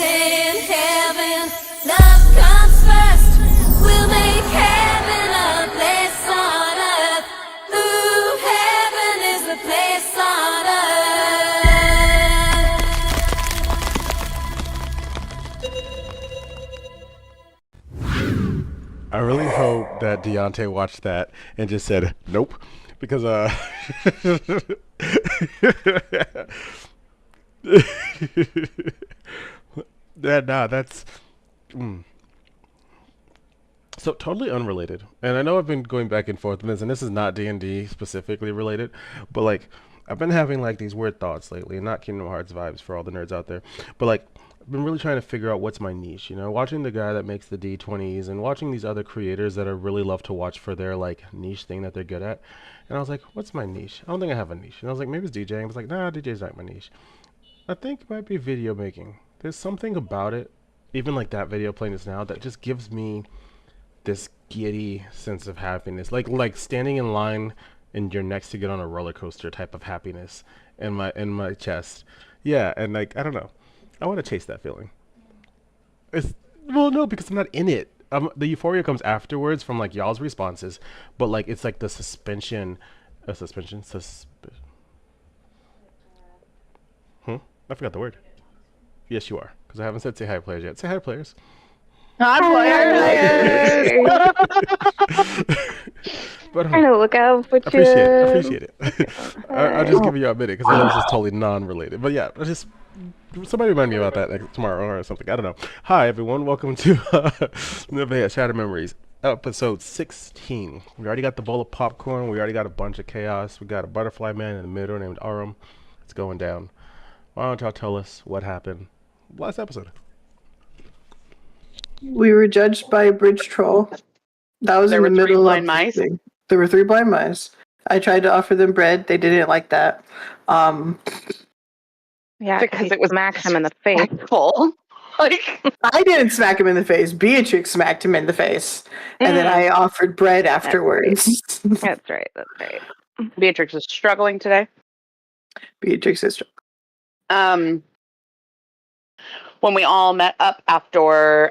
in heaven. Love comes first. We'll make heaven a place on earth. Ooh, heaven is the place on earth. I really hope that Deontay watched that and just said nope, because that's so totally unrelated. And I know I've been going back and forth on this, and this is not D&D specifically related, but like I've been having like these weird thoughts lately, and not Kingdom Hearts vibes for all the nerds out there, but like I've been really trying to figure out what's my niche. You know, watching the guy that makes the D20s and watching these other creators that I really love to watch for their like niche thing that they're good at. And I was like, what's my niche? I don't think I have a niche. And I was like, maybe it's DJing. I was like, nah, DJ's not my niche. I think it might be video making. There's something about it, even like that video playing this now, that just gives me this giddy sense of happiness, like standing in line and you're next to get on a roller coaster type of happiness in my chest. Yeah, and like I don't know, I want to chase that feeling. It's well, no, because I'm not in it. The euphoria comes afterwards from like y'all's responses, but like it's like the suspension, I forgot the word. Yes, you are, because I haven't said say hi players yet. Say hi players. Hi, players. But Trying to look out for you. appreciate it. I'll just give you a minute because I know this is totally non-related. But yeah, somebody remind me about that like, tomorrow or something. I don't know. Hi everyone, welcome to NevaeH Shattered Memories, episode 16. We already got the bowl of popcorn. We already got a bunch of chaos. We got a butterfly man in the middle named Arum. It's going down. Why don't y'all tell us what happened last episode? We were judged by a bridge troll. That was There in the were three middle blind of mice? the thing. There were 3 blind mice. I tried to offer them bread. They didn't like that. Yeah, Because it was smacked him in the face. full. Like, I didn't smack him in the face. Beatrix smacked him in the face. And then I offered bread afterwards. That's right. That's right. Beatrix is struggling today. Beatrix is When we all met up after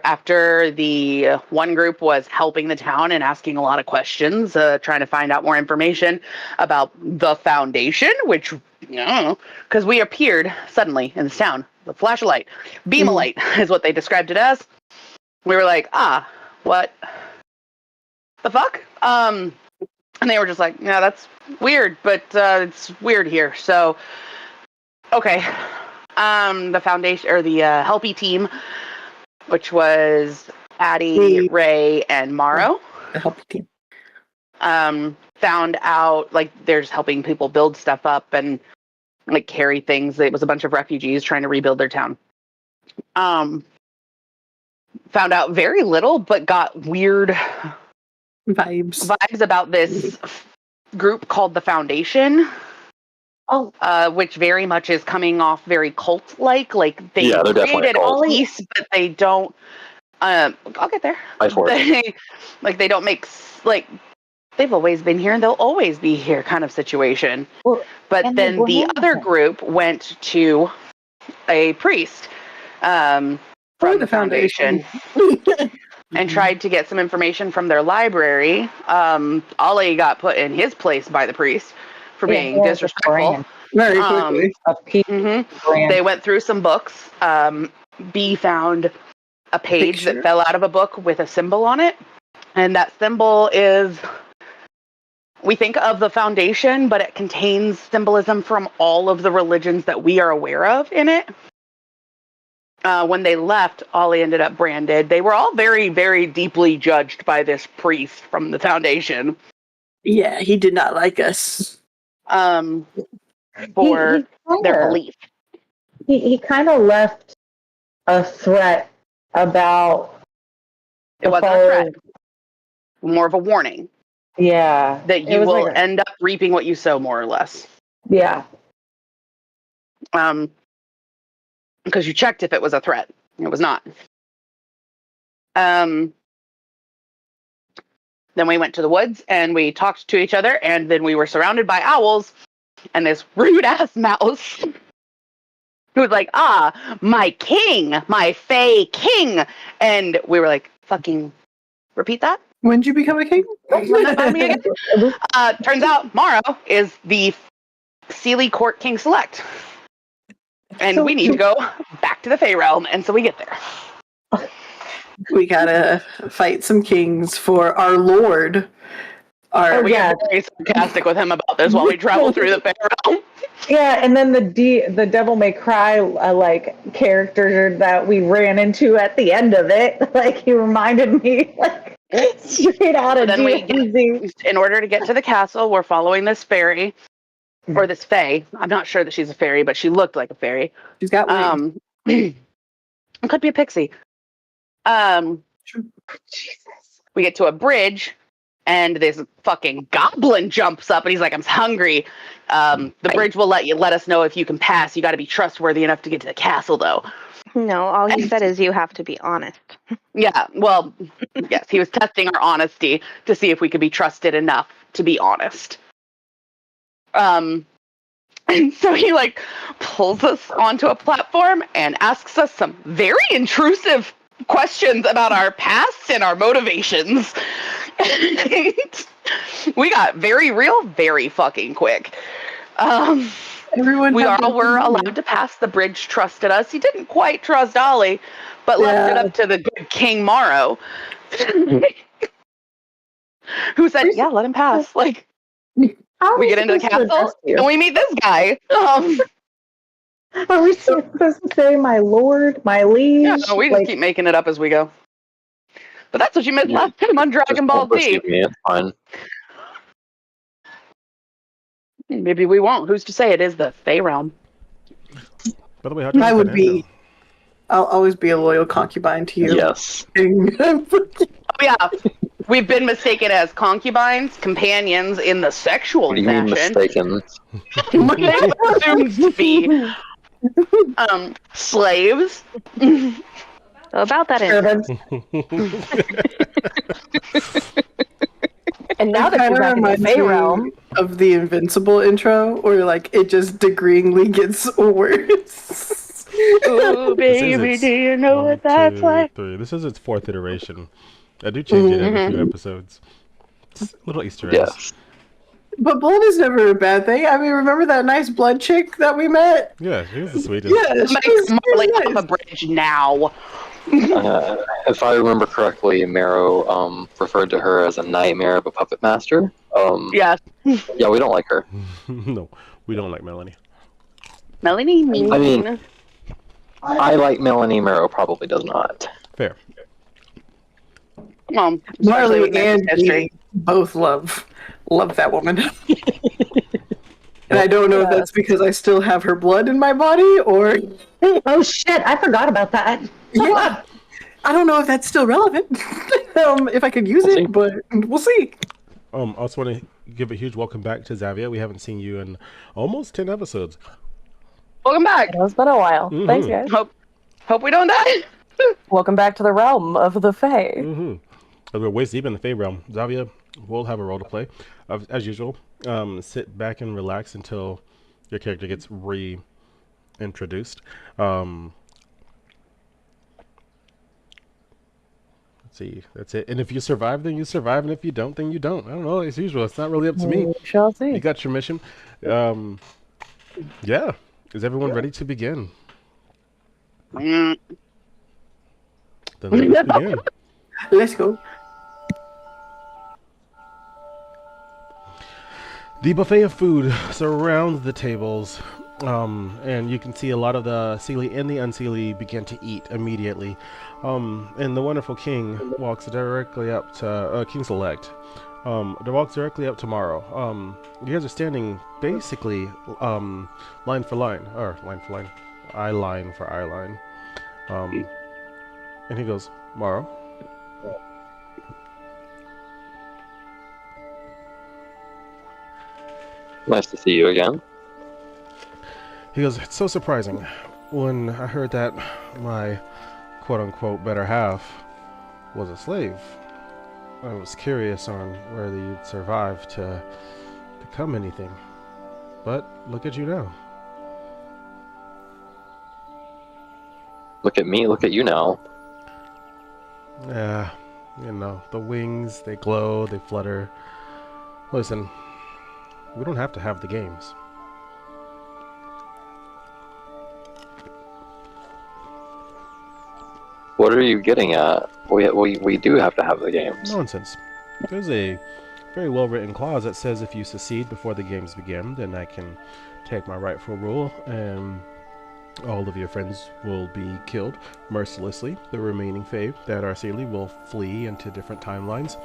the one group was helping the town and asking a lot of questions, trying to find out more information about the Foundation, which, I don't know, because we appeared suddenly in this town. The flash of light. Beam of light is what they described it as. We were like, what the fuck? And they were just like, yeah, that's weird, but it's weird here. So, okay. The Foundation, or the Helpy team, which was Addie, Ray, and Morrow. the Helpy team. Found out, like, they're just helping people build stuff up and, like, carry things. It was a bunch of refugees trying to rebuild their town. Found out very little, but got weird vibes about this group called the Foundation. Which very much is coming off very cult-like. Like they created a police, but they don't. I'll get there. They don't make like they've always been here and they'll always be here kind of situation. But then the other group went to a priest from the Foundation and tried to get some information from their library. Ollie got put in his place by the priest for being disrespectful. Very quickly. They went through some books. B found a page that fell out of a book with a symbol on it. And that symbol is, we think of the Foundation, but it contains symbolism from all of the religions that we are aware of in it. When they left, Ollie ended up branded. They were all very, very deeply judged by this priest from the Foundation. Yeah, he did not like us. For their belief. He kind of left a threat about... It wasn't a threat. More of a warning. Yeah. That you will end up reaping what you sow, more or less. Yeah. Because you checked if it was a threat. It was not. Then we went to the woods and we talked to each other, and then we were surrounded by owls and this rude ass mouse Who was like, my king, my Fae king. And we were like, fucking repeat that? When did you become a king? Run that by me again? Turns out Morrow is the Sealy Court King Select. And So- we need to go back to the Fae realm. And so we get there. We gotta fight some kings for our lord. Our We get very sarcastic with him about this while we travel through the Fae realm. Yeah, and then the Devil May Cry like character that we ran into at the end of it, like he reminded me like straight out of Then we DMZ. in order to get to the castle, we're following this fairy or this fae. I'm not sure that she's a fairy, but she looked like a fairy. She's got wings. It could be a pixie. Sure. We get to a bridge, and this fucking goblin jumps up, and he's like, "I'm hungry." The bridge will let us know if you can pass. You got to be trustworthy enough to get to the castle, though. No, all he said is you have to be honest. Yeah, well, yes, he was testing our honesty to see if we could be trusted enough to be honest. And so he like pulls us onto a platform and asks us some very intrusive questions about our past and our motivations. We got very real, very fucking quick. Everyone We had all their were opinion. allowed to pass. The bridge trusted us. He didn't quite trust Ollie, but left it Yeah. up to the good King Morrow, who said, "Yeah, let him pass." Like How are we get into the supposed to castle address you? and we meet this guy. Are we supposed to say my lord, my liege? Yeah, no, we just Like, keep making it up as we go. But that's what you missed last time on Dragon Ball Z. Me, it's fine. Maybe we won't. Who's to say it is the Fey realm? By the way, how'd you I like would that be. intro? I'll always be a loyal concubine to you. Yes. Oh yeah, we've been mistaken as concubines, companions in the sexual What do you mean fashion. mistaken? They're assumed to be slaves. So about that intro. And now that Kinda you're back in the reminds Fey me realm, of the Invincible intro, where like it just degreeingly gets worse. Ooh, baby, do you know what that's like? 3. This is its 4th iteration. I do change it every few episodes. It's little Easter eggs. Yes. But blood is never a bad thing. I mean, remember that nice blood chick that we met? Yeah, she was the sweetest. Yeah, Make she's Marley nice. off a bridge now. If I remember correctly, Marrow referred to her as a nightmare of a puppet master. Yes. Yeah, we don't like her. No, we don't like Melanie. Melanie mean. I mean, I like Melanie. Marrow probably does not. Fair. Well, especially Marley with and history. me both love that woman. And I don't know if that's because I still have her blood in my body or oh shit, I forgot about that. yeah. I don't know if that's still relevant. If I could use We'll see. it, but we'll see. Also want to give a huge welcome back to Xavier. We haven't seen you in almost 10 episodes. Welcome back. it's been a while. Mhm. Thanks, guys. Hope we don't die. Welcome back to the realm of the Fae. Mm-hmm. We're waist deep in the Fey realm. Xavier will have a role to play, as usual. Sit back and relax until your character gets reintroduced. Let's see. That's it. And if you survive, then you survive, and if you don't, then you don't. I don't know. As usual, it's not really up to me. We shall see. You got your mission. Yeah. Is everyone ready to begin? Mm. Then let's begin. Let's go. The buffet of food surrounds the tables, and you can see a lot of the Seelie and the Unseelie begin to eat immediately. And the wonderful king walks directly up to King Select. Walks directly up to Morrow. You guys are standing basically line for line, eye line for eye line. And he goes, Morrow. Nice to see you again. He goes, it's so surprising. When I heard that my quote-unquote better half was a slave, I was curious on whether you'd survive to become anything. But look at you now. Look at me, look at you now. Yeah, the wings, they glow, they flutter. Listen, we don't have to have the games. What are you getting at? We do have to have the games. Nonsense. There's a very well-written clause that says if you secede before the games begin, then I can take my rightful rule and all of your friends will be killed mercilessly. The remaining Fae that are Sealy will flee into different timelines,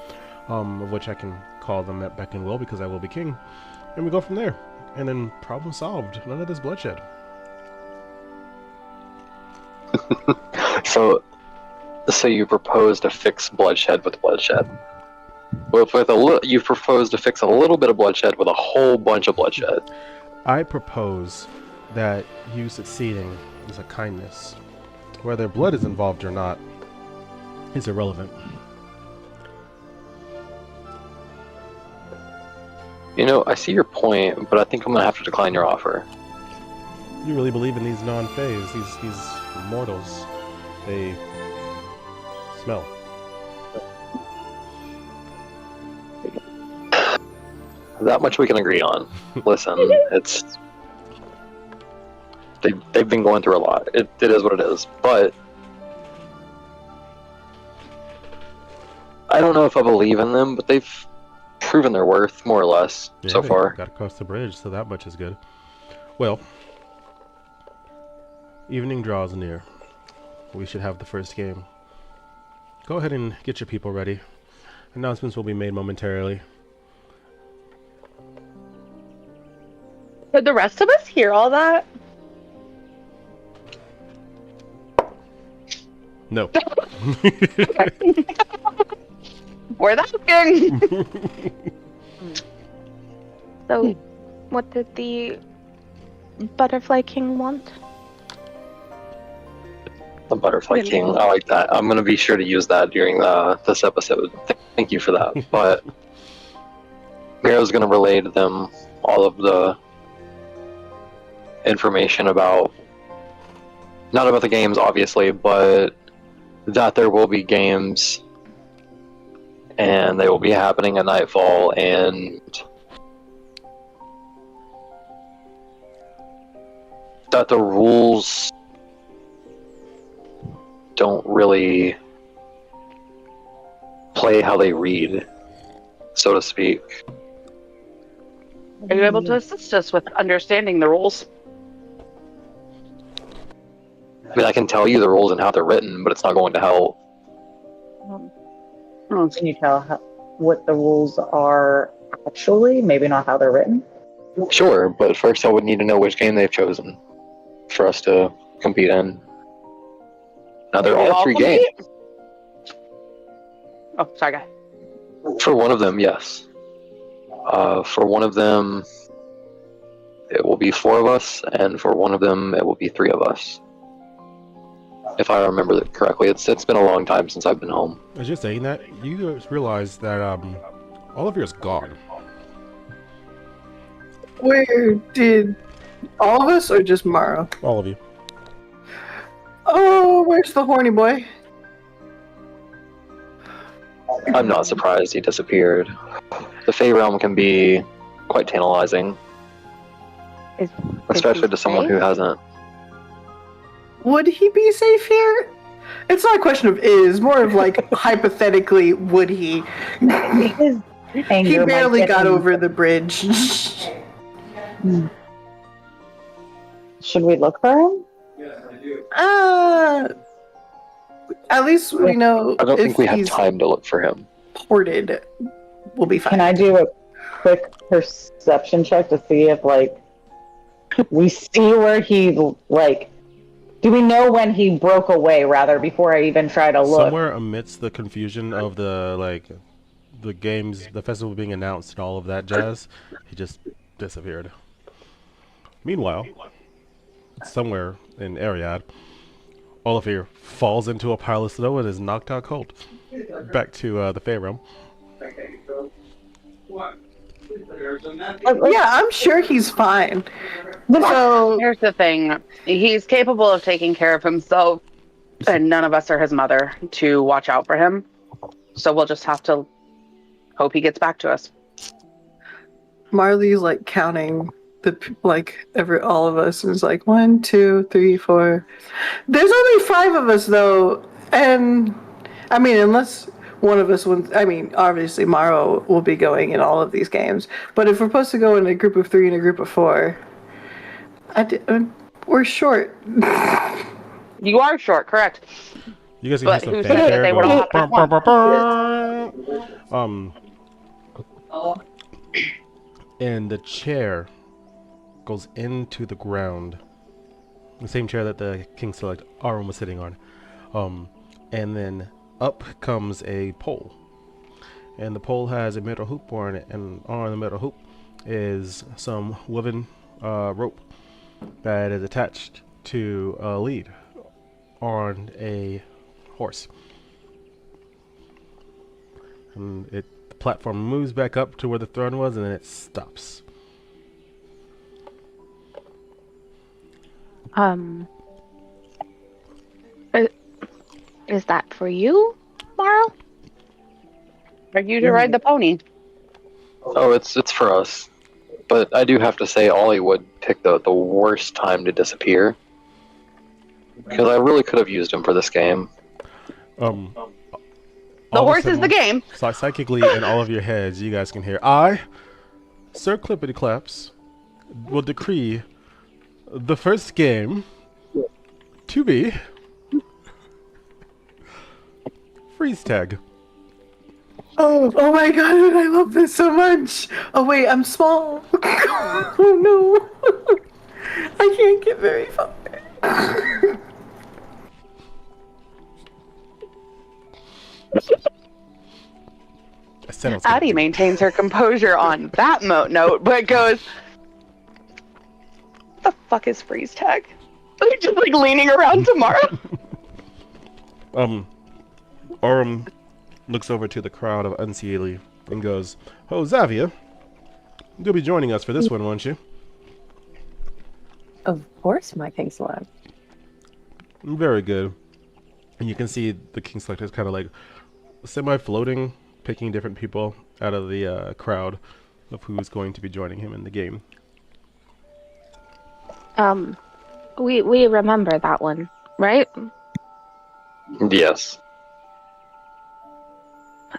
of which I can call them at beck and will because I will be king. And we go from there. And then problem solved. None of this bloodshed. So you propose to fix bloodshed with bloodshed. You propose to fix a little bit of bloodshed with a whole bunch of bloodshed. I propose that you succeeding is a kindness. Whether blood is involved or not is irrelevant. I see your point, but I think I'm gonna have to decline your offer. You really believe in these non-Faes, these mortals? They smell. That much we can agree on. Listen, they've been going through a lot. It is what it is. But I don't know if I believe in them, but they've proven their worth more or less so far. Got across the bridge, so that much is good. Well, evening draws near. We should have the first game. Go ahead and get your people ready. Announcements will be made momentarily. Did the rest of us hear all that? No. We're asking. So, what did the Butterfly King want? The Butterfly King, I like that. I'm gonna be sure to use that during this episode. Thank you for that. But Miro's gonna relay to them all of the information about, not about the games obviously, but that there will be games and they will be happening at nightfall, and that the rules don't really play how they read, so to speak. Are you able to assist us with understanding the rules? I mean, I can tell you the rules and how they're written, but it's not going to help. Can you tell what the rules are actually? Maybe not how they're written? Sure, but first I would need to know which game they've chosen for us to compete in. Now, they're all three games. Oh, sorry, guy. For one of them, yes. For one of them, it will be 4 of us, and for one of them, it will be 3 of us. If I remember that correctly. It's been a long time since I've been home. As you're saying that, you guys realize that all of you is gone. Where did all of us or just Mara? All of you. Oh, where's the horny boy? I'm not surprised he disappeared. The Fey realm can be quite tantalizing, especially to someone who hasn't. Would he be safe here? It's not a question of is, more of like hypothetically, would he? He barely got over the bridge. Should we look for him? At least we know. I don't think we have time to look for him. Ported, we'll be fine. Can I do a quick perception check to see if, we see where he, do we know when he broke away, rather, before I even try to look? Somewhere amidst the confusion of the games, the festival being announced and all of that jazz, he just disappeared. Meanwhile, somewhere in Ariad, Olafir falls into a pile of snow and is knocked out cold. Back to the Fey realm. Yeah, I'm sure he's fine. So Here's the thing. He's capable of taking care of himself. And none of us are his mother to watch out for him. So we'll just have to hope he gets back to us. Marley's like counting all of us, and it's like 1, 2, 3, 4. There's only 5 of us though, and I mean, unless one of us wins. I mean, obviously Maro will be going in all of these games, but if we're supposed to go in a group of 3 and a group of 4, we're short. You are short, correct? You guys can But hear some who said that fanfare they were going. all at one? And the chair goes into the ground. The same chair that the King Select Arum was sitting on. And then up comes a pole. And the pole has a metal hoop on it, and on the metal hoop is some woven rope that is attached to a lead on a horse. And the platform moves back up to where the throne was, and then it stops. Is that for you, Maro? Are you to ride the pony? Oh, it's for us. But I do have to say, Ollie picked the worst time to disappear. Because I really could have used him for this game. The horse is the game. Psychically, in all of your heads, you guys can hear, I, Sir Clippity Claps, will decree the first game to be freeze tag. Oh my god, I love this so much. Oh wait, I'm small. Oh no. I can't get very far. Addie maintains her composure on that note, but goes, "What the fuck is freeze tag?" Just like leaning around tomorrow. Aurum looks over to the crowd of Unseelie and goes, "Oh, Xavier, you'll be joining us for this one, won't you?" Of course, my King Select. Very good. And you can see the King Select is kind of like semi-floating, picking different people out of the crowd of who's going to be joining him in the game. We remember that one, right? Yes.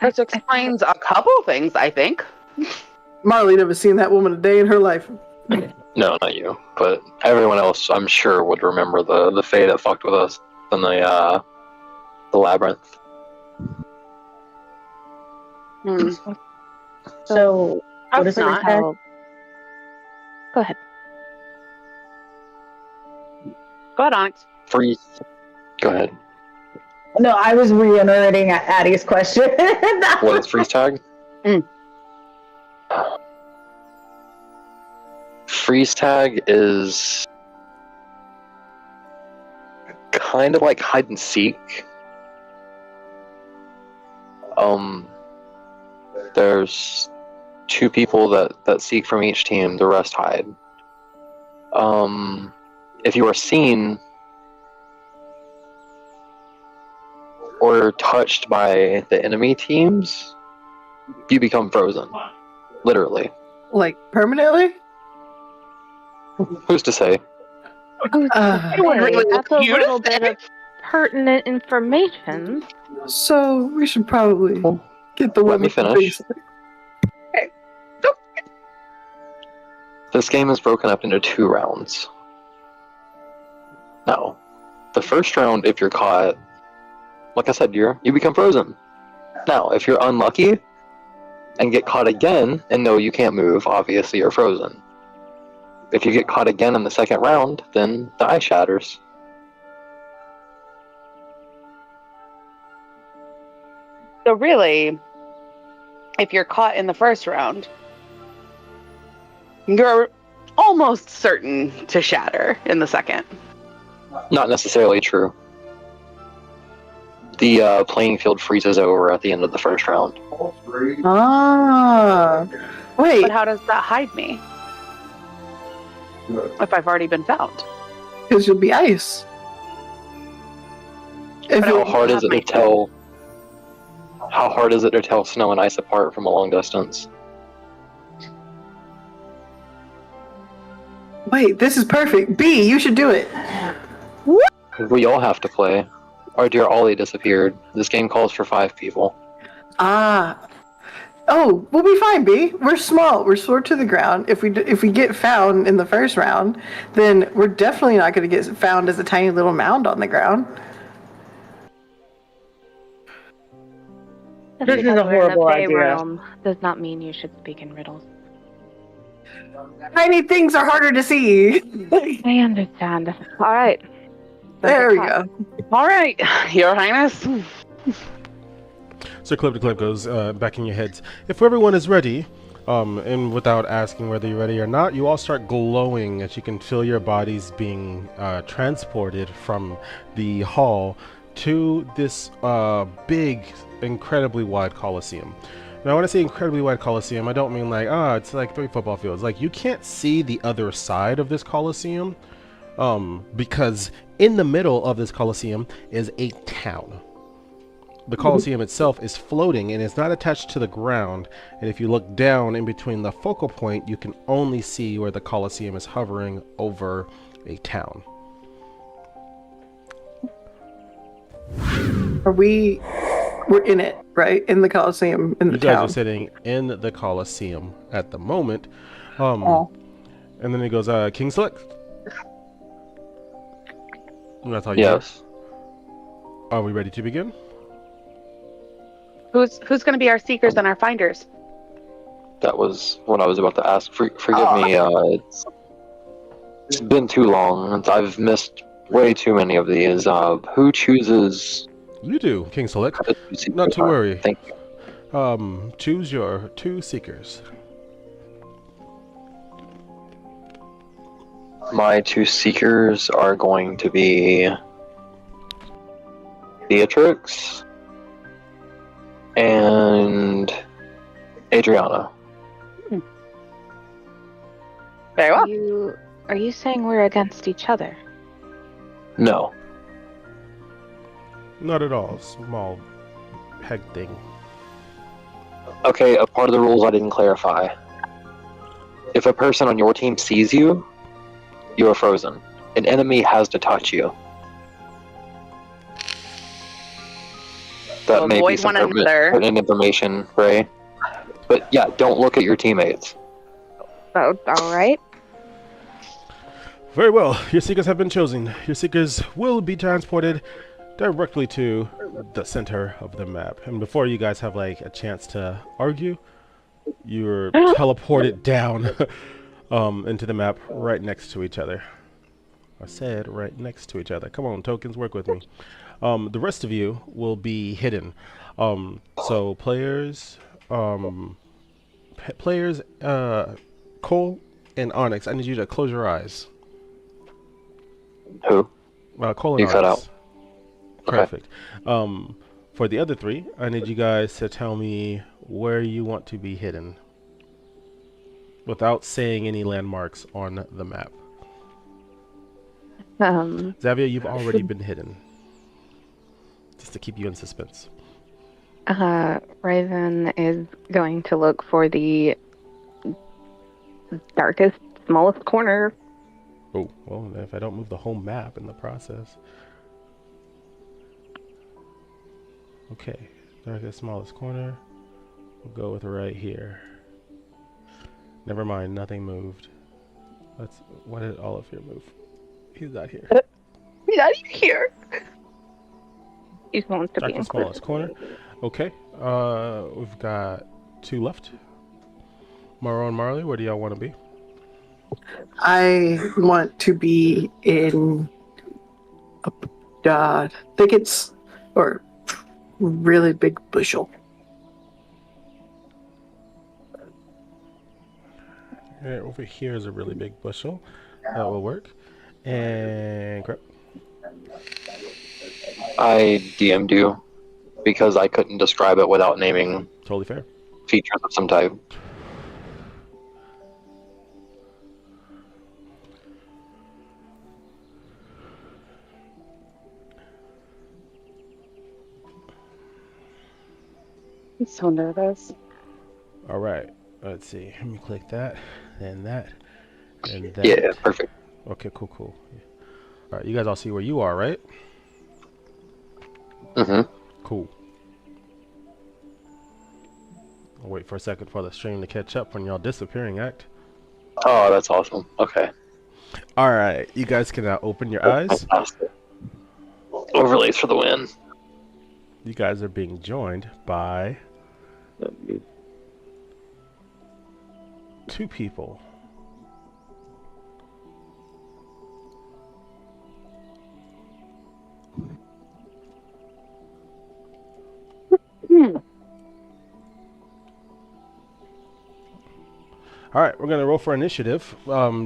This explains a couple things, I think. Marley never seen that woman a day in her life. No, not you. But everyone else, I'm sure, would remember the Fae that fucked with us in the labyrinth. So, what is not it? Go ahead. Go ahead, Onyx. Freeze. Go ahead. No, I was reiterating Addie's question. What is freeze tag? Freeze tag is kind of like hide and seek. There's 2 people that seek from each team, the rest hide. If you are seen or touched by the enemy teams, you become frozen. Literally. Like permanently? Who's to say? Wait, that's a little bit of pertinent information. So we should probably get the Let one me with the finish. face. This game is broken up into 2 rounds. Now, the first round, if you're caught, like I said, you become frozen. Now, if you're unlucky and get caught again, and no, you can't move, obviously you're frozen. If you get caught again in the second round, then the ice shatters. So really, if you're caught in the first round, you're almost certain to shatter in the second. Not necessarily true. The playing field freezes over at the end of the first round. Ah. Wait. But how does that hide me? If I've already been found. Because you'll be ice. If But I How also hard have is it my to tell? How hard is it to tell snow and ice apart from a long distance? Wait, this is perfect. B, you should do it. We all have to play. Our dear Ollie disappeared. This game calls for 5 people. Ah. Oh, we'll be fine, B. We're small. We're short to the ground. If we get found in the first round, then we're definitely not going to get found as a tiny little mound on the ground. Just This is because a we're in the horrible Fey idea. realm does not mean you should speak in riddles. Tiny things are harder to see. I understand. All right. There we go. All right, Your Highness. So clip to clip goes back in your heads. If everyone is ready, and without asking whether you're ready or not, you all start glowing as you can feel your bodies being transported from the hall to this big, incredibly wide coliseum. Now, when I say incredibly wide coliseum, I don't mean like, it's like 3 football fields. Like, you can't see the other side of this coliseum, because in the middle of this coliseum is a town. The Colosseum itself is floating and it's not attached to the ground, and if you look down in between the focal point, you can only see where the Colosseum is hovering over a town. We're in it, right? In the Coliseum, in the You guys town. are sitting in the Colosseum at the moment. Oh. And then it goes, King Select. And that's all you hear. Yes. Are we ready to begin? Who's going to be our seekers and our finders? That was what I was about to ask. Forgive me, it's been too long. I've missed way too many of these. Who chooses? You do, King Select. the two seekers? Not to worry. Thank you. Choose your 2 seekers. My 2 seekers are going to be Beatrix and Adriana. Very well. Are you saying we're against each other? No. Not at all. Small peg thing. Okay, a part of the rules I didn't clarify. If a person on your team sees you, you are frozen. An enemy has to touch you. That So may be avoid some one another. pertinent information, Ray. But yeah, don't look at your teammates. Oh, all right. Very well. Your seekers have been chosen. Your seekers will be transported directly to the center of the map. And before you guys have like a chance to argue, you're teleported down into the map right next to each other. I said right next to each other. Come on, tokens, work with me. The rest of you will be hidden. So players, Cole and Onyx, I need you to close your eyes. Who? Cole and You cut Onyx. out. Perfect. For the other 3, I need you guys to tell me where you want to be hidden without saying any landmarks on the map. Xavier, you've already been hidden. Just to keep you in suspense. Raven is going to look for the darkest, smallest corner. Oh, well, if I don't move the whole map in the process. Okay, darkest, smallest corner. We'll go with right here. Never mind, nothing moved. Why did all of you move? He's not here. He's not even here. He wants to be Darkest, smallest corner. Okay, we've got 2 left. Maro and Marley, where do y'all want to be? I want to be in thickets or really big bushel. Right, over here is a really big bushel. That will work. And crap. I DM'd you because I couldn't describe it without naming Totally fair. features of some type. I'm so nervous. All right. Let's see. Let me click that, and that, and that. Yeah, perfect. Okay, cool, cool. All right, you guys all see where you are, right? Mm-hmm. Cool. I'll wait for a second for the stream to catch up on y'all disappearing act. Oh, that's awesome. Okay. All right, you guys can now open your eyes. Fantastic. Overlays for the win. You guys are being joined by 2 people. All right, we're gonna roll for initiative.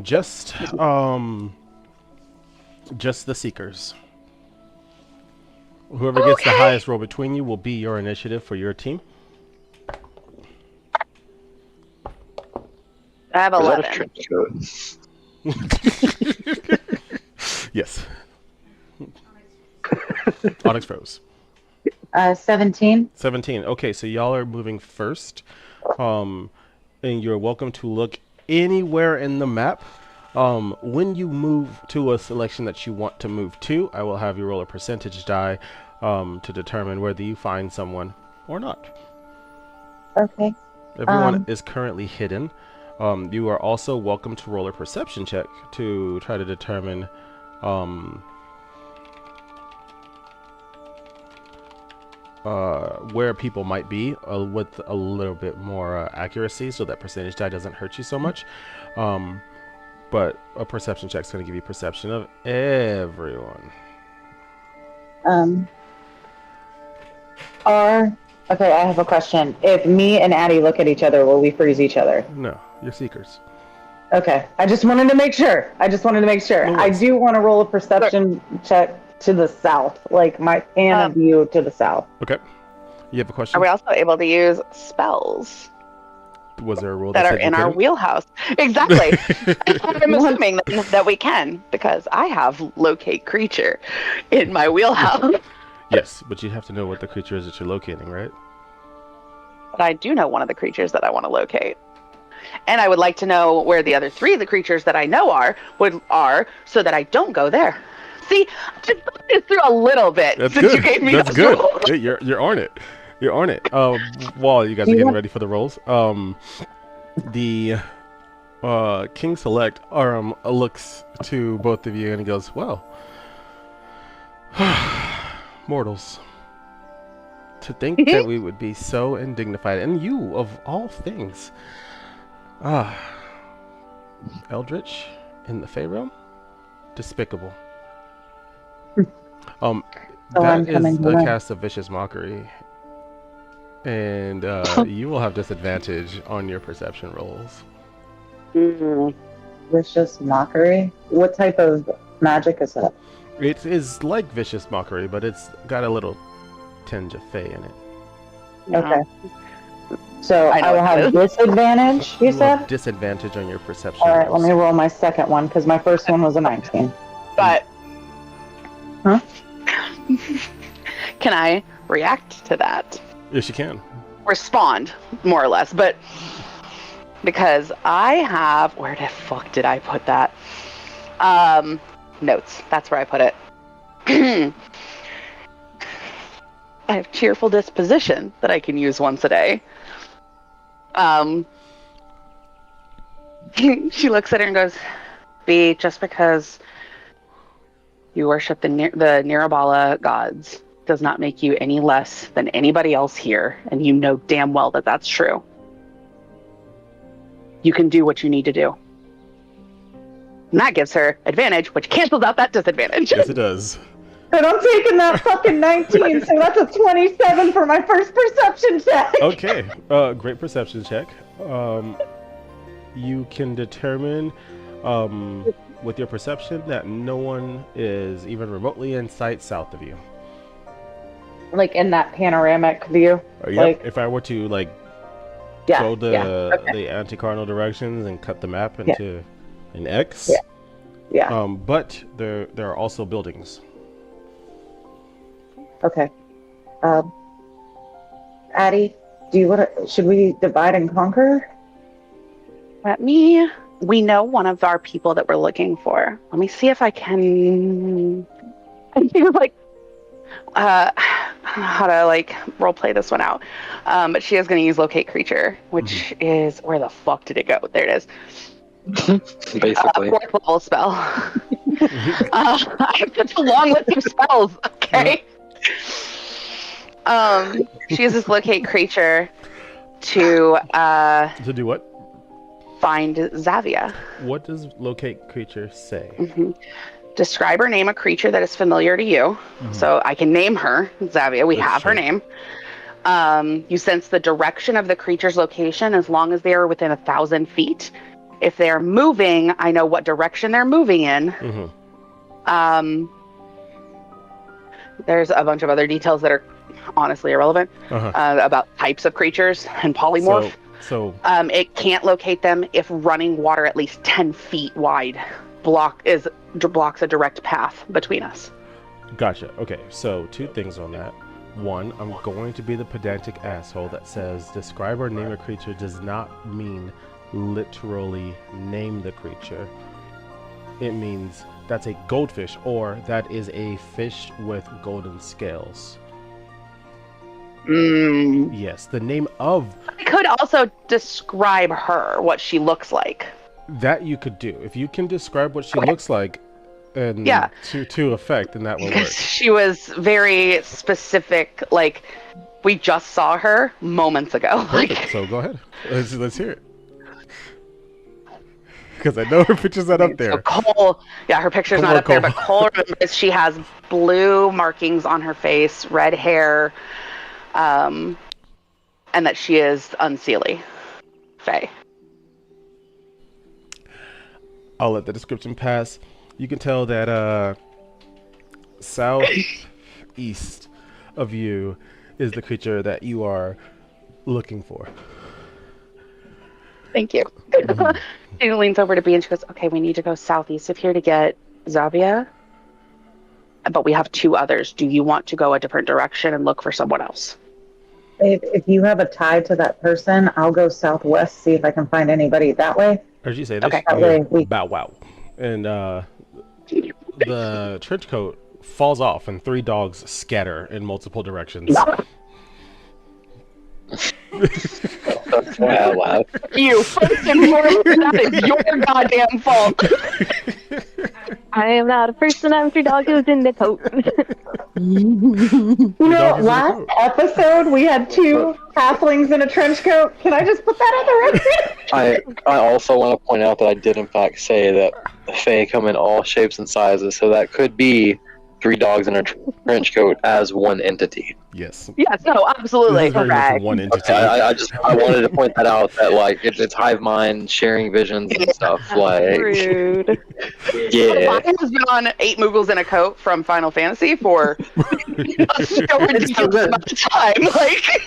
Just the seekers. Whoever gets the highest roll between you will be your initiative for your team. I have Is that a 11. trench coat? Yes. Onyx froze. 17. 17. Okay, so y'all are moving first. And you're welcome to look anywhere in the map. When you move to a selection that you want to move to, I will have you roll a percentage die to determine whether you find someone or not. Okay. Everyone is currently hidden. You are also welcome to roll a perception check to try to determine where people might be with a little bit more accuracy, so that percentage die doesn't hurt you so much. But a perception check is going to give you perception of everyone. Okay, I have a question. If me and Addie look at each other, will we freeze each other? No, you're seekers. Okay, I just wanted to make sure. No I worries. do want to roll a perception check to the south, like my pan of view to the south. Okay. You have a question? Are we also able to use spells Was there a rule that that are said you in our couldn't? wheelhouse? Exactly. I'm assuming that we can, because I have locate creature in my wheelhouse. Yes, but you have to know what the creature is that you're locating, right? But I do know one of the creatures that I want to locate. And I would like to know where the other 3 of the creatures that I know are, so that I don't go there. See, I just thought this through a little bit. That's since good. You gave me That's those good. rules. Hey, you're on it. You're on it. While you guys are getting ready for the rolls, the King Select looks to both of you and he goes, "Well, mortals, to think that we would be so indignified, and you of all things, Eldritch in the Fey realm, despicable." That is a cast of vicious mockery, and you will have disadvantage on your perception rolls. Vicious mockery? What type of magic is that? It is like vicious mockery, but it's got a little tinge of Fey in it. Okay. So I know I will what it have disadvantage, you will have said? disadvantage on your perception All right, rolls. let me roll my second one, because my first one was a 19. But Huh? can I react to that? Yes, you can. Respond, more or less. But because I have, where the fuck did I put that? Notes. That's where I put it. I have cheerful disposition that I can use once a day. She looks at her and goes, "B, just because you worship the Nirabala gods does not make you any less than anybody else here, and you know damn well that that's true. You can do what you need to do." And that gives her advantage, which cancels out that disadvantage. Yes, it does. And I'm taking that fucking 19, so that's a 27 for my first perception check. Okay, great perception check. You can determine with your perception that no one is even remotely in sight south of you. Like in that panoramic view? Yep. Like, If I were to go the anti-cardinal directions and cut the map into an X. Yeah. But there are also buildings. Okay. Addie, Should we divide and conquer? We know one of our people that we're looking for. Let me see if I can. And she was like, how to like role play this one out. But she is going to use locate creature, which is where the fuck did it go? There it is. Basically. 4th level spell. I have such a long list of spells. Okay. She uses locate creature to do what? find Zavia. What does locate creature say? Describe or name a creature that is familiar to you. So I can name her Zavia. We have her name. You sense the direction of the creature's location as long as they are within 1,000 feet. If they're moving, I know what direction they're moving in. There's a bunch of other details that are honestly irrelevant about types of creatures and polymorph. So it can't locate them if running water at least 10 feet wide blocks a direct path between us. Gotcha. Okay, so 2 things on that. One, I'm going to be the pedantic asshole that says describe or name a creature does not mean literally name the creature. It means that's a goldfish or that is a fish with golden scales. Yes, the name of... I could also describe her, what she looks like. That you could do. If you can describe what she looks like and to effect, then that will work. She was very specific, like, we just saw her moments ago. Perfect. So go ahead. Let's hear it. Because I know her picture's not up there. So Cole, her picture's not up there, but Cole remembers she has blue markings on her face, red hair, and that she is unseelie. Fae. I'll let the description pass. You can tell that southeast of you is the creature that you are looking for. Thank you. She leans over to B and she goes, okay, we need to go southeast of here to get Zavia. But we have 2 others. Do you want to go a different direction and look for someone else? If you have a tie to that person, I'll go southwest, see if I can find anybody that way. As you say this, Okay. That way we... bow wow. And the trench coat falls off and 3 dogs scatter in multiple directions. Wow. You, first and foremost, that is your goddamn fault. I am not a person, I'm 3 dog who's in the coat. You know, last episode we had 2 halflings in a trench coat. Can I just put that on the record? I also want to point out that I did in fact say that the Fae come in all shapes and sizes, so that could be 3 dogs in a trench coat as one entity. Yes. Yes, no, absolutely. This is very much one entity. I wanted to point that out, that like it's hive mind sharing visions and stuff. Like, Rude. yeah. Mine has been on 8 Moogles in a coat from Final Fantasy for a so ridiculous amount of time. Like,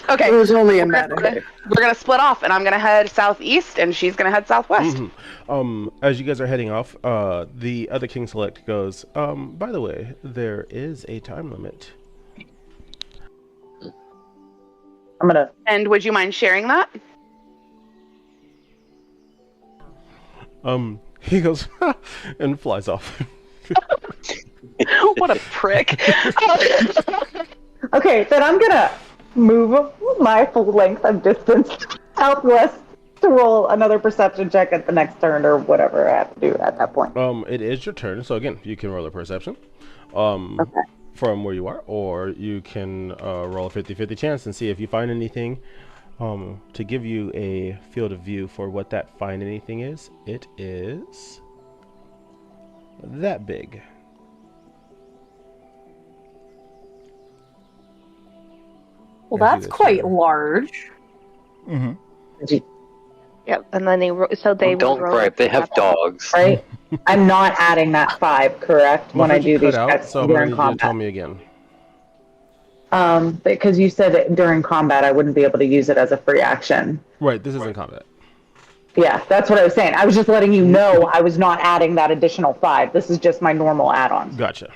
okay, It was only a matter. we're gonna split off, and I'm gonna head southeast, and she's gonna head southwest. As you guys are heading off, the other King Select goes, by the way, there is a time limit. I'm gonna... And would you mind sharing that? He goes, and flies off. What a prick. Okay, then I'm gonna move my full length of distance southwest to roll another perception check at the next turn or whatever I have to do at that point. It is your turn, so again, you can roll a perception. Okay. From where you are, or you can roll a 50-50 chance and see if you find anything. To give you a field of view for what that find anything is, it is that big. Well, that's quite large. Yep, and then they Don't gripe, they have dogs. Right? I'm not adding that 5, correct? When I do these checks so I'm gonna during need you to tell combat. me again. Because you said that during combat I wouldn't be able to use it as a free action. Right, this isn't combat. Yeah, that's what I was saying. I was just letting you know I was not adding that additional 5. This is just my normal add-on. Gotcha.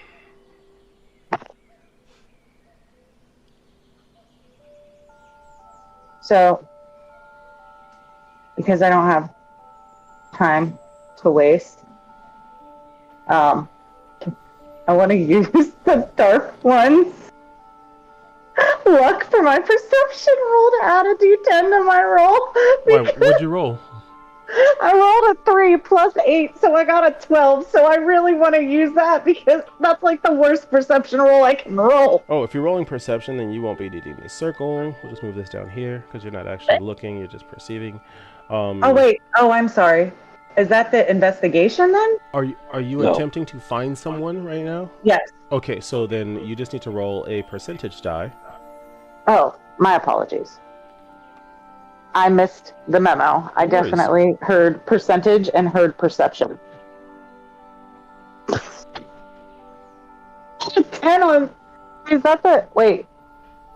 So, because I don't have time to waste, I want to use the dark one's luck for my perception roll to add a d10 to my roll. Why, what'd you roll? I rolled a 3 plus 8, so I got a 12. So I really want to use that because that's like the worst perception roll I can roll. Oh, if you're rolling perception, then you won't be in the circle. We'll just move this down here because you're not actually looking, you're just perceiving. Oh, wait. Oh, I'm sorry. Is that the investigation then? Are you No. attempting to find someone right now? Yes. Okay, so then you just need to roll a percentage die. Oh, my apologies. I missed the memo. I No worries. definitely heard percentage and heard perception. 10 on... Is that the... Wait.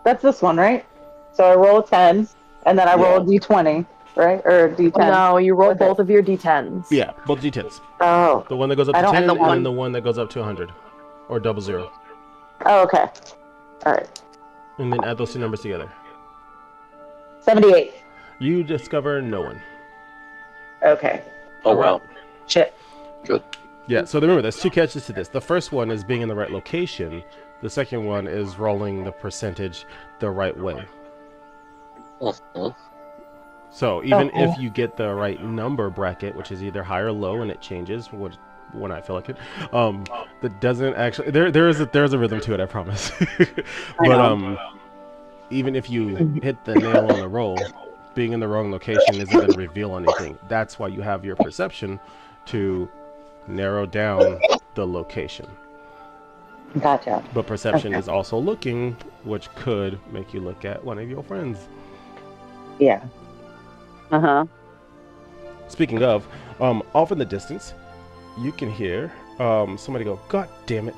That's this one, right? So I roll a 10, and then I roll a d20, right? Or a d10. No, you roll Okay. both of your d10s. Yeah, both D10s. Oh. The one that goes up I to don't 10 have and the then one. the one that goes up to 100. Or 00. Oh, okay. All right. And then add those two numbers together. 78. You discover no one. Okay. Oh, wow. Shit. Good. Yeah, so remember, there's two catches to this. The first one is being in the right location. The second one is rolling the percentage the right way. Mhm. So even Okay. if you get the right number bracket, which is either high or low, and it changes when I feel like it, that doesn't actually there's a rhythm to it, I promise. But even if you hit the nail on the roll, being in the wrong location isn't going to reveal anything. That's why you have your perception to narrow down the location. Gotcha. But perception Okay. is also looking, which could make you look at one of your friends. Yeah. Uh-huh. Speaking of, off in the distance, you can hear somebody go, "God damn it,"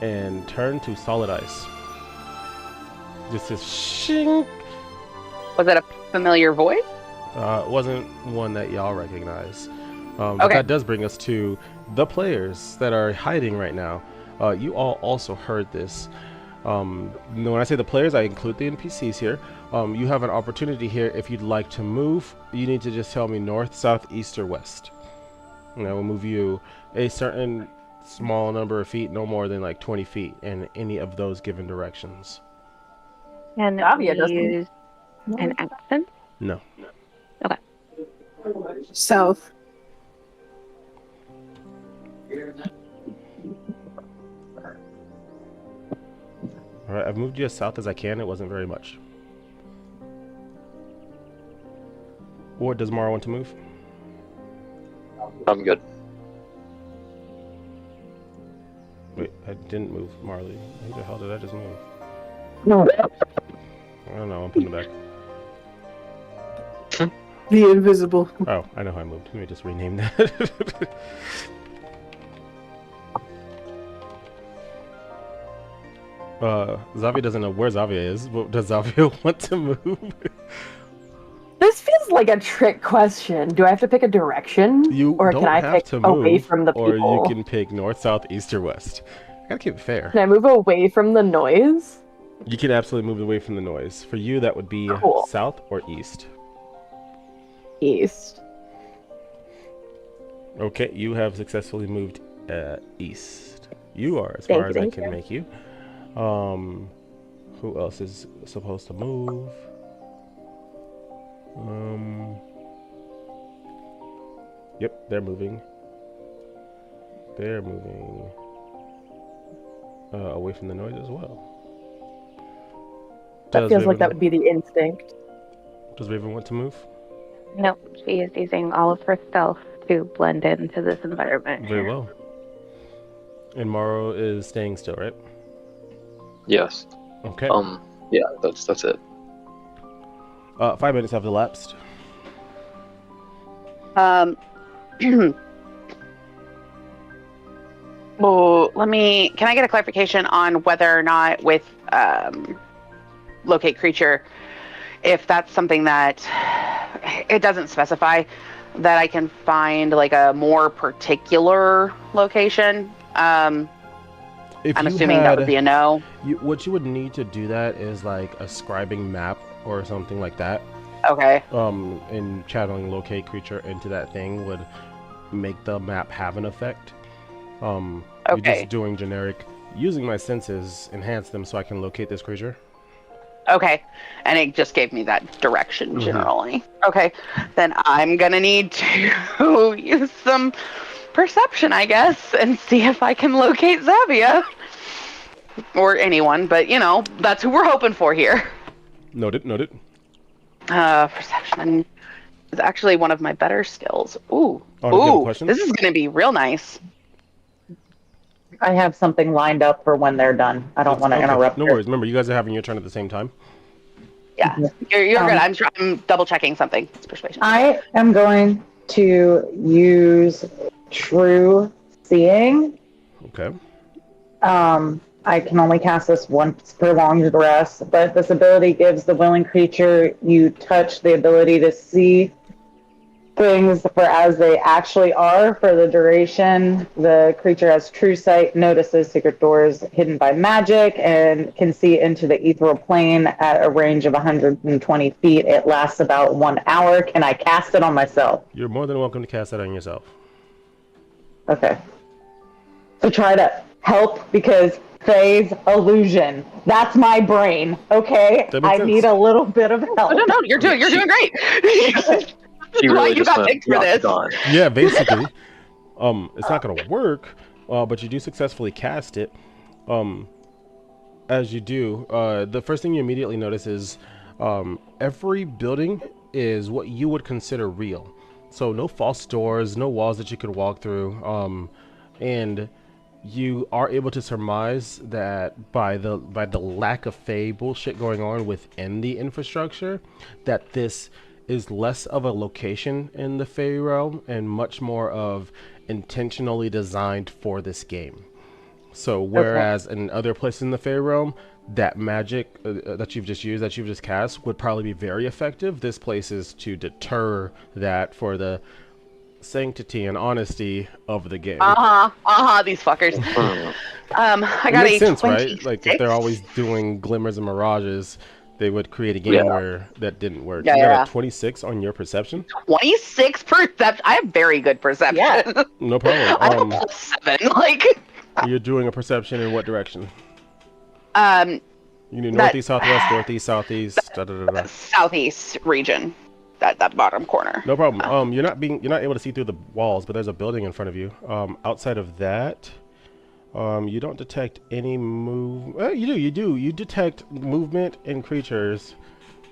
and turn to solid ice. Just this shing. Was that a familiar voice? It wasn't one that y'all recognize. But Okay. that does bring us to the players that are hiding right now. You all also heard this. When I say the players, I include the NPCs here. You have an opportunity here. If you'd like to move, you need to just tell me north, south, east, or west. And I will move you a certain small number of feet, no more than like 20 feet in any of those given directions. Can Davia we doesn't. use an accent? No. South. All right, I've moved you as south as I can. It wasn't very much. What does Mara want to move? I'm good. Wait, I didn't move Marley. Who the hell did I just move? No. I don't know. I'm putting it back. The invisible. Oh, I know how I moved. Let me just rename that. Zavia doesn't know where Zavia is. But does Zavia want to move? This feels like a trick question. Do I have to pick a direction? You or don't can I have pick to move, away from the people? or you can pick north, south, east, or west. I gotta keep it fair. Can I move away from the noise? You can absolutely move away from the noise. For you, that would be Cool. south or east. East. Okay, you have successfully moved east. You are as Thank far you, as I thank can you. make you. Who else is supposed to move? Yep, they're moving. They're moving away from the noise as well. That Does feels like Raven- that would be the instinct. Does Raven want to move? Nope, she is using all of her stealth to blend into this environment. Very well. And Morrow is staying still, right? Yes. Okay. Yeah, that's it. 5 minutes have elapsed. Well, can I get a clarification on whether or not with locate creature, if that's something that it doesn't specify, that I can find like a more particular location? If I'm you assuming that would had- be a no. what you would need to do that is like a scribing map or something like that. Okay. And channeling locate creature into that thing would make the map have an effect. You're Okay. just doing generic, using my senses, enhance them so I can locate this creature. Okay. And it just gave me that direction generally. Okay. Then I'm going to need to use some perception, I guess, and see if I can locate Zavia. Or anyone, but you know, that's who we're hoping for here. Noted. Perception is actually one of my better skills. Ooh. Oh, do you have a question? This is going to be real nice. I have something lined up for when they're done. I don't want to interrupt. No worries. Remember, you guys are having your turn at the same time. Yeah, you're good. I'm double checking something. It's persuasion. I am going to use True Seeing. Okay. I can only cast this once per long rest, but this ability gives the willing creature you touch the ability to see things for as they actually are for the duration. The creature has true sight, notices secret doors hidden by magic, and can see into the ethereal plane at a range of 120 feet. It lasts about 1 hour. Can I cast it on myself? You're more than welcome to cast that on yourself. Okay. So try to help because phase illusion. That's my brain. Okay. I need a little bit of help. No, you're doing great. She really you got picked for this. Yeah, basically. It's not gonna work, but you do successfully cast it. As you do, the first thing you immediately notice is every building is what you would consider real. So no false doors, no walls that you could walk through, and you are able to surmise that by the lack of Fey bullshit going on within the infrastructure, that this is less of a location in the Fey realm and much more of intentionally designed for this game. So whereas in other places in the Fey realm, that magic that you've just cast would probably be very effective, this place is to deter that for the sanctity and honesty of the game. These fuckers. I got makes a sense, 26. right? Like if they're always doing glimmers and mirages, they would create a game where that didn't work. You got a 26 on your perception? 26 perception. I have very good perception. Yeah. No problem. I have a +7. Like you're doing a perception in what direction? You do northeast, southeast. Southeast region. That bottom corner. No problem. You're not able to see through the walls, but there's a building in front of you. Outside of that, you don't detect any you do. You detect movement in creatures,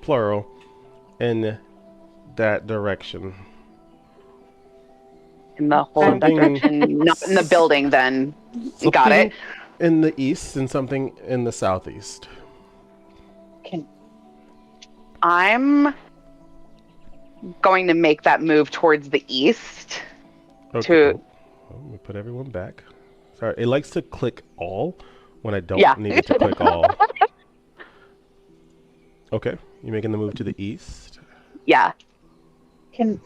plural, in that direction. In the whole direction, not in the building. Then got it. In the east and something in the southeast. I'm going to make that move towards the east. Okay. Let me put everyone back. Sorry, it likes to click all when I don't need it to click all. Okay, you're making the move to the east. Yeah. Can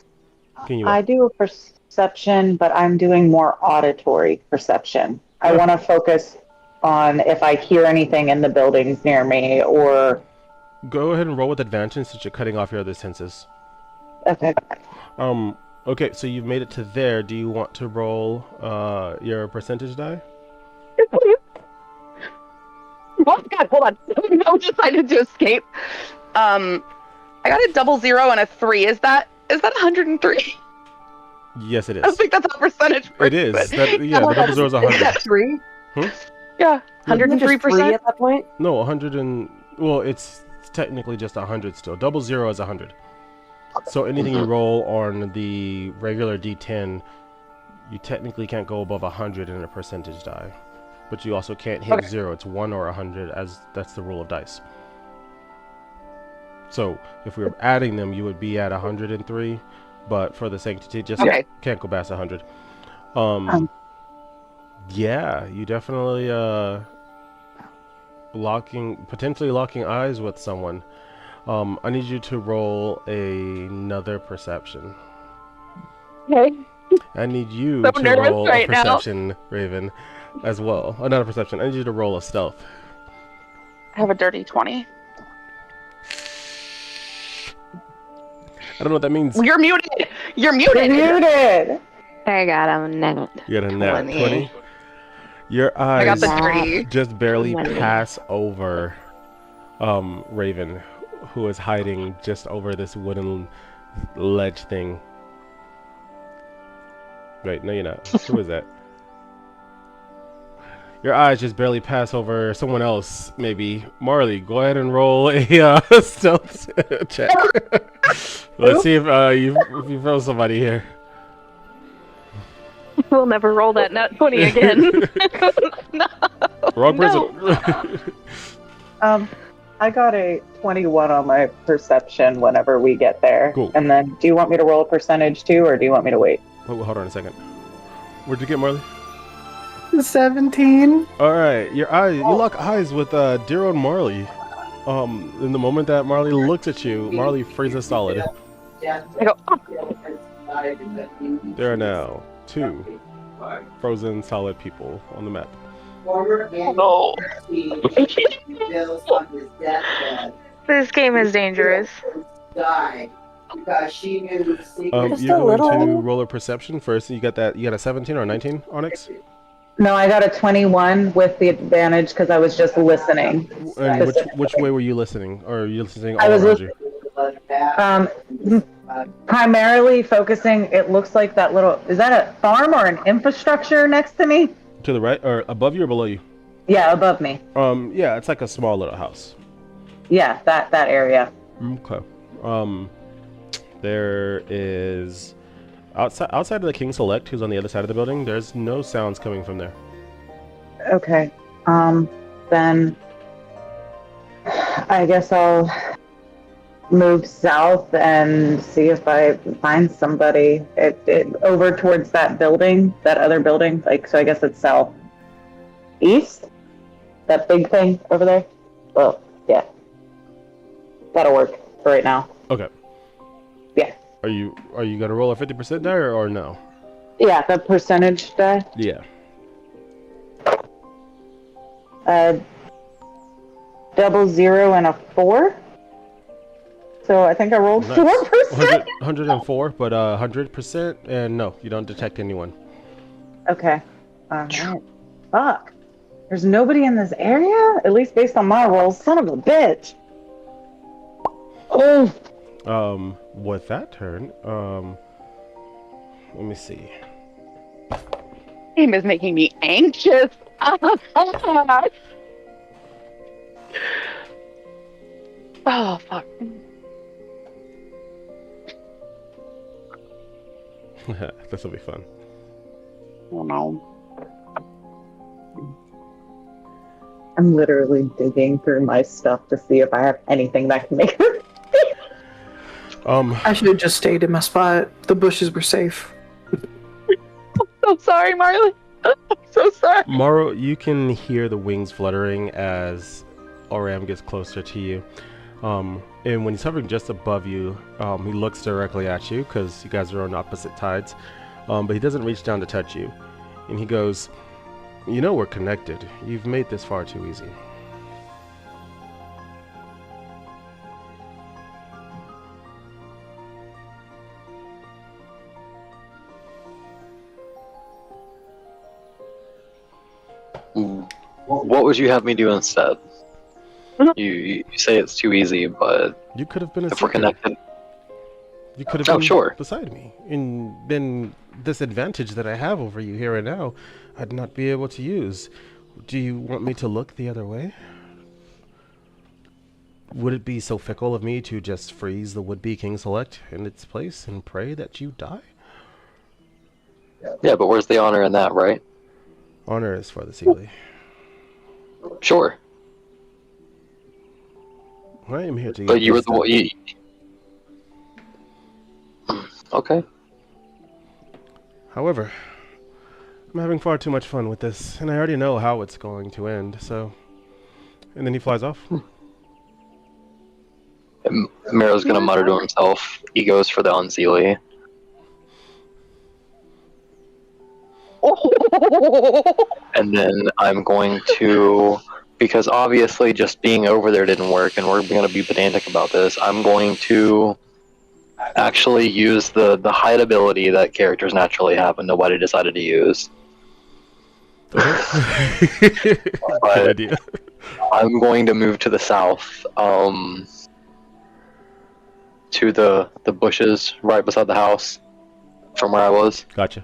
you? I do a perception, but I'm doing more auditory perception. I want to focus on if I hear anything in the buildings near me or... Go ahead and roll with advantage since you're cutting off your other senses. Okay. Okay, so you've made it to there. Do you want to roll your percentage die? Oh God, hold on. I decided to escape. I got a 00 and a 3. Is that 103? Yes, it is. I think that's a percentage. It is. The 00 is 100. 3? Yeah, 103% at that point. No, 100 and it's technically just 100 still. 00 is 100. So anything you roll on the regular D10, you technically can't go above 100 in a percentage die. But you also can't hit 0. It's 1 or 100, as that's the rule of dice. So if we were adding them, you would be at 103. But for the sanctity, just can't go past 100. Yeah, you definitely potentially locking eyes with someone. I need you to roll another perception. Okay. I need you to roll a perception, Raven, as well. Not a perception. I need you to roll a stealth. I have a dirty 20. I don't know what that means. You're muted. You're You're muted. muted. I got a net. You got a nat 20. 20. Your I got eyes the dirty. just barely 20. pass over Raven, who is hiding just over this wooden ledge thing. Wait, no, you're not. Who is that? Your eyes just barely pass over someone else, maybe. Marley, go ahead and roll a stealth check. Let's see if you throw somebody here. We'll never roll that nut 20 again. No. Wrong No. person. I got a 21 on my perception whenever we get there. Cool. And then, do you want me to roll a percentage too, or do you want me to wait? Oh, hold on a second. Where'd you get, Marley? 17. All right, you lock eyes with dear old Marley. In the moment that Marley looks at you, Marley freezes solid. I go, oh. There are now 2 frozen solid people on the map. No. This game is dangerous. Just You're a going little. to roll a perception first. You got a 17 or a 19, Onyx? No, I got a 21 with the advantage because I was just listening. And which way were you listening? Or are you listening all I was around you? Primarily focusing, it looks like that little, is that a farm or an infrastructure next to me? To the right, or above you or below you? Yeah, above me. Yeah, it's like a small little house. Yeah, that area. Okay. There is outside of the King Select, who's on the other side of the building. There's no sounds coming from there. Okay. Then I guess I'll move south and see if I find somebody. It over towards that building, that other building. Like, so I guess it's south east. That big thing over there. Well, yeah. That'll work for right now. Okay. Yeah. Are you gonna roll a 50% die or no? Yeah, the percentage die. Yeah. Double 0 and a 4. So I think I rolled Nice. 4%. 104, but 100%, and no, you don't detect anyone. Okay. Alright. Fuck. There's nobody in this area? At least based on my rolls. Son of a bitch. Oh. With that turn, let me see. Game is making me anxious. Oh, fuck. This will be fun. Oh, no. I'm literally digging through my stuff to see if I have anything that can make her. I should have just stayed in my spot. The bushes were safe. So sorry, Marley. I'm so sorry. Morrow, you can hear the wings fluttering as Oram gets closer to you. And when he's hovering just above you, he looks directly at you because you guys are on opposite tides. But he doesn't reach down to touch you. And he goes, "You know we're connected. You've made this far too easy." What would you have me do instead? You say it's too easy, but You could have been a if we're seeker. connected, You could have Oh, been sure. beside me, and been this advantage that I have over you here and now, I'd not be able to use. Do you want me to look the other way? Would it be so fickle of me to just freeze the would-be King Select in its place and pray that you die? yeah, but where's the honor in that, right? Honor is for the Sealy. Sure. I am here to But get you were this the one. done. Okay. However, I'm having far too much fun with this, and I already know how it's going to end, so... And then he flies off. Mero's gonna mutter to himself. He goes for the unseelie. And then I'm going to, because obviously just being over there didn't work, and we're going to be pedantic about this, I'm going to actually use the hide ability that characters naturally have and nobody decided to use. Good idea. I'm going to move to the south, to the bushes right beside the house from where I was, Gotcha.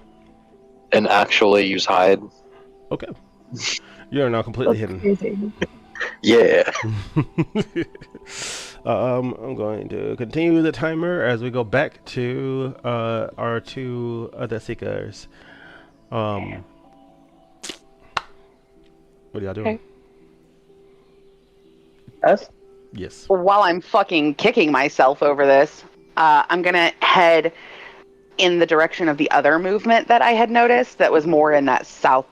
and actually use hide. Okay. You are now completely hidden. Crazy. Yeah. I'm going to continue the timer as we go back to our two other seekers. What are y'all doing? Okay. Us? Yes. While I'm fucking kicking myself over this, I'm gonna head in the direction of the other movement that I had noticed that was more in that southwest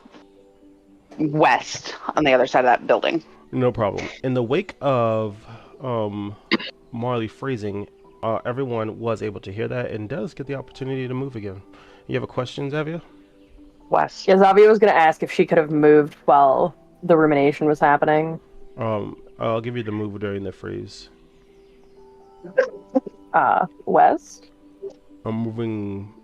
on the other side of that building. No problem. In the wake of Marley freezing, everyone was able to hear that and does get the opportunity to move again. You have a question, Zavia? West. Yeah, Zavia was gonna ask if she could have moved while the rumination was happening. I'll give you the move during the freeze. West? I'm moving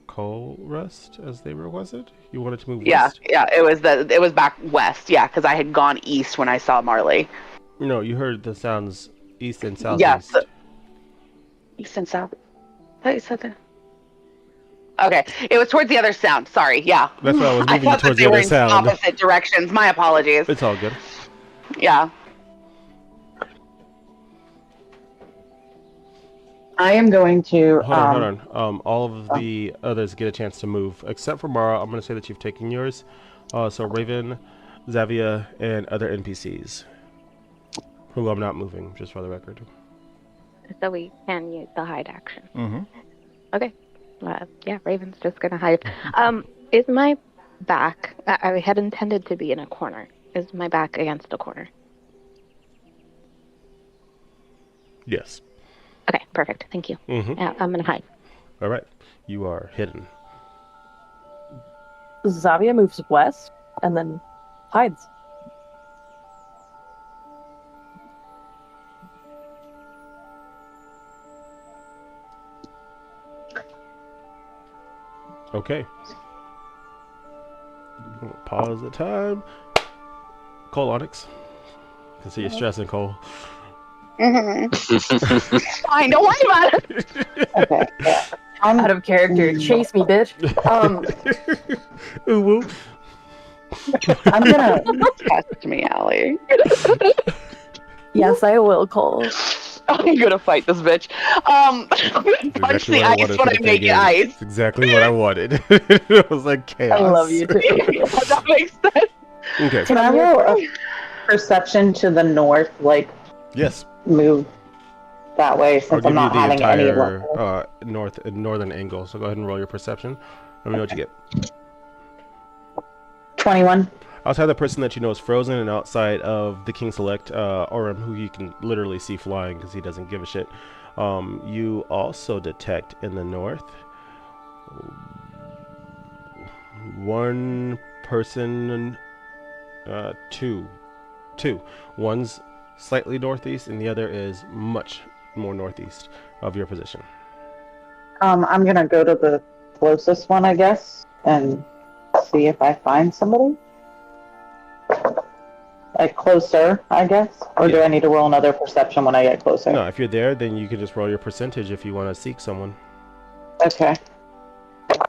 coal rest as they requested. You wanted to move Yeah, west? yeah. It was back west. Yeah, because I had gone east when I saw Marley. No, you heard the sounds east and southeast. Yeah, east and south. I thought you said that. Okay, it was towards the other sound. Sorry, yeah. That's why I was moving thought towards that the they were other in sound. opposite directions. My apologies. It's all good. Yeah. I am going to. Hold on. All of the others get a chance to move, except for Mara. I'm going to say that you've taken yours. So Raven, Zavia, and other NPCs, who I'm not moving, just for the record. So we can use the hide action. Mm-hmm. Okay. Yeah, Raven's just gonna hide. Is my back? I had intended to be in a corner. Is my back against a corner? Yes. Okay, perfect. Thank you. Mm-hmm. Yeah, I'm gonna hide. All right. You are hidden. Zavia moves west and then hides. Okay. Pause the time. Cole Onyx. I can see you're stressing, Cole. Fine, don't worry about it. Okay. Yeah. I'm out of character. Chase me, bitch. Ooh, woo. I'm gonna. Test me, Allie. Yes, I will, Cole. I'm gonna fight this bitch. Punch the ice when I make it ice. It's exactly what I wanted. It was like chaos. I love you too. That makes sense. Okay. Can I roll a perception to the north, like Yes. move that way, I'll since give I'm you not the having any entire luck? northern angle. So go ahead and roll your perception. Let me know what you get. 21. Outside the person that you know is frozen, and outside of the King Select, Orem, who you can literally see flying because he doesn't give a shit. You also detect in the north one person, two. One's slightly northeast, and the other is much more northeast of your position. I'm gonna go to the closest one, I guess, and see if I find somebody. Like closer, I guess? Or do Yeah. I need to roll another perception when I get closer? No, if you're there, then you can just roll your percentage if you want to seek someone. Okay.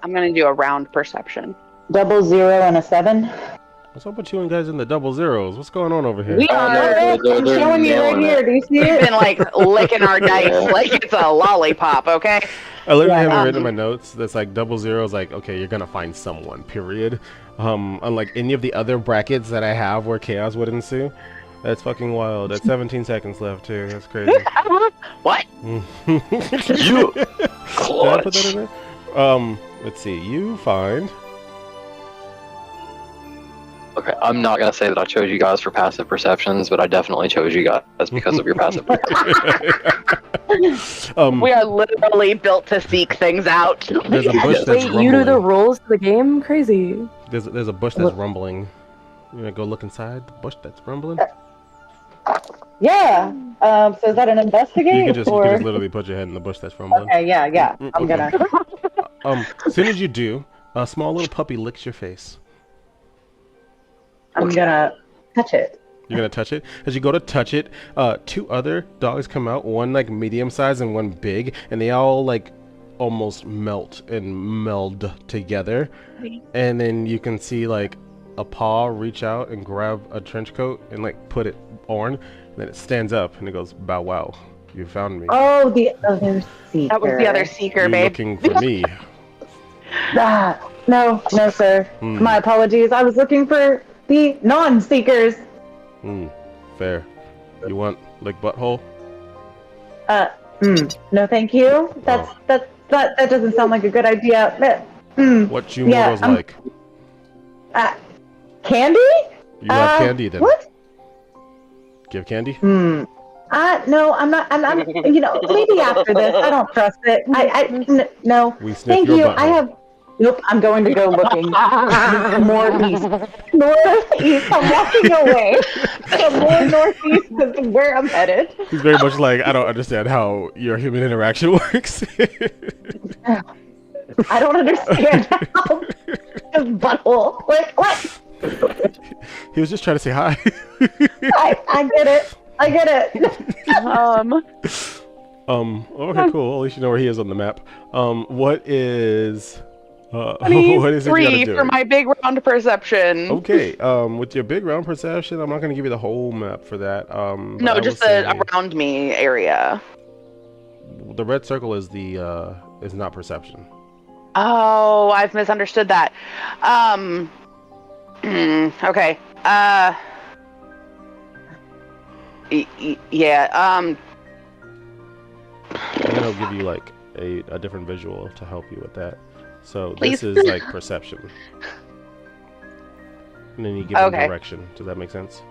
I'm gonna do a round perception. 00 and a 7. What's up with you and guys in the double zeros? What's going on over here? We Oh, are. no, I'm showing you right nailing here. it. Do you see We've it? been like licking our dice like it's a lollipop. Okay. I literally Yeah, have it written in my notes that's like double zeros, like, okay, you're gonna find someone, period. Unlike any of the other brackets that I have where chaos would ensue. That's fucking wild. That's 17 seconds left too. That's crazy. What? You Did I put that in there? Let's see. You find. Okay, I'm not gonna say that I chose you guys for passive perceptions, but I definitely chose you guys because of your passive perceptions. We are literally built to seek things out. There's a bush that's Wait, rumbling. you do the rules to the game? Crazy. There's a bush that's rumbling. You gonna go look inside the bush that's rumbling? Yeah. So is that an You investigate could or? just literally put your head in the bush that's rumbling. Okay. Yeah. I'm Okay. gonna. As soon as you do, a small little puppy licks your face. I'm gonna touch it. You're gonna touch it. As you go to touch it, two other dogs come out. One like medium size and one big, and they all like almost melt and meld together. And then you can see like a paw reach out and grab a trench coat and like put it on. And then it stands up and it goes, "Bow wow, you found me. Oh, the other seeker. That was the other seeker, You're babe. looking for me." No, sir. My apologies. I was looking for the non-seekers. Fair. You want like butthole? No, thank you. That doesn't sound like a good idea. What you mortals like? Candy? You have candy then. What? Give candy? No, I'm not. I'm. Maybe after this. I don't trust it. No. We sniff Thank your you. butthole. I have. Nope. I'm going to go looking. Northeast. Northeast. I'm walking away. So more northeast is where I'm headed. He's very much like, I don't understand how your human interaction works. I don't understand how his butthole. Like what? He was just trying to say hi. I get it. I get it. Okay, cool. At least you know where he is on the map. What is what is it you gotta 23 do? for my big round perception. Okay, with your big round perception, I'm not gonna give you the whole map for that. But No, I just will say the around me area. the red circle is the is not perception. Oh, I've misunderstood that. Okay. Yeah. And then I'll give you like a different visual to help you with that. So Please. this is like perception. And then you give them Okay. direction. Does that make sense?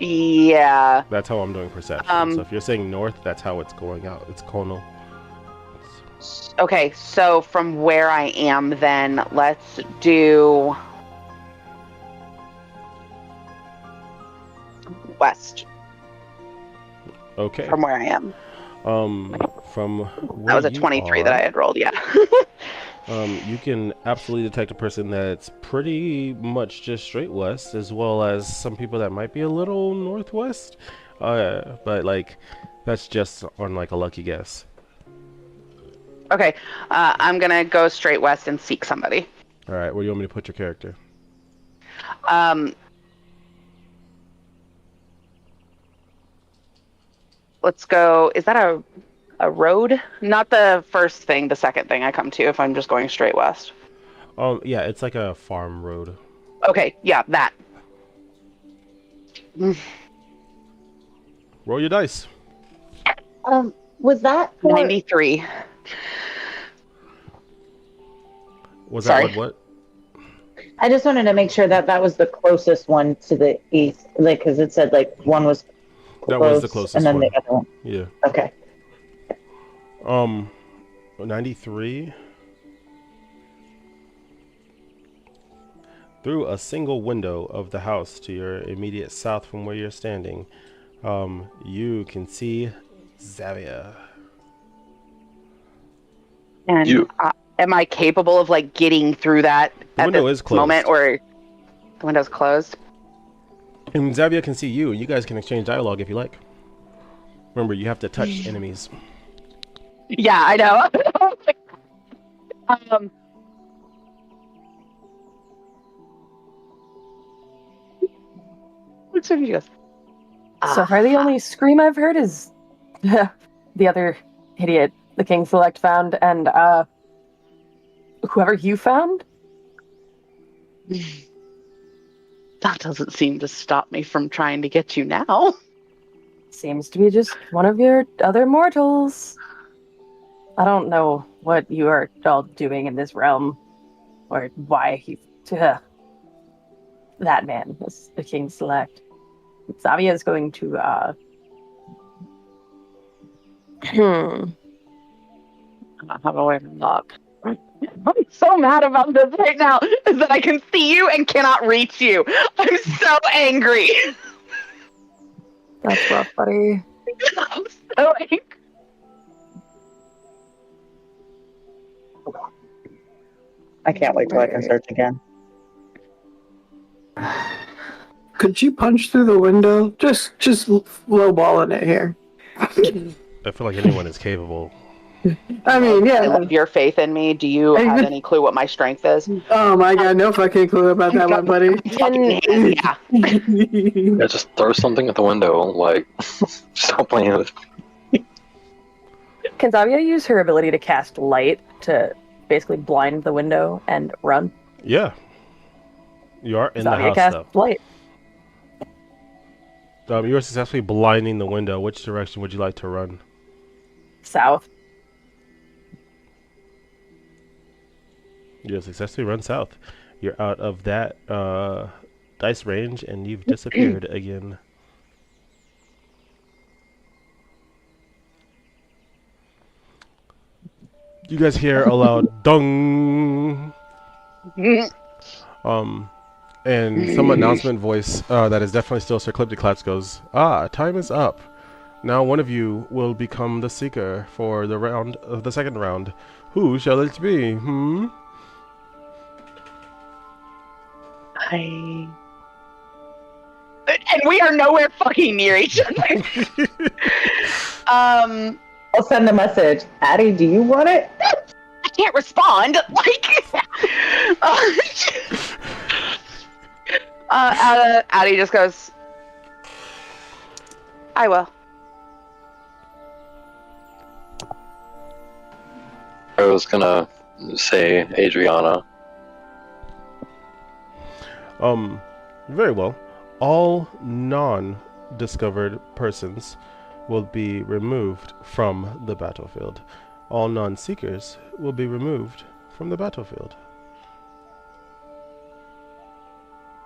Yeah. That's how I'm doing perception. So if you're saying north, that's how it's going out. It's conal. Okay, so from where I am, then let's do west Okay. from where I am. From That was a where you 23 that I are, had rolled. Yeah. you can absolutely detect a person that's pretty much just straight west, as well as some people that might be a little northwest. But like, that's just on like a lucky guess. Okay, I'm gonna go straight west and seek somebody. All right, where do you want me to put your character? Let's go. Is that a road? Not the first thing, the second thing I come to if I'm just going straight west. Yeah, it's like a farm road. Okay, yeah, that. Roll your dice. Was that for 93. Was Sorry. that what? I just wanted to make sure that that was the closest one to the east, like because it said like one was close, That was the closest and then one. the other one. Yeah. Okay. 93. Through a single window of the house to your immediate south from where you're standing, you can see Zavia. And am I capable of like getting through that The at window this is closed. moment, or the window's closed? And Zavia can see you. You guys can exchange dialogue if you like. Remember, you have to touch enemies. Yeah, I know. Looks at me, she goes, So far, the only scream I've heard is the other idiot the King Select found, and whoever you found. that doesn't seem to stop me from trying to get you now. Seems to be just one of your other mortals. I don't know what you are all doing in this realm, or why he. That man is the King Select. Zavia is going to. I don't have a way to knock. I'm so mad about this right now, is that I can see you and cannot reach you. I'm so angry. That's rough, buddy. I'm so angry. I can't wait till I can search again. Could you punch through the window? Just lowballing it here. I feel like anyone is capable. I mean, I yeah. love your faith in me. Do you have any clue what my strength is? Oh my god, no fucking clue about that one, buddy. Fucking hand, yeah. Yeah, just throw something at the window. Like, stop playing with. Can Zavia use her ability to cast light to basically blind the window and run? Yeah. You are in the Zavia house, casts though. light. You are successfully blinding the window. Which direction would you like to run? South. You have successfully run south. You're out of that dice range, and you've disappeared again. You guys hear a loud dong. And some announcement voice that is definitely still Sir Clipticlaps goes, time is up. Now one of you will become the seeker for the second round. Who shall it be? And we are nowhere fucking near each other. I'll send a message. Addie, do you want it? I can't respond. Addie just goes, I will. I was gonna say Adriana. Very well. All non-discovered persons will be removed from the battlefield. All non-seekers will be removed from the battlefield.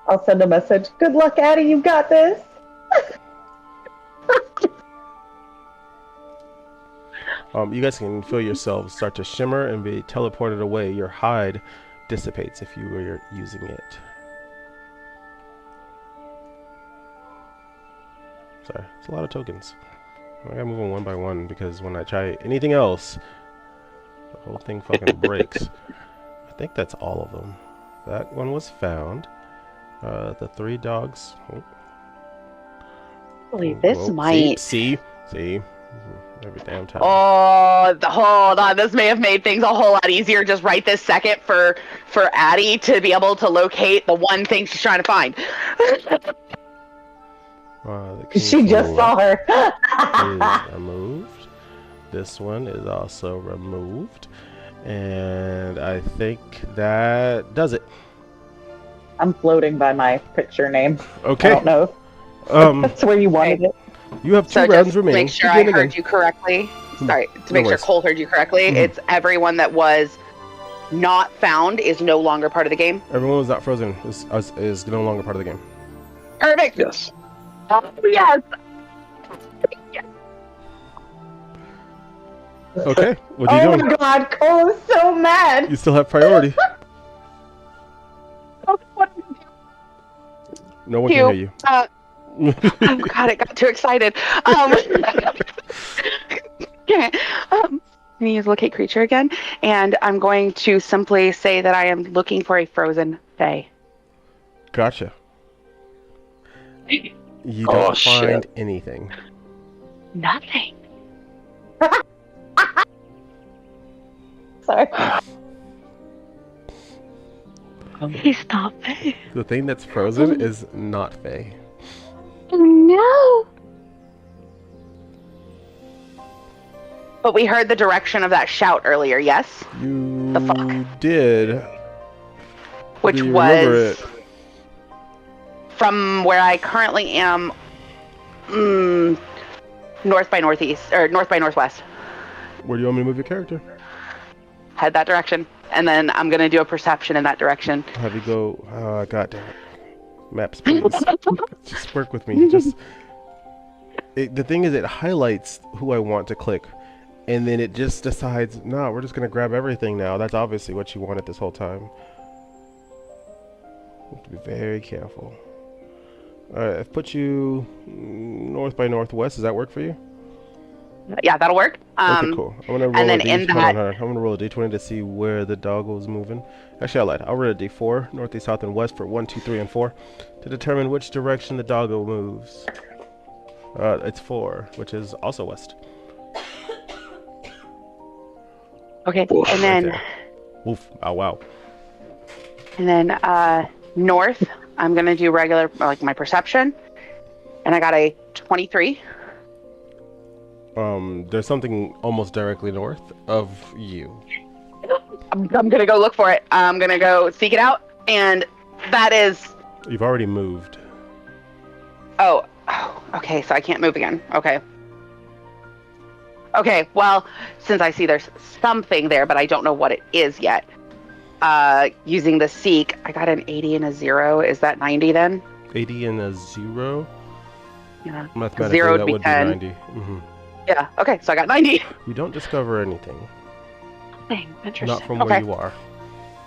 I'll send a message. Good luck, Addie. You got this. You guys can feel yourselves start to shimmer and be teleported away. Your hide dissipates if you were using it. Sorry, it's a lot of tokens. I gotta move them one by one because when I try anything else, the whole thing fucking breaks. I think that's all of them. That one was found. The 3 dogs. This might. See? Every damn time. Oh, hold on. This may have made things a whole lot easier just right this second for Addie to be able to locate the one thing she's trying to find. She just saw her. Is removed. This one is also removed. And I think that does it. I'm floating by my picture name. Okay. I don't know. That's where you wanted it. You have 2 So rounds just remaining. make sure I heard you correctly. Sorry, to make sure Cole heard you correctly. It's everyone that was not found is no longer part of the game. Everyone who's not frozen is no longer part of the game. Perfect. Yes. Yes. Okay. What are you Oh doing? my god, Cole is so mad. You still have priority. No one can hear you. Oh god, I got too excited. I'm gonna use locate creature again, and I'm going to simply say that I am looking for a frozen fae. Gotcha. You don't find anything. Nothing. Sorry. He's not fae. The thing that's frozen is not Fae. No. But we heard the direction of that shout earlier, yes? You The fuck? did. Which Do you remember was it? from where I currently am, north by northeast, or north by northwest. Where do you want me to move your character? Head that direction. And then I'm going to do a perception in that direction. Have you go. God damn it. Maps, please. Just work with me. The thing is, it highlights who I want to click. And then it just decides, no, we're just going to grab everything now. That's obviously what you wanted this whole time. You have to be very careful. Alright, I've put you north by northwest. Does that work for you? Yeah, that'll work. Okay, cool. I'm gonna roll and a then d. in Hold on, that, hold on. I'm gonna roll a d20 to see where the doggo's moving. Actually, I lied. I'll roll a d4, north, east, south, and west for 1, 2, 3, and 4, to determine which direction the doggo moves. It's 4, which is also west. okay, Woof. and Right then there. Woof! Oh wow. and then north, I'm gonna do regular like my perception, and I got a 23. There's something almost directly north of you. I'm gonna go look for it. I'm gonna go seek it out, and that is. You've already moved. Oh, okay. So I can't move again. Okay. Okay. Well, since I see there's something there, but I don't know what it is yet. Using the seek, I got an 80 and a 0. Is that 90 then? 80 and a 0. Yeah. Mathematically, 0 would that be would 10. be 90. Mm-hmm. Yeah. Okay. So I got 90. You don't discover anything. Dang, interesting. Not from where you are.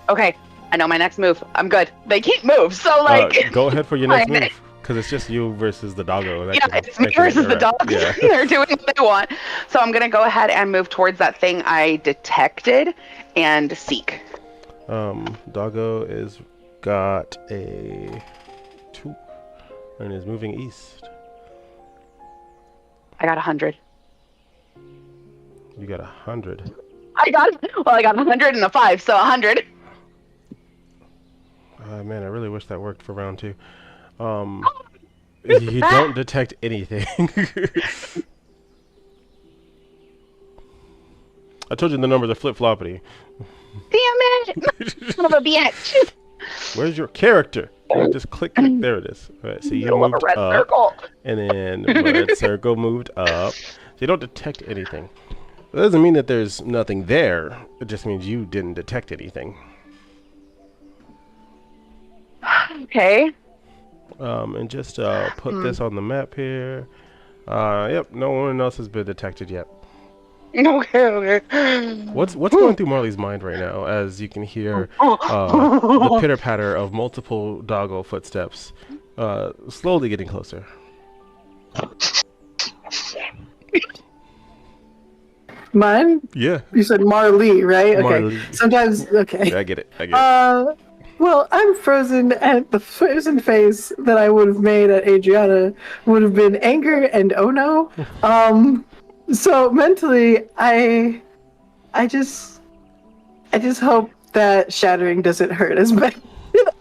Okay. I know my next move. I'm good. They can't move, so like. Go ahead for your next Fine. move, because it's just you versus the doggo. Yeah, it's me versus the dogs. Yeah. They're doing what they want. So I'm gonna go ahead and move towards that thing I detected and seek. Doggo is got a 2 and is moving east. I got 100. You got 100. I got 100 and a 5, so 100. Man, I really wish that worked for round 2. You don't detect anything. I told you the numbers are flip-floppity. Damn it! Son of a bitch! Where's your character? Just click. There it is. All right, so you Middle of a moved red up, circle. and then the red circle moved up. So you don't detect anything. That doesn't mean that there's nothing there. It just means you didn't detect anything. Okay. And just put this on the map here. Yep, no one else has been detected yet. Okay. What's going through Marley's mind right now, as you can hear the pitter patter of multiple doggo footsteps, slowly getting closer. Mine? Yeah. You said Marley, right? Okay. Marley. Sometimes, okay. Yeah, I get it. Well, I'm frozen, and the frozen face that I would have made at Adriana would have been anger and oh no. So mentally, I just hope that shattering doesn't hurt as bad.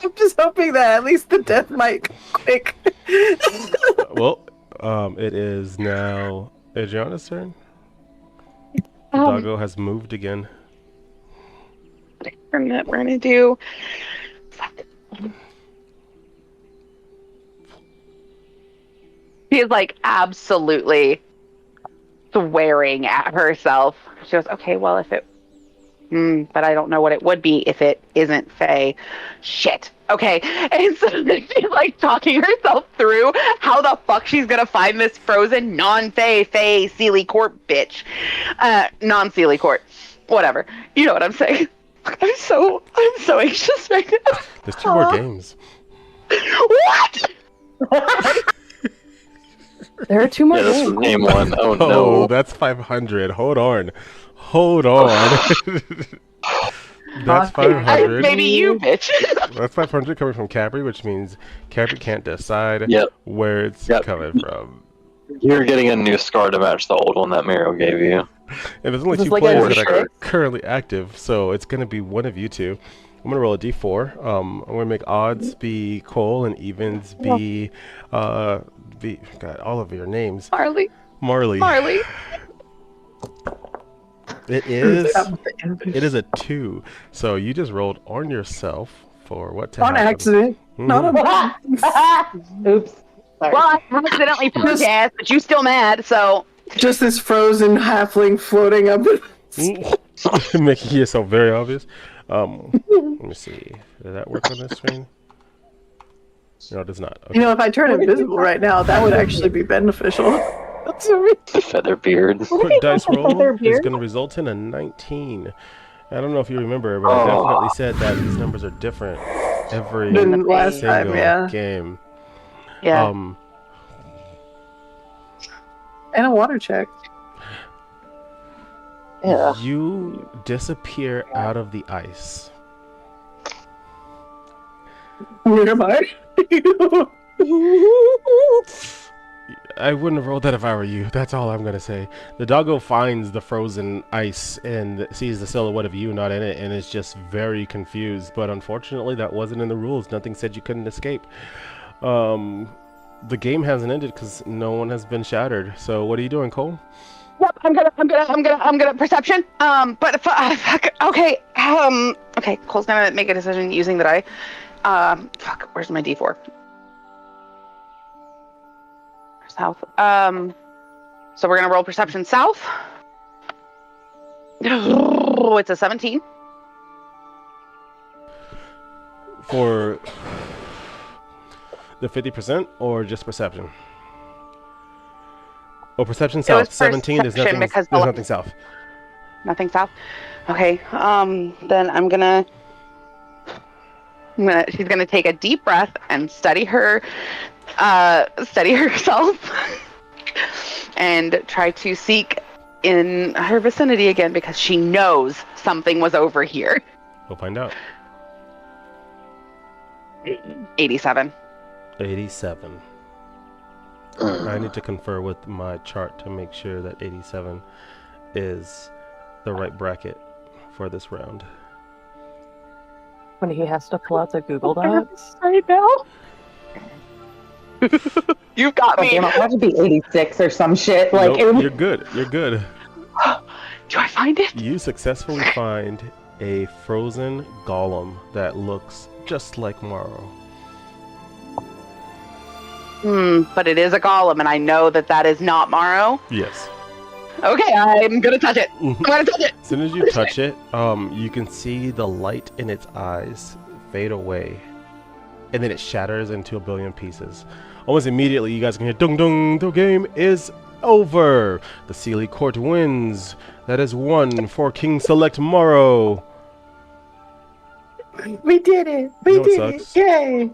I'm just hoping that at least the death might come quick. Well, it is now Adriana's turn. The doggo has moved again. We're gonna do. She is like absolutely swearing at herself. She goes, okay, well, if it, but I don't know what it would be if it isn't Faye. Shit. Okay. And so then she's like talking herself through how the fuck she's gonna find this frozen non-Faye Sealy Court bitch. Non-Sealy Court. Whatever. You know what I'm saying. I'm so anxious right now. There's 2 more games. What? There are 2 more Yeah, that's games. game 1. Oh Oh, no. that's 500. Hold on. That's 500. Maybe you, bitch. That's 500 coming from Capri, which means Capri can't decide Yep. where it's Yep. coming from. You're getting a new scar to match the old one that Miro gave you. And there's only Is this 2 like a players that are trick? currently active, so it's going to be one of you 2. I'm going to roll a d4. I'm going to make odds be Cole and evens be, God, all of your names. Marley. Marley. It is a 2. So you just rolled on yourself for what to On happen. accident. Not on Oops. Sorry. Well, I accidentally podcast, but you still mad, so. just this frozen halfling floating up. Making yourself very obvious. Let me see. Does that work on this screen? No, it does not. Okay. You know, if I turn invisible right now, that would actually be beneficial. The feather beard. Quick dice roll Feather is beard? going to result in a 19. I don't know if you remember, but I definitely said that these numbers are different every Than last time, single yeah. game. Yeah. And a water check. Yeah. You disappear out of the ice. Where am I? I wouldn't have rolled that if I were you. That's all I'm gonna say. The doggo finds the frozen ice and sees the silhouette of you not in it, and is just very confused. But unfortunately, that wasn't in the rules. Nothing said you couldn't escape. The game hasn't ended because no one has been shattered. So what are you doing, Cole? Yep, I'm gonna perception. But fuck, okay. Okay, Cole's gonna make a decision using the die. Fuck, where's my D4? South. So we're gonna roll perception south. Oh, it's a 17. For the 50% or just perception? Oh, perception It was south. 17. There's perception nothing. because There's nothing south. Nothing south. Okay. Then she's gonna take a deep breath and steady herself, and try to seek in her vicinity again because she knows something was over here. We'll find out. 87. 87. I need to confer with my chart to make sure that 87 is the right bracket for this round. When he has to pull out the Google Docs. Right now. You've got me. Damn, it had to be 86 or some shit. Like, Nope, you're good. You're good. Do I find it? You successfully find a frozen golem that looks just like Morrow. But it is a golem, and I know that is not Morrow. Yes. Okay, I'm gonna touch it. I'm gonna touch it. As soon as you touch it, you can see the light in its eyes fade away, and then it shatters into a billion pieces. Almost immediately, you guys can hear "dung dung." The game is over. The Sealy Court wins. That is 1 for King Select Morrow. We did it! We You know did what it! sucks? Yay!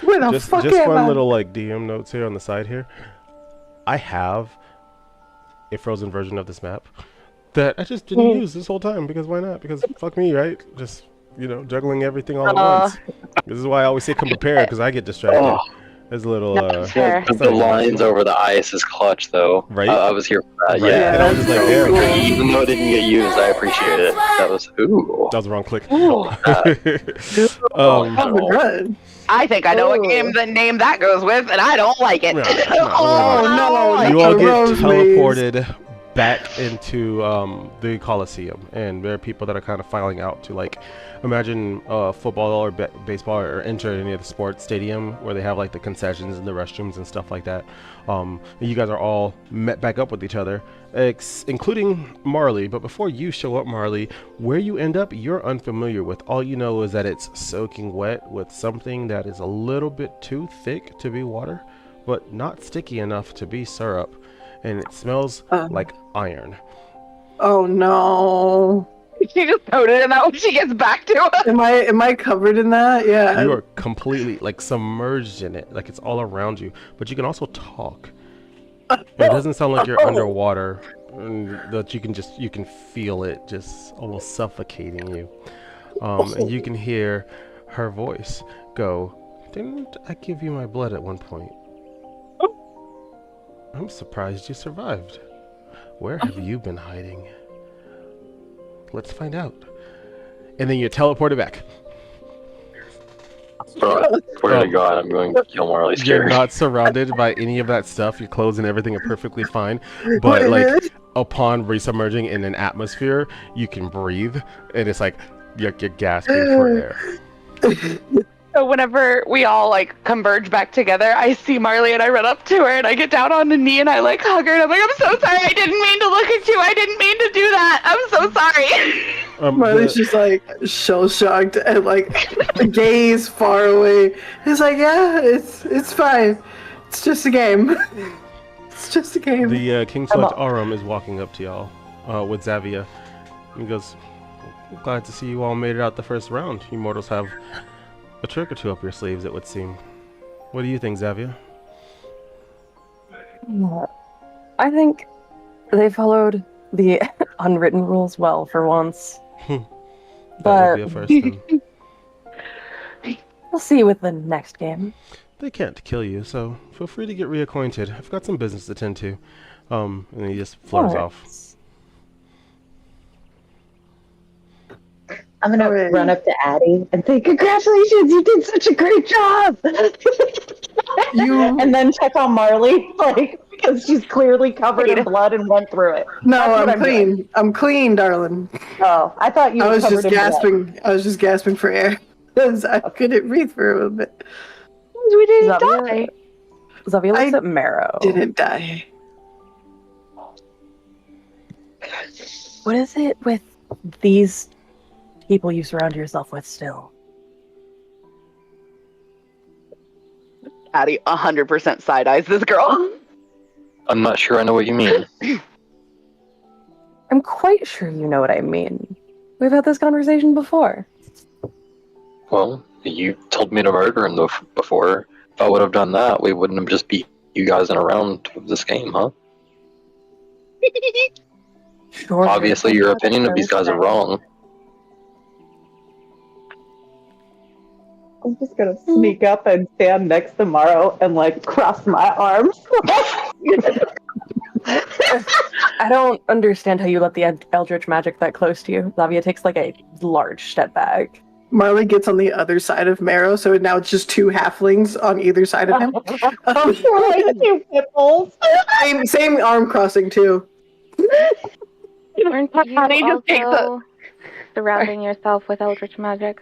Where the fuck just am fun I? little like DM notes here on the side here. I have a frozen version of this map that I just didn't use this whole time because why not? Because fuck me, right? Just juggling everything all at once. This is why I always say come prepared because I get distracted. There's a little Fair. The lines over the ice is clutch, though. Right? I was here for that. Right? Yeah. And I was just like, damn, Even though it didn't get used, I appreciate it. That was ooh. that was the wrong click. That was good. I think I know what name that goes with, and I don't like it. No, Oh no! You all get Rose maze. teleported back into the Coliseum, and there are people that are kind of filing out to imagine football or baseball or enter any of the sports stadium where they have like the concessions and the restrooms and stuff like that. And you guys are all met back up with each other, including Marley. But before you show up, Marley, where you end up, you're unfamiliar with. All you know is that it's soaking wet with something that is a little bit too thick to be water, but not sticky enough to be syrup. And it smells like iron. Oh no! She just coated in that when she gets back to us. Am I covered in that? Yeah. You are completely submerged in it, like it's all around you. But you can also talk. It doesn't sound like you're underwater, that you can feel it just almost suffocating you. And you can hear her voice go, "Didn't I give you my blood at one point? I'm surprised you survived. Where have you been hiding? Let's find out." And then you teleported back. Bro, swear to God, I'm going to kill Marley You're scared. not surrounded by any of that stuff. Your clothes and everything are perfectly fine. But upon resubmerging in an atmosphere, you can breathe, and it's like you're gasping for air. So whenever we all converge back together, I see Marley and I run up to her and I get down on the knee and I hug her and I'm like, "I'm so sorry. I didn't mean to look at you. I didn't mean to do that. I'm so sorry." Marley's just shell shocked and the gaze far away. He's like, "Yeah, it's fine. It's just a game. It's just a game." The King Select Arum is walking up to y'all with Zavia. He goes, "Glad to see you all made it out the first round. You mortals have a trick or two up your sleeves, it would seem." What do you think, Xavier? I think they followed the unwritten rules well for once. That But would be a first then. we'll see with the next game. They can't kill you, so feel free to get reacquainted. I've got some business to tend to. And he just flutters Alright. off. I'm gonna run up to Addie and say, "Congratulations, you did such a great job!" And then check on Marley, like because she's clearly covered in blood and went through it. No, That's what I'm clean. doing. I'm clean, darling. Oh, I thought you I were was covered just in blood. gasping. I was just gasping for air because I couldn't breathe for a little bit. We didn't Xavier, die. Xavier looks I at Marrow. Didn't die. What is it with these people you surround yourself with still? Addie 100% side eyes this girl. I'm not sure I know what you mean. I'm quite sure you know what I mean. We've had this conversation before. Well, you told me to murder him before. If I would have done that, we wouldn't have just beat you guys in a round of this game, huh? Sure. Obviously, your opinion of these guys are wrong. I'm just gonna sneak up and stand next to Morrow and like cross my arms. I don't understand how you let the eldritch magic that close to you. Xavier takes like a large step back. Marley gets on the other side of Marrow, so now it's just two halflings on either side of him. We're like two pitbulls. Same arm crossing too. Aren't you Honey, just take also surrounding yourself with eldritch magic?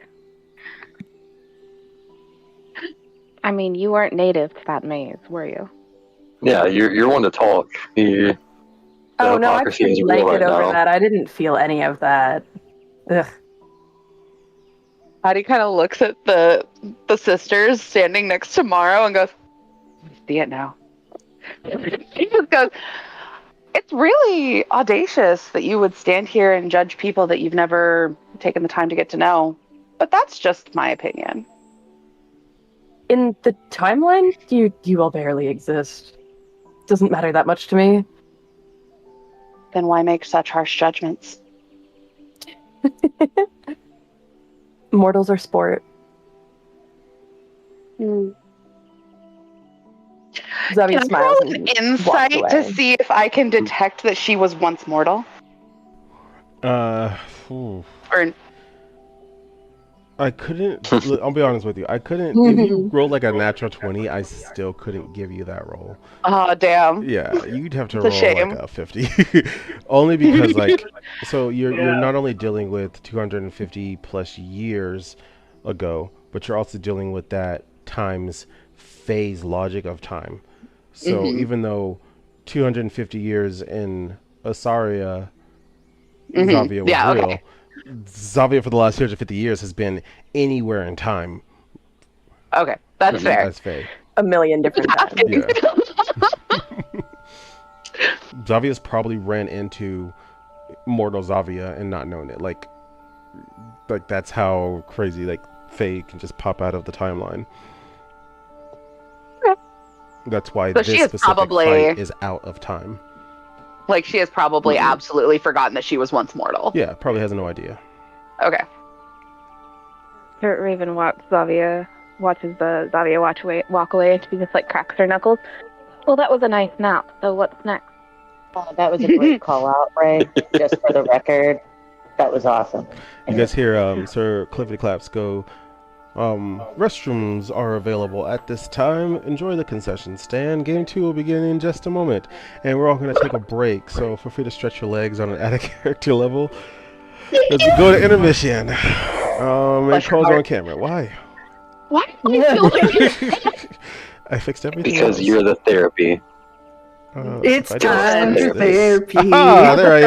I mean, you weren't native to that maze, were you? Yeah, you're one to talk. The Oh no, I hypocrisy can is real blanket right over now. that. I didn't feel any of that. Ugh. Addie kind of looks at the sisters standing next to Morrow and goes, "I see it now." She just goes, "It's really audacious that you would stand here and judge people that you've never taken the time to get to know. But that's just my opinion." In the timeline, you all barely exist. Doesn't matter that much to me. Then why make such harsh judgments? Mortals are sport. Xavier Can I smiles roll and an walks insight away. to see if I can detect that she was once mortal? Ooh. Or I couldn't. I'll be honest with you. I couldn't. If you rolled like a natural 20, I still couldn't give you that roll. oh damn. Yeah, you'd have to It's a roll shame. like a 50. Only because like, so you're not only dealing with 250 plus years ago, but you're also dealing with that times phase logic of time. So even though 250 years in Asaria, Xavier was Yeah, real. okay. Xavier for the last 250 years has been anywhere in time. Okay, that's fair. That's fair. A million different times. Yeah. Xavier's probably ran into mortal Xavier and not known it. Like that's how crazy like Faye can just pop out of the timeline. That's why So this she is specific probably- fight is out of time. Like she has probably absolutely forgotten that she was once mortal. Yeah, probably has no idea. Okay. Raven watches the Xavier walk away, and she just like cracks her knuckles. Well, that was a nice nap. So what's next? That was a great call out, Ray. Just for the record, that was awesome. You guys hear Sir Cliffy Claps go, restrooms are available at this time. Enjoy the concession stand. Game 2 will begin in just a moment. And we're all going to take a break, so feel free to stretch your legs on an added character level. As we go to intermission. And pros on camera. Why? Why do I feel like I fixed everything Because else. you're the therapy. It's if I don't time fix for this- therapy. Ah, there I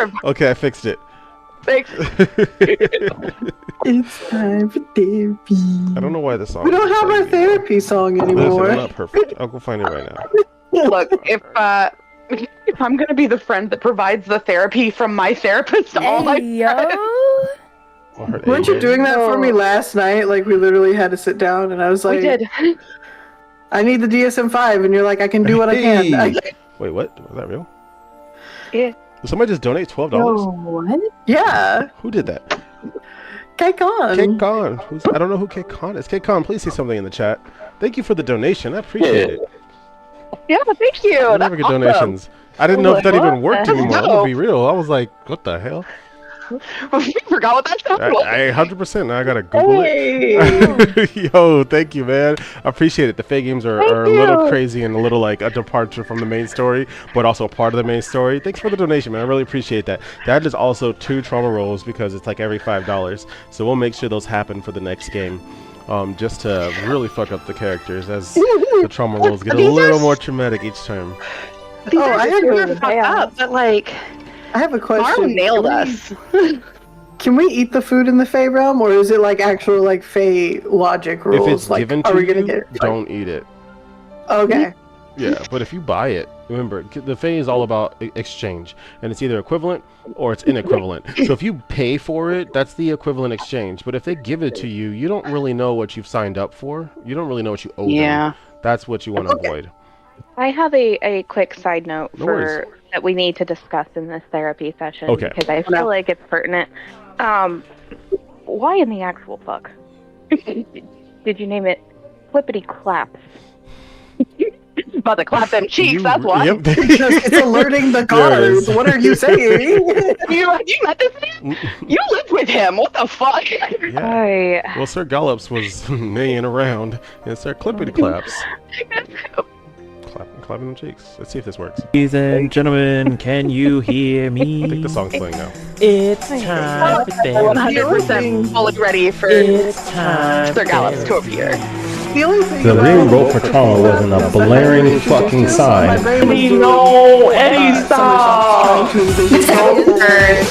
am. Okay, I fixed it. Thanks. It's time for therapy. I don't know why this song. We don't is have our playing therapy song anymore. Listen, I'm anymore. not perfect. I'll go find it right now. Look, if I'm gonna be the friend that provides the therapy from my therapist, all my friends. Or her Weren't you AJ. doing that for me last night? Like we literally had to sit down, and I was like, We did. I need the DSM-5, and you're like, I can do what I can. Wait, what? Was that real? Yeah. Did somebody just donate $12? No, what? Yeah. Who did that? Cake on. Cake Con. I don't know who Cake Con is. Cake Con, please say something in the chat. Thank you for the donation. I appreciate it. Yeah, thank you. I never get donations. I didn't know if that even worked anymore. I'm No. gonna be real. I was like, what the hell? We forgot what that sounded like. I 100%. Now I gotta Google it. Yo, thank you, man. I appreciate it. The Fae games are a little crazy and a little like a departure from the main story, but also a part of the main story. Thanks for the donation, man. I really appreciate that. That is also 2 trauma rolls because it's like every $5. So we'll make sure those happen for the next game. Just to really fuck up the characters as the trauma rolls get a little more traumatic each time. These Oh, are I have super a- fucked up, but like, I have a question. Arm nailed us. Can we eat the food in the Fae realm, or is it like actual like Fae logic rules? If it's like, given are to we gonna you, get it? don't eat it. Okay. Yeah, but if you buy it, remember, the Fae is all about exchange, and it's either equivalent or it's inequivalent. So if you pay for it, that's the equivalent exchange. But if they give it to you, you don't really know what you've signed up for. You don't really know what you owe them. That's what you want to avoid. I have a quick side note No worries. that we need to discuss in this therapy session. Okay. Because I feel like it's pertinent. Why in the actual fuck did you name it Flippity Claps? About to clap them cheeks, that's why. Yep. Because it's alerting the There it is. guards. What are you saying? You met this man? You lived with him. What the fuck? Yeah. Well, Sir Gallops was neighing around, and Sir Clippity claps. Clapping them cheeks. Let's see if this works. Ladies and gentlemen, can you hear I think me? the song's playing now. It's time for therapy. 100% fully ready for It's time Sir for Gallops to therapy. appear. The only thing The about ring rope for trauma wasn't a blaring fucking sign. No, Eddie, stop!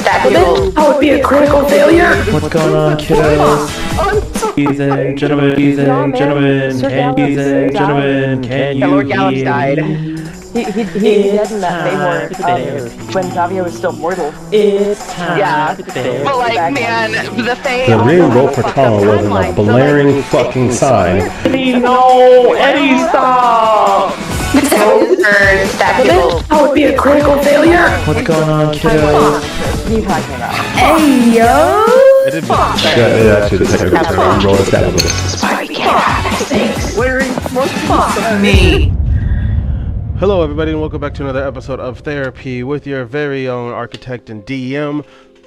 That would be a critical failure. What's going on, kiddos? Ladies and gentlemen, can you Lord Gallops hear died. me? He did in that Fae when Xavier was still mortal. It's time Yeah. for therapy. But like, man, the Fae. The ring also rope for fucked up trauma the wasn't a timeline, so, blaring fucking sign. No, Eddie, stop! That would be a critical failure. What's going on, kiddos? What are you talking about? Hey yo! It did Yeah, actually, the technical term, roll established. Hello, everybody, and welcome back to another episode of Therapy with your very own architect and DM,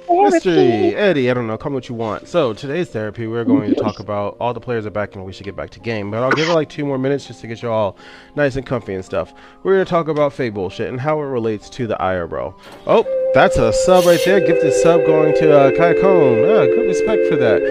Mystery Eddie. I don't know, call me what you want. So today's therapy, we're going to talk about all the players are back and we should get back to game. But I'll give it like 2 more minutes just to get you all nice and comfy and stuff. We're going to talk about Fae bullshit and how it relates to the IRL. Oh, that's a sub right there. Gifted sub going to Kai Cone. Yeah, good respect for that.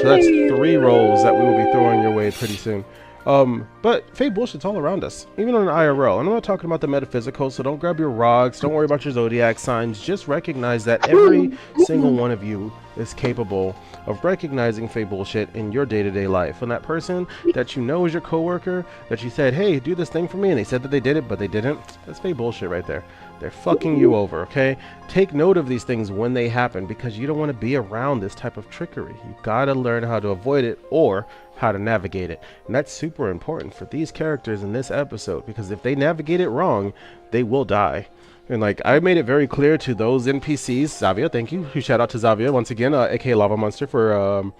So that's 3 rolls that we will be throwing your way pretty soon. But Fae bullshit's all around us, even on an IRL. And I'm not talking about the metaphysical, so don't grab your rocks, don't worry about your zodiac signs. Just recognize that every single one of you is capable of recognizing Fae bullshit in your day-to-day life. When that person that you know is your coworker, that you said, hey, do this thing for me, and they said that they did it, but they didn't, that's Fae bullshit right there. They're fucking you over, okay? Take note of these things when they happen, because you don't want to be around this type of trickery. You gotta learn how to avoid it or how to navigate it. And that's super important for these characters in this episode, because if they navigate it wrong, they will die. And like, I made it very clear to those NPCs, Xavier, thank you. Shout out to Xavier once again, aka Lava Monster, for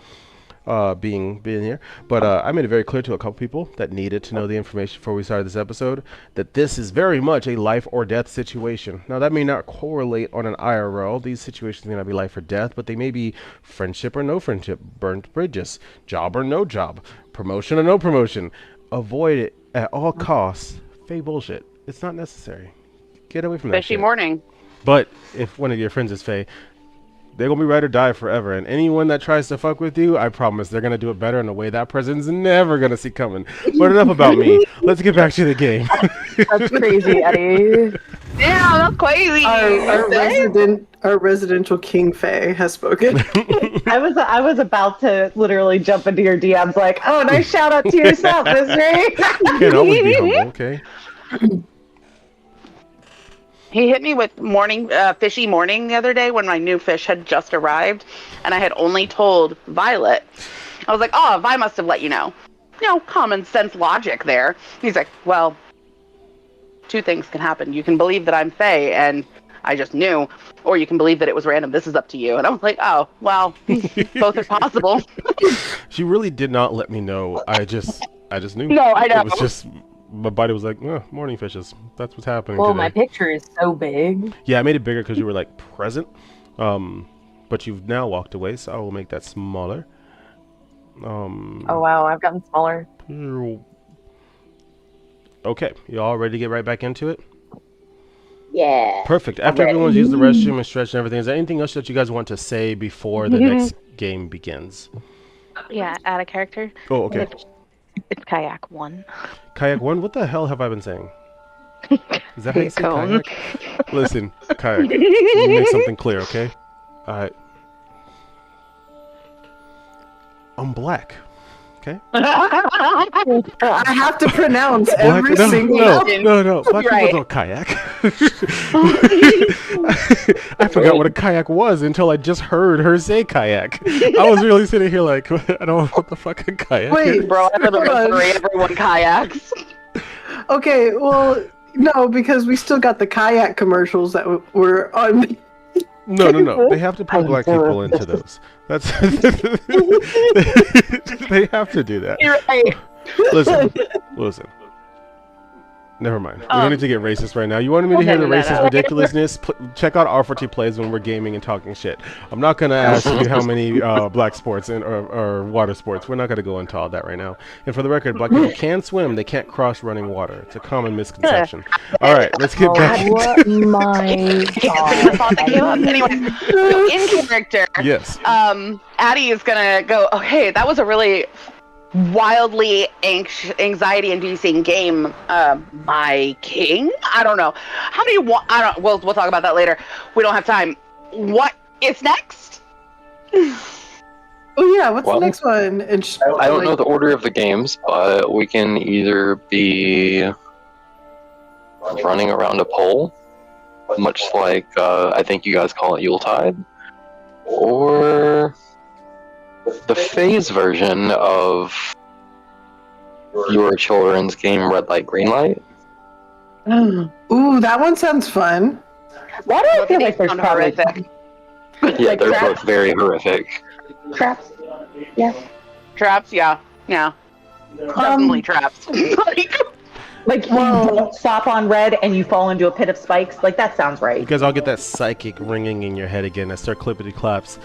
being here. But I made it very clear to a couple people that needed to know the information before we started this episode that this is very much a life or death situation. Now that may not correlate on an IRL. These situations may not be life or death, but they may be friendship or no friendship, burnt bridges, job or no job, promotion or no promotion. Avoid it at all costs. Fae bullshit. It's not necessary. Get away from that Fishy shit. morning. But if one of your friends is Fae, they're gonna be ride or die forever, and anyone that tries to fuck with you, I promise they're gonna do it better in a way that person's never gonna see coming. But enough about me. Let's get back to the game. That's crazy, Eddie. Yeah, that's crazy. Our residential King Fae has spoken. I was about to literally jump into your DMs like, oh, nice shout out to yourself, Mystery. You can always be humble, okay? He hit me with fishy morning the other day when my new fish had just arrived, and I had only told Violet. I was like, oh, Vi must have let you know. common sense logic there. He's like, well, two things can happen. You can believe that I'm Fae and I just knew, or you can believe that it was random. This is up to you. And I was like, oh, well, both are possible. She really did not let me know. I just knew. No, I know. It was just my body was like, morning fishes. That's what's happening Well, today. my picture is so big. Yeah, I made it bigger because you were like present. But you've now walked away, so I will make that smaller. Oh wow, I've gotten smaller. Okay, you all ready to get right back into it? Yeah. Perfect. After everyone's used the restroom and stretched and everything, is there anything else that you guys want to say before the next game begins? Yeah, add a character. Oh, okay. It's Kayak 1. Kayak 1? What the hell have I been saying? Is that how you say Cone. kayak? Listen, Kayak, let me make something clear, okay? Alright. I'm black. Okay? I have to pronounce Black, every single no. Black Right. people don't kayak. I forgot what a kayak was until I just heard her say kayak. I was really sitting here like, I don't know what the fuck a kayak is. Wait, Bro, I live in hold on. Missouri. Everyone kayaks. Okay, well, no, because we still got the kayak commercials that were on. No. They have to put black people into those. That's they have to do that. You're right. Listen. Never mind. We don't need to get racist right now. You wanted me to hear the racist ridiculousness? Check out R4T Plays when we're gaming and talking shit. I'm not going to ask you how many black sports or water sports. We're not going to go into all that right now. And for the record, black people can swim. They can't cross running water. It's a common misconception. All right, let's get back into My God. Anyway, so in character, Yes. Addie is gonna go. Okay, that was a really wildly anxiety-inducing game. My king. I don't know. How do you want? I don't. We'll talk about that later. We don't have time. What is next? Oh yeah, what's Well, the next one? And I don't know the order of the games, but we can either be running around a pole, much like I think you guys call it Yuletide, or the phase version of your children's game Red Light, Green Light. Ooh, that one sounds fun. Why do I feel like there's Sound probably horrific. Yeah, Like they're traps? both very horrific. traps? Yeah. Traps, yeah. Definitely traps. Like you don't stop on red and you fall into a pit of spikes. Like that sounds right. Because I'll get that psychic ringing in your head again as Sir Clippity Claps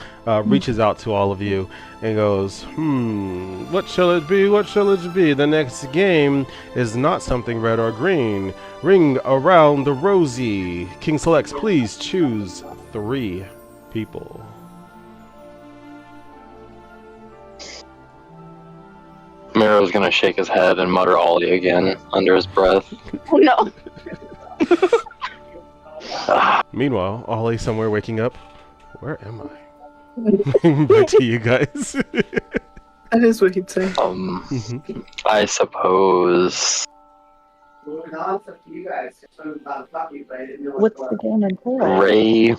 reaches out to all of you and goes, what shall it be? What shall it be? The next game is not something red or green. Ring around the rosy. King selects, please choose 3 people. Miro's gonna shake his head and mutter Ollie again under his breath. Oh no. Meanwhile, Ollie somewhere waking up. Where am I? Back to you guys. That is what he'd say. I suppose. What's the game in play? Ray.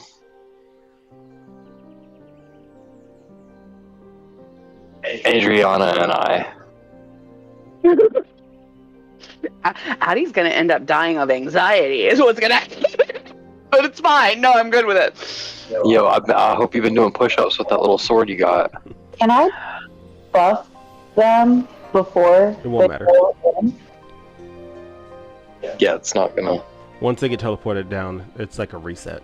Adriana and I. Addie's gonna end up dying of anxiety. Is what's gonna happen. But it's fine. No, I'm good with it. Yo, I hope you've been doing push-ups with that little sword you got. Can I buff them before? It won't matter. Yeah, it's not gonna. Once they get teleported down, it's like a reset.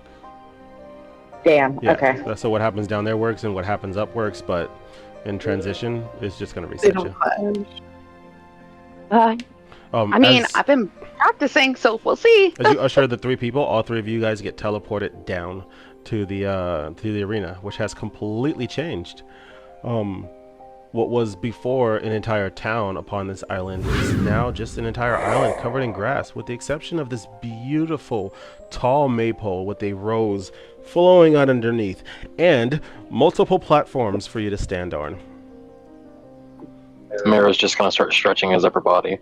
Damn. Yeah. Okay. So what happens down there works and what happens up works, but in transition, it's just going to They reset don't you. clash. I mean, I've been practicing, so we'll see. As you usher the 3 people, all 3 of you guys get teleported down to the arena, which has completely changed. What was before an entire town upon this island is now just an entire island covered in grass, with the exception of this beautiful tall maypole with a rose flowing out underneath, and multiple platforms for you to stand on. Miro's just gonna start stretching his upper body.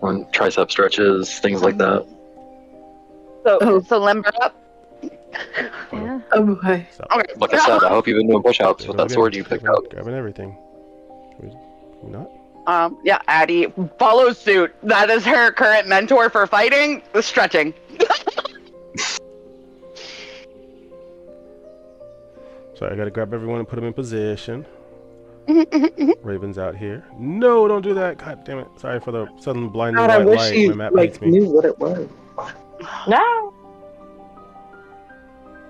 On tricep stretches, things like that. So limber up. Yeah. Oh boy. So, Okay. Like I said, I hope you've been doing push-ups with that sword you picked up. Grabbing everything. We not? Yeah, Addie follows suit. That is her current mentor for fighting, stretching. So I gotta grab everyone and put them in position. Raven's out here. No, don't do that. God damn it. Sorry for the sudden blinding God, I white wish light. you My map hates me. knew what it was. No.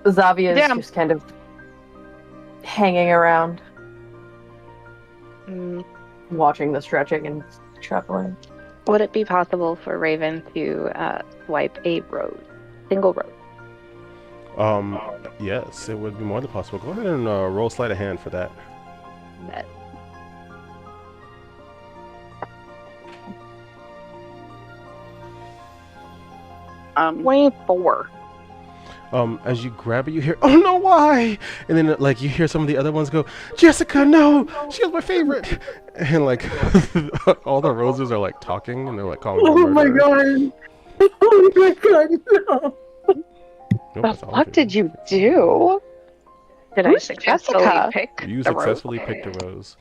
Zavia is Damn. just kind of hanging around, watching the stretching and shuffling. Would it be possible for Raven to swipe a rose, single rose? Yes, it would be more than possible. Go ahead and roll sleight of hand for that. That 24. As you grab it, you hear, "Oh no, why?" And then like you hear some of the other ones go, "Jessica, no, she was my favorite." And like all the roses are like talking and they're like calling her Oh my murderer. god. Oh my god, no. Nope, The that's all fuck of did you. you do? Did I Who's successfully Jessica? pick You the rose? successfully picked a rose.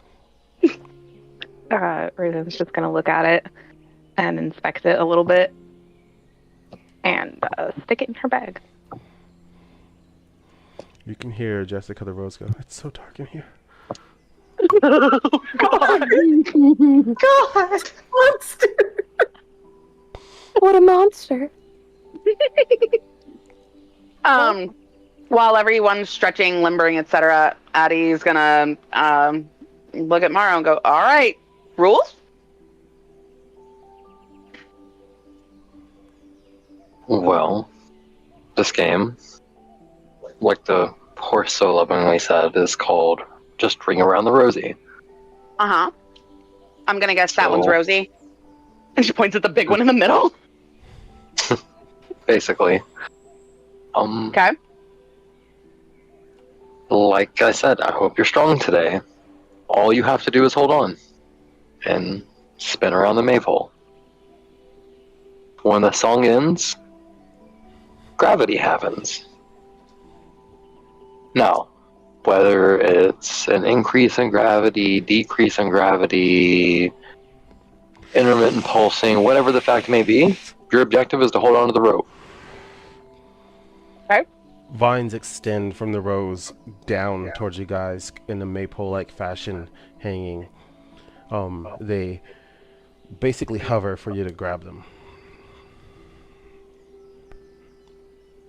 Raven's just gonna look at it and inspect it a little bit and stick it in her bag. You can hear Jessica the Rose go, "It's so dark in here." God. God. Monster. What a monster! While everyone's stretching, limbering, etc., Addie's gonna look at Mara and go, "All right, rules." Well, this game, like the horse so lovingly said, is called Just Ring Around the Rosie. I'm gonna guess that So- one's Rosie. And she points at the big one in the middle. Basically. Okay. Like I said, I hope you're strong today. All you have to do is hold on and spin around the maypole. When the song ends, gravity happens. Now, whether it's an increase in gravity, decrease in gravity, intermittent pulsing, whatever the fact may be, your objective is to hold on to the rope. Vines extend from the rose down towards you guys in a maypole-like fashion, hanging. They basically hover for you to grab them.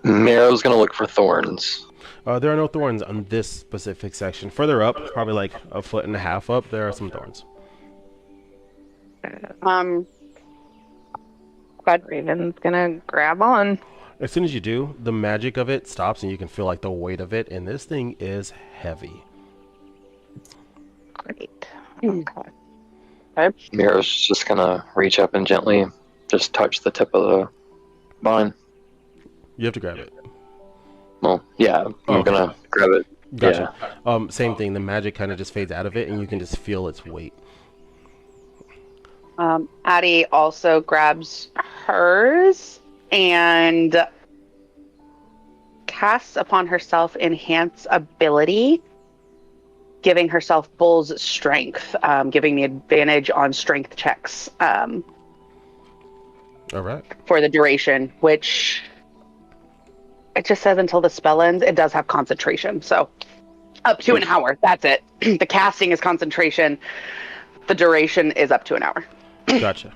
Marrow's gonna look for thorns. There are no thorns on this specific section. Further up, probably like a foot and a half up, there are some thorns. Glad Raven's gonna grab on. As soon as you do, the magic of it stops and you can feel like the weight of it, and this thing is heavy. Great. Okay. Mirror's just gonna reach up and gently just touch the tip of the vine. You have to grab it. Well, yeah, I'm Okay. gonna grab it. Gotcha. Same thing, the magic kind of just fades out of it and you can just feel its weight. Addie also grabs hers and casts upon herself Enhance Ability, giving herself Bull's Strength, giving the advantage on strength checks All right. for the duration, which it just says until the spell ends. It does have concentration, so up to an hour. That's it. The casting is concentration. The duration is up to an hour. Gotcha.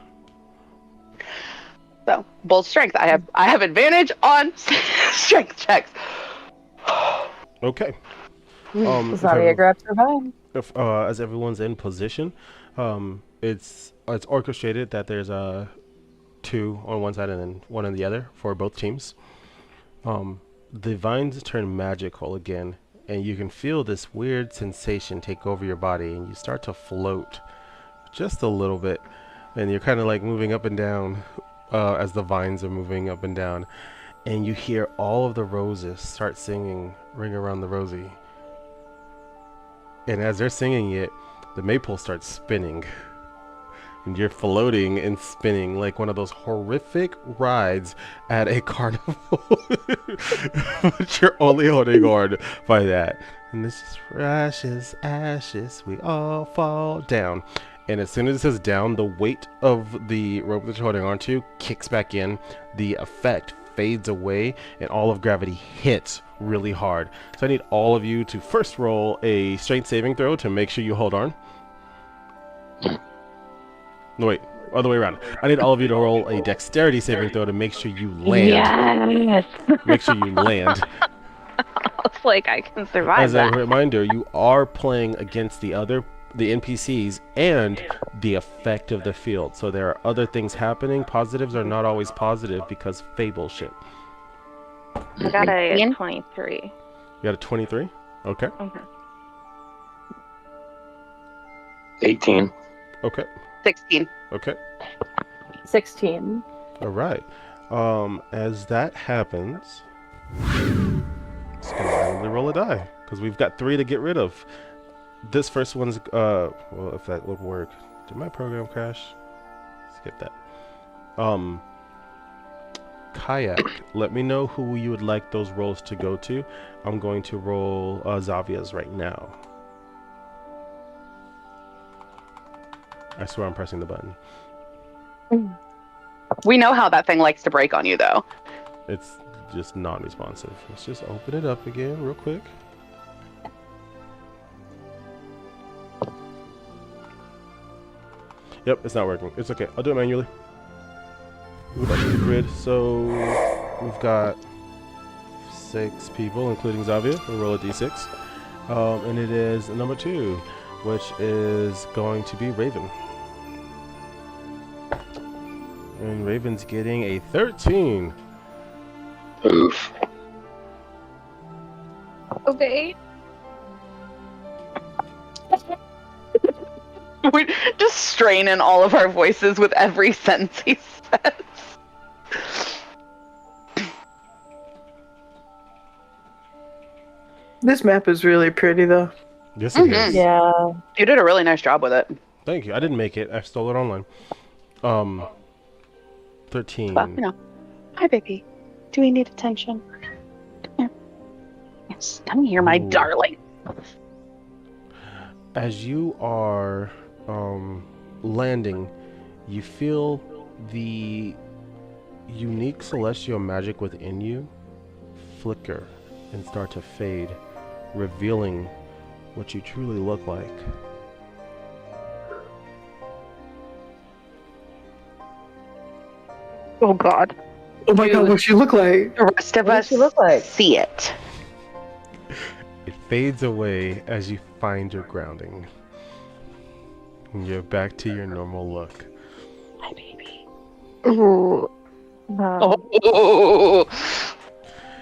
So Bull's Strength. I have advantage on strength checks. Okay. Zavia grabs her vine. As everyone's in position, it's orchestrated that there's two on one side and then one on the other for both teams. The vines turn magical again, and you can feel this weird sensation take over your body, and you start to float just a little bit, and you're kind of like moving up and down as the vines are moving up and down, and you hear all of the roses start singing "Ring Around the Rosie." And as they're singing it, the maypole starts spinning. And you're floating and spinning like one of those horrific rides at a carnival. But you're only holding on by that. And this is for ashes, ashes, we all fall down. And as soon as it says down, the weight of the rope that you're holding onto kicks back in. The effect fades away, and all of gravity hits really hard. So I need all of you to first roll a strength saving throw to make sure you hold on. No, wait. Other way around. I need all of you to roll a dexterity saving throw to make sure you land. Yes. Make sure you land. I was like, I can survive As a that. reminder, you are playing against the NPCs and the effect of the field. So there are other things happening. Positives are not always positive because fable shit. I got a 23. You got a 23? Okay. Okay. 18. Okay. 16. Okay. 16. All right. As that happens, it's gonna randomly roll a die because we've got 3 to get rid of. This first one's well, if that would work. Did my program crash? Skip that. Kayak, let me know who you would like those rolls to go to. I'm going to roll Zavia's right now. I swear I'm pressing the button. We know how that thing likes to break on you, though. It's just non-responsive. Let's just open it up again real quick. Yep, it's not working. It's okay. I'll do it manually. Move back to the grid. So we've got 6 people, including Zavia. We'll roll a d6. And it is number 2, which is going to be Raven. And Raven's getting a 13. Oof. Okay. We're just straining all of our voices with every sentence he says. This map is really pretty, though. Yes, it is. Yeah. You did a really nice job with it. Thank you. I didn't make it. I stole it online. 13. Well, you know. Hi, baby. Do we need attention? Come here. Yes, come here, my Ooh. darling. As you are landing, you feel the unique celestial magic within you flicker and start to fade, revealing what you truly look like. Oh, God. Oh my god, what you look like? The rest of What us does she look like? see it. It fades away as you find your grounding. And you're back to your normal look. Hi, baby. Ooh. Oh.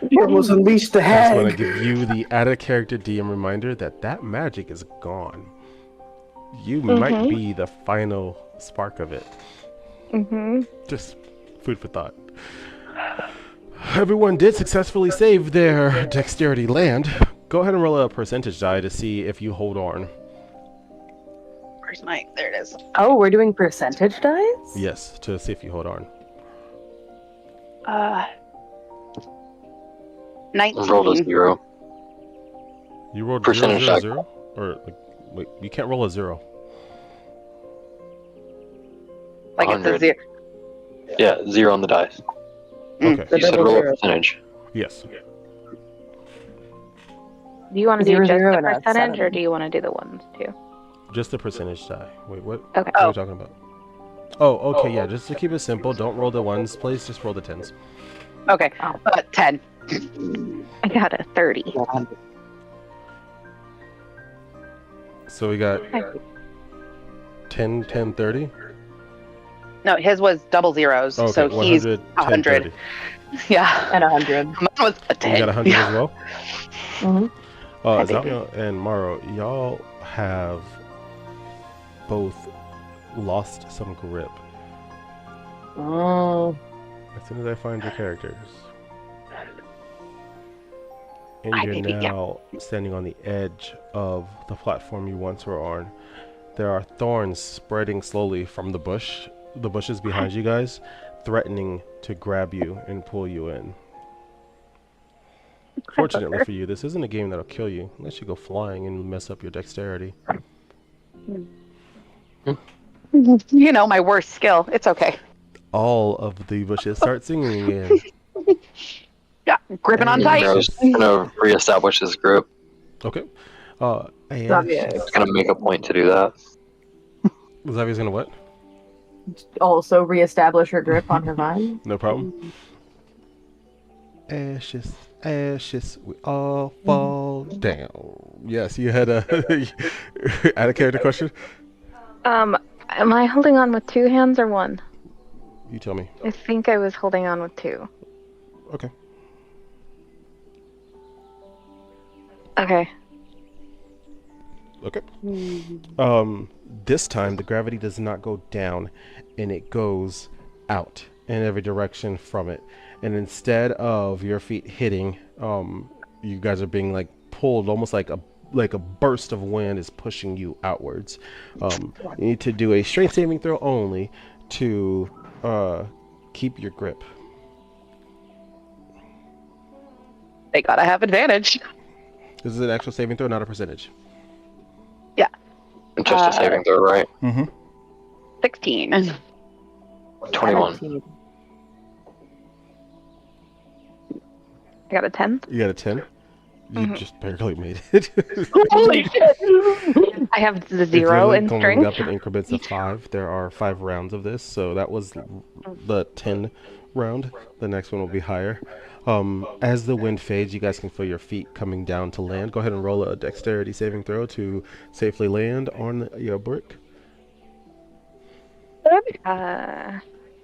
You almost unleashed the I just want to hag. give you the added character DM reminder that magic is gone. You might be the final spark of it. Just food for thought. Everyone did successfully save their dexterity land. Go ahead and roll a percentage die to see if you hold on. Where's my... There it is. Oh, we're doing percentage dice? Yes, to see if you hold on. 19. Rolled a 0. You rolled Percentage 0, die. 0, 0? Or, like, wait, you can't roll a 0. Like it's a 100. 0. Yeah, 0 on the dice. Okay. The You said double roll a zero. percentage. Yes. Do you want to do 0, just 0, the and a percentage, or 7. do you want to do the ones too? Just the percentage die. Wait, what? Okay. What are we talking about? Oh, okay, yeah. Just to keep it simple, don't roll the ones, please. Just roll the 10s. Okay. 10. I got a 30. So we got 10, 10, 30. No, his was double zeros, Okay, so he's 100, 100. 10, 30. Yeah. And 100. Mine was a 10. You got 100 as well? Mm-hmm. Hi, baby. Zavia and Maro, y'all have both lost some grip. Mm. As soon as I find your characters. And Hi, you're baby, yeah. now standing on the edge of the platform you once were on. There are thorns spreading slowly from the bushes behind you guys, threatening to grab you and pull you in. Fortunately for you, this isn't a game that'll kill you unless you go flying and mess up your dexterity. You know, my worst skill. It's okay. All of the bushes start singing again. Yeah, gripping on tight. Nero's gonna reestablish his grip. Okay. Xavier. He's gonna make a point to do that. Xavier's gonna what? Also reestablish her grip on her vine. No problem. Ashes, ashes, we all fall down. Yes, you had a add a character question. Am I holding on with 2 hands or 1? You tell me. I think I was holding on with 2. Okay. Okay. Okay. This time the gravity does not go down, and it goes out in every direction from it. And instead of your feet hitting, you guys are being like pulled, almost like a burst of wind is pushing you outwards. You need to do a strength saving throw only to keep your grip. They gotta have advantage. This is an actual saving throw, not a percentage. Yeah. Just a saving throw, right? Mm-hmm. 16. 21. I got a 10. You got a 10. You just barely made it. Holy shit! I have the 0 in going strength. up in increments of 5. There are 5 rounds of this, so that was the 10 round. The next one will be higher. As the wind fades, you guys can feel your feet coming down to land. Go ahead and roll a dexterity saving throw to safely land on your brick.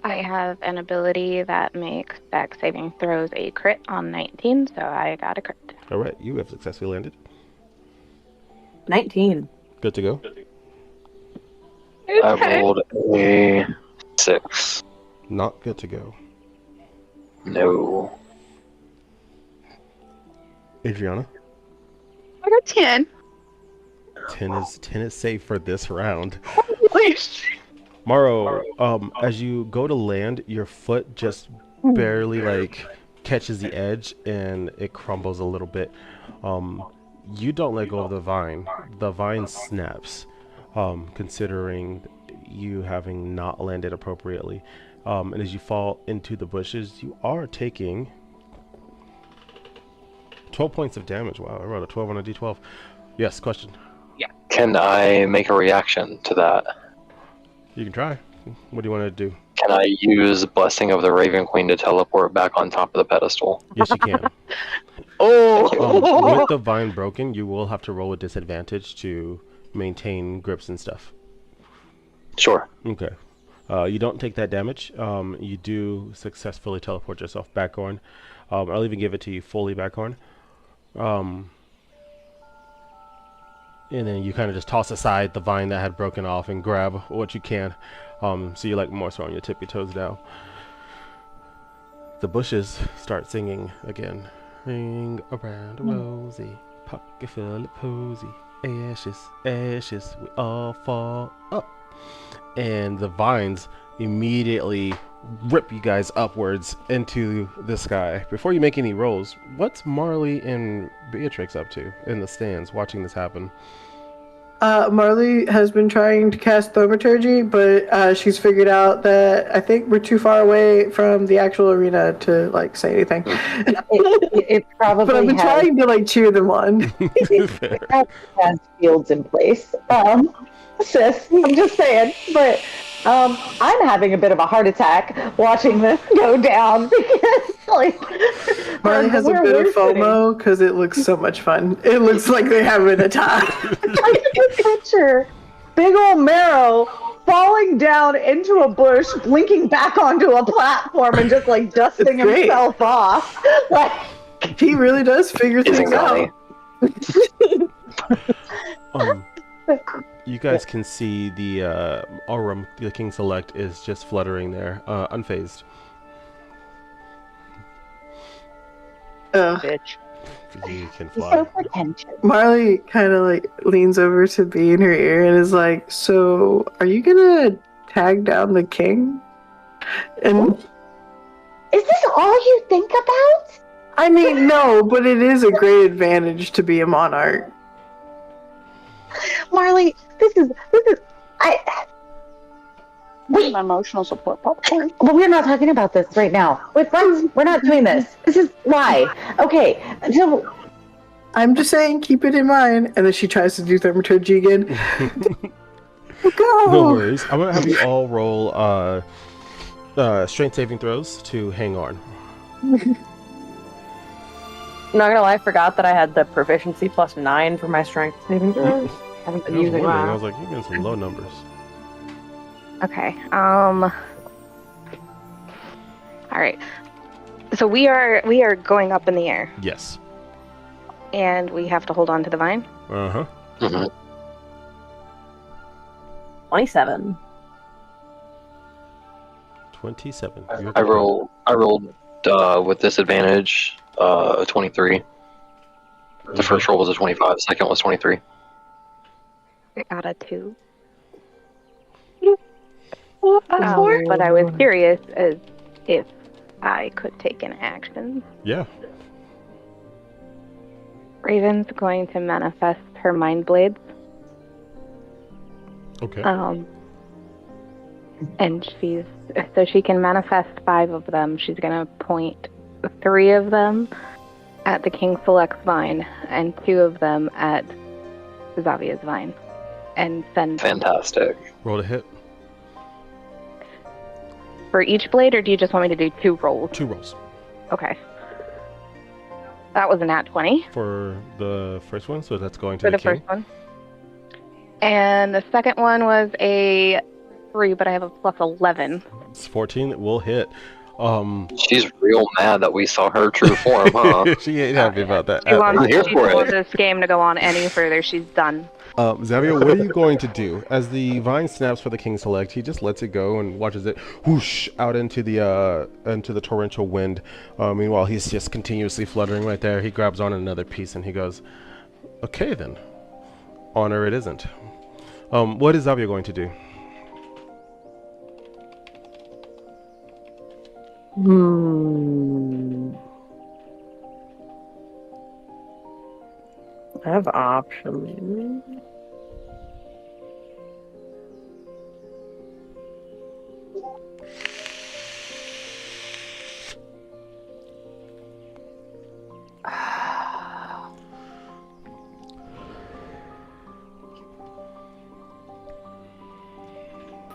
I have an ability that makes dex saving throws a crit on 19, so I got a crit. All right, you have successfully landed. 19. Good to go. I rolled a 6. Not good to go. No. Adriana, I got 10. 10 is safe for this round. Holy shit. Morrow, as you go to land, your foot just barely like catches the edge and it crumbles a little bit. You don't let go of the vine. The vine snaps, considering you having not landed appropriately. And as you fall into the bushes, you are taking 12 points of damage. Wow, I rolled a 12 on a d12. Yes, question. Can I make a reaction to that? You can try. What do you want to do? Can I use Blessing of the Raven Queen to teleport back on top of the pedestal? Yes, you can. Oh! With the vine broken, you will have to roll a disadvantage to maintain grips and stuff. Sure. Okay. You don't take that damage. You do successfully teleport yourself back on. I'll even give it to you fully back on. And then you kind of just toss aside the vine that had broken off and grab what you can. So you're like more so on your tippy toes now. The bushes start singing again. Ring around a rosy, pocket full of posy. Ashes, ashes, we all fall up. And the vines immediately rip you guys upwards into the sky. Before you make any rolls, what's Marley and Beatrix up to in the stands watching this happen? Marley has been trying to cast thaumaturgy, but she's figured out that I think we're too far away from the actual arena to like say anything. It probably But I've been trying to like cheer them on. it has fields in place. Sis, I'm just saying. But I'm having a bit of a heart attack watching this go down because like Marley has a bit of FOMO because it looks so much fun. It looks like they're having a time. I can picture big old Marrow falling down into a bush, blinking back onto a platform, and just like dusting himself off. Like he really does figure things out. You guys can see the Aurum, the King Select, is just fluttering there, unfazed. Bitch. He can so fly. pretentious. Marley kind of like leans over to Bee in her ear and is like, "So, are you gonna tag down the king?" And Is this all you think about? I mean, no, but it is a great advantage to be a monarch. Marley, this is emotional support popcorn. Well, we're not talking about this right now. Wait, what? We're not doing this. This is why. Okay, so I'm just saying, keep it in mind. And then she tries to do thaumaturgy again. Go! No worries. I'm gonna have you all roll strength saving throws to hang on. Not gonna lie, I forgot that I had the proficiency +9 for my strength saving throws. Haven't I been was using wondering. I that. was like, you're getting some low numbers. Okay. All right. So we are going up in the air, Yes. and we have to hold on to the vine. Uh huh. Mhm. 27. 27. I rolled with disadvantage 23. The first roll was a 25. The second was 23. I got a 2. Four. But I was curious as if I could take an action. Yeah. Raven's going to manifest her mind blades. Okay. And so she can manifest 5 of them. She's gonna point 3 of them at the King Select's vine and 2 of them at Xavia's vine, and send Fantastic. Roll to hit. for each blade, or do you just want me to do 2 rolls? 2 rolls. Okay. That was a nat 20 For the first one, so that's going to for the king. first one. And the second one was a 3, but I have a +11. It's 14. It will hit. She's real mad that we saw her true form, huh? She ain't happy about that. She wants, I'm here she for doesn't it. want this game to go on any further. She's done. Xavier, what are you going to do? As the vine snaps for the King Select, he just lets it go and watches it whoosh out into the torrential wind. Meanwhile, he's just continuously fluttering right there. He grabs on another piece and he goes, "Okay then, honor it isn't." What is Xavier going to do? I have options.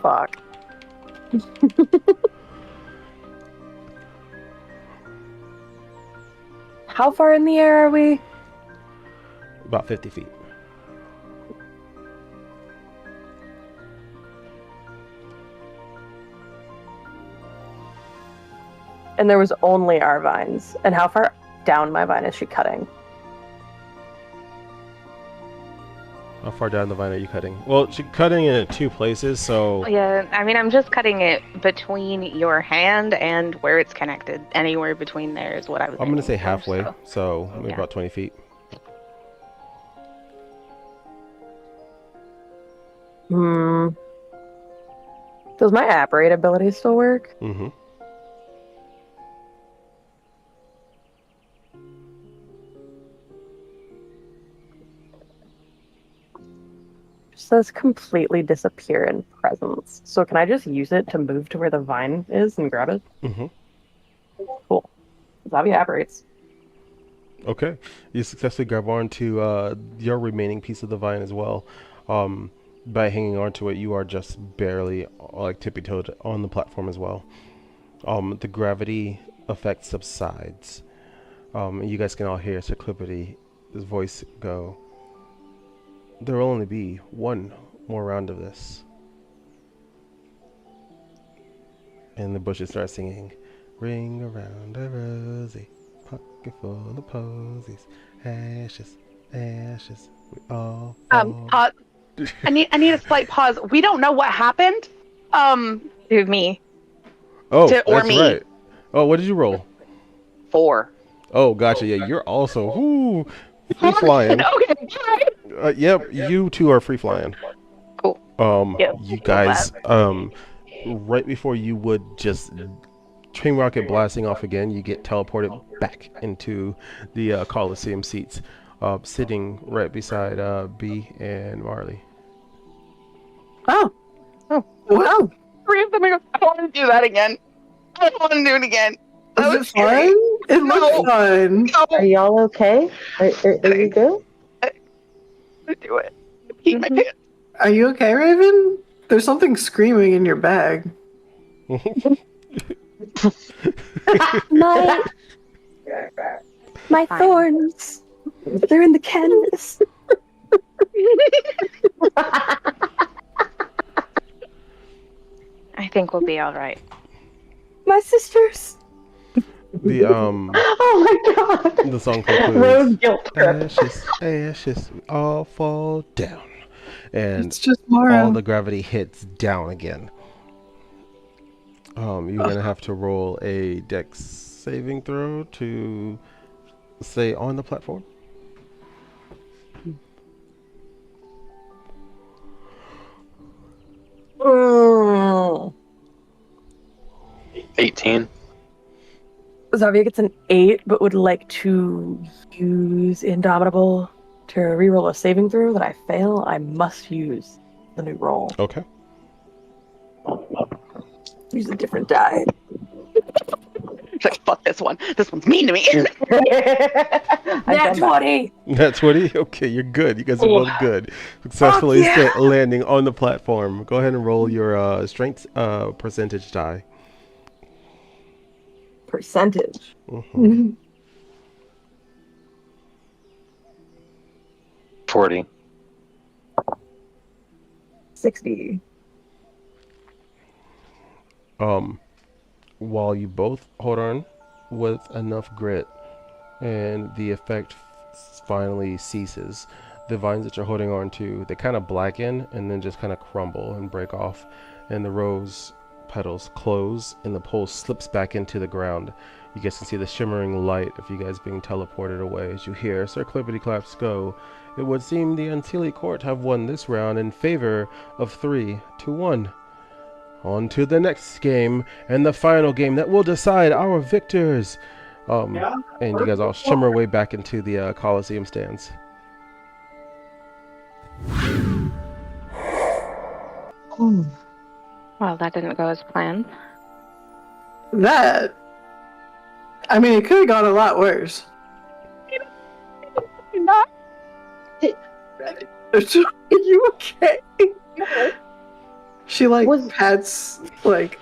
Fuck. How far in the air are we? About 50 feet. And there was only our vines. And how far down my vine is she cutting? How far down the vine are you cutting? Well, she's cutting it in 2 places, so Yeah, I mean, I'm just cutting it between your hand and where it's connected. Anywhere between there is what I was. I'm going to say aiming for, halfway, so. so maybe Yeah. about 20 feet. Does my apparate ability still work? Mm-hmm. It says completely disappear in presence. So can I just use it to move to where the vine is and grab it? Mm-hmm. Cool. Xavier apparates. Okay. You successfully grab onto your remaining piece of the vine as well. By hanging onto it, you are just barely like tippy-toed on the platform as well. The gravity effect subsides. You guys can all hear Cyclopédy's voice go, "There will only be one more round of this." And the bushes start singing, "Ring around a rosy, pocket full of posies, ashes, ashes, we all fall." Pause. I need a slight pause. We don't know what happened. To me. Oh, or that's me. right. Oh, what did you roll? 4. Oh, gotcha. Yeah, you're also free flying. Okay. Yep, you two are free flying. Cool. Yep. You guys, right before you would just train rocket blasting off again, you get teleported back into the Coliseum seats, sitting right beside B and Marley. Oh. Oh. Well, three of them. I go, I don't want to do that again. I don't want to do it again. That Was was it scary. fun? It No. looked fun. Are y'all okay? Are you good? I do it. I peed my Mhm. pants. Are you okay, Raven? There's something screaming in your bag. My Fine. thorns. They're in the canvas. I think we'll be all right. My sisters. The Oh my god! the song Rose concludes. guilt trip. Ashes, ashes, we all fall down, and It's just all Mara. the gravity hits down again. You're gonna have to roll a dex saving throw to stay on the platform. Mm. 18. Zavia gets an 8, but would like to use Indomitable to reroll a saving throw that I fail. I must use the new roll. Okay. Use a different die. It's like, fuck this one. This one's mean to me. I've Nat done that. 20! That's 20? Okay, you're good. You guys are both good. Successfully landing on the platform. Go ahead and roll your strength percentage die. Percentage. Mhm. 40. 60. While you both hold on with enough grit and the effect finally ceases, the vines that you're holding on to, they kind of blacken and then just kind of crumble and break off, and the rose petals close and the pole slips back into the ground. You guys can see the shimmering light of you guys being teleported away as you hear Sir Clippity Claps go. It would seem the Unseelie Court have won this round in favor of 3-1. On to the next game and the final game that will decide our victors. And you guys all shimmer way back into the Coliseum stands. Well, that didn't go as planned. That. I mean, it could have gone a lot worse. Not. Are you okay? She pats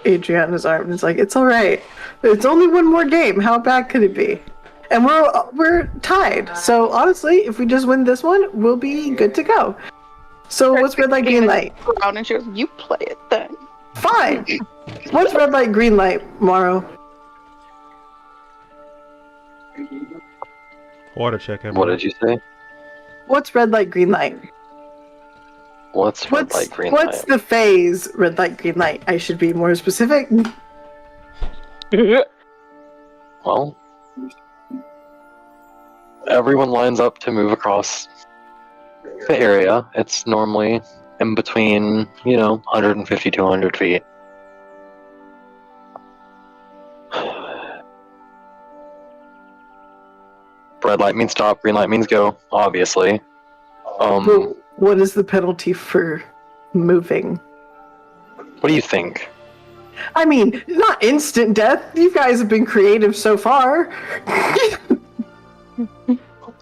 Adriana's arm and is like, "It's all right. It's only one more game. How bad could it be?" And we're tied. So honestly, if we just win this one, we'll be good to go. So what's red light, green light? And she goes, "You play it then." Fine. What's red light, green light, Morrow? Water check, everyone. What did you say? What's red light, green light? What's red light, green What's light? the phase red light, green light? I should be more specific. Well, everyone lines up to move across the area. It's normally in between, 150 to 200 feet. Red light means stop, green light means go, obviously. Well, what is the penalty for moving? What do you think? I mean, not instant death. You guys have been creative so far.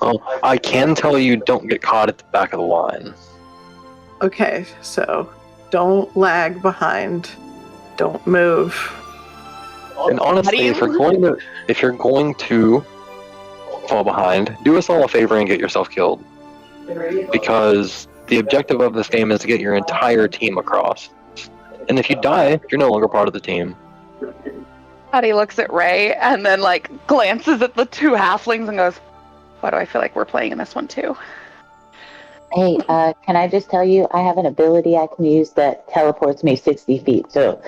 Oh, I can tell you don't get caught at the back of the line. Okay, so don't lag behind. Don't move. And honestly, if you're going to fall behind, do us all a favor and get yourself killed. Because the objective of this game is to get your entire team across. And if you die, you're no longer part of the team. Patty looks at Ray and then glances at the two halflings and goes, "Why do I feel like we're playing in this one too?" Hey, can I just tell you, I have an ability I can use that teleports me 60 feet, so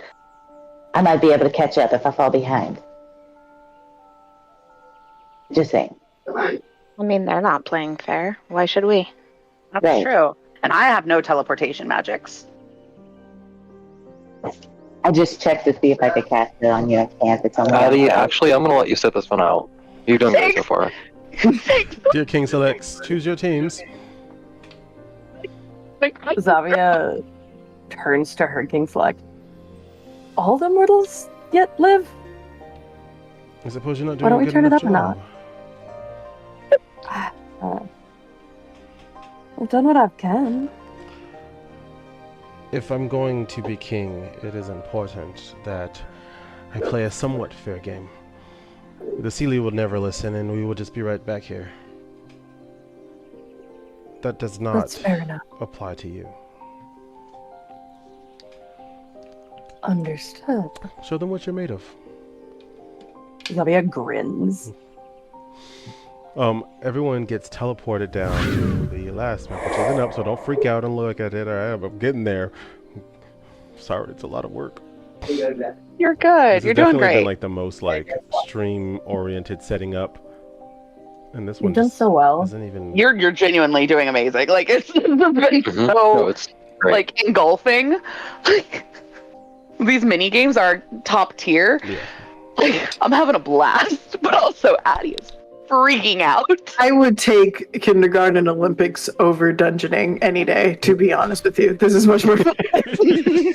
I might be able to catch up if I fall behind. Just saying. I mean, they're not playing fair. Why should we? That's Right. true. And I have no teleportation magics. I just checked to see if I could cast it on you. I can't. It's on Patty, actually, I'm going to let you sit this one out. You've done good so far. Dear King Selects, choose your teams. Zavia turns to her King Select. all the mortals yet live? I suppose you're not Why doing don't a we good turn it enough up a notch? job. I've done what I can. If I'm going to be king, it is important that I play a somewhat fair game. The Sealy will never listen, and we will just be right back here. That does not That's fair enough. apply to you. Understood. Show them what you're made of. Zavia grins. Everyone gets teleported down to the last map, which isn't up, so don't freak out and look at it. I'm getting there. Sorry, it's a lot of work. You're This good. has You're doing definitely great. been like the most like stream-oriented setting up, and this one You've done just so well. isn't even. You're genuinely doing amazing. Like it's been Mhm. No, so it's great. like engulfing. Like, these mini games are top tier. Yeah. Like, I'm having a blast, but also Addie is freaking out. I would take kindergarten Olympics over dungeoning any day, to be honest with you. This is much more fun.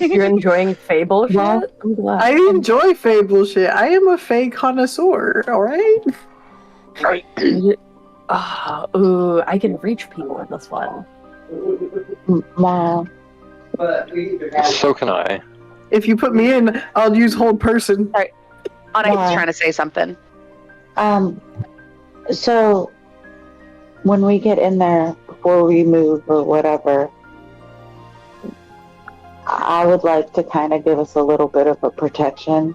You're enjoying Fable shit? Yeah. I'm glad. I enjoy Fable shit. I am a fake connoisseur, alright? Ooh, I can reach people in this one. Wow. So can I. If you put me in, I'll use hold person. Onyx Why? is trying to say something. So when we get in there before we move or whatever, I would like to kind of give us a little bit of a protection.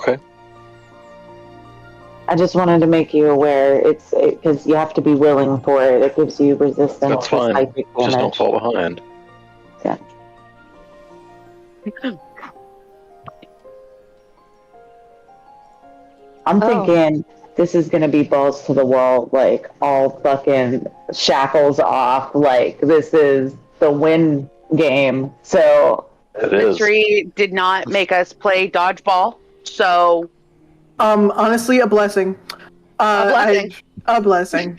Okay. I just wanted to make you aware. It's because you have to be willing for it. It gives you resistance That's to fine. psychic Just don't damage. fall behind. Yeah. I'm thinking this is gonna be balls to the wall, like all fucking shackles off. Like this is the win game. So It is. Mystery did not make us play dodgeball, so Honestly, a blessing. A blessing. A blessing.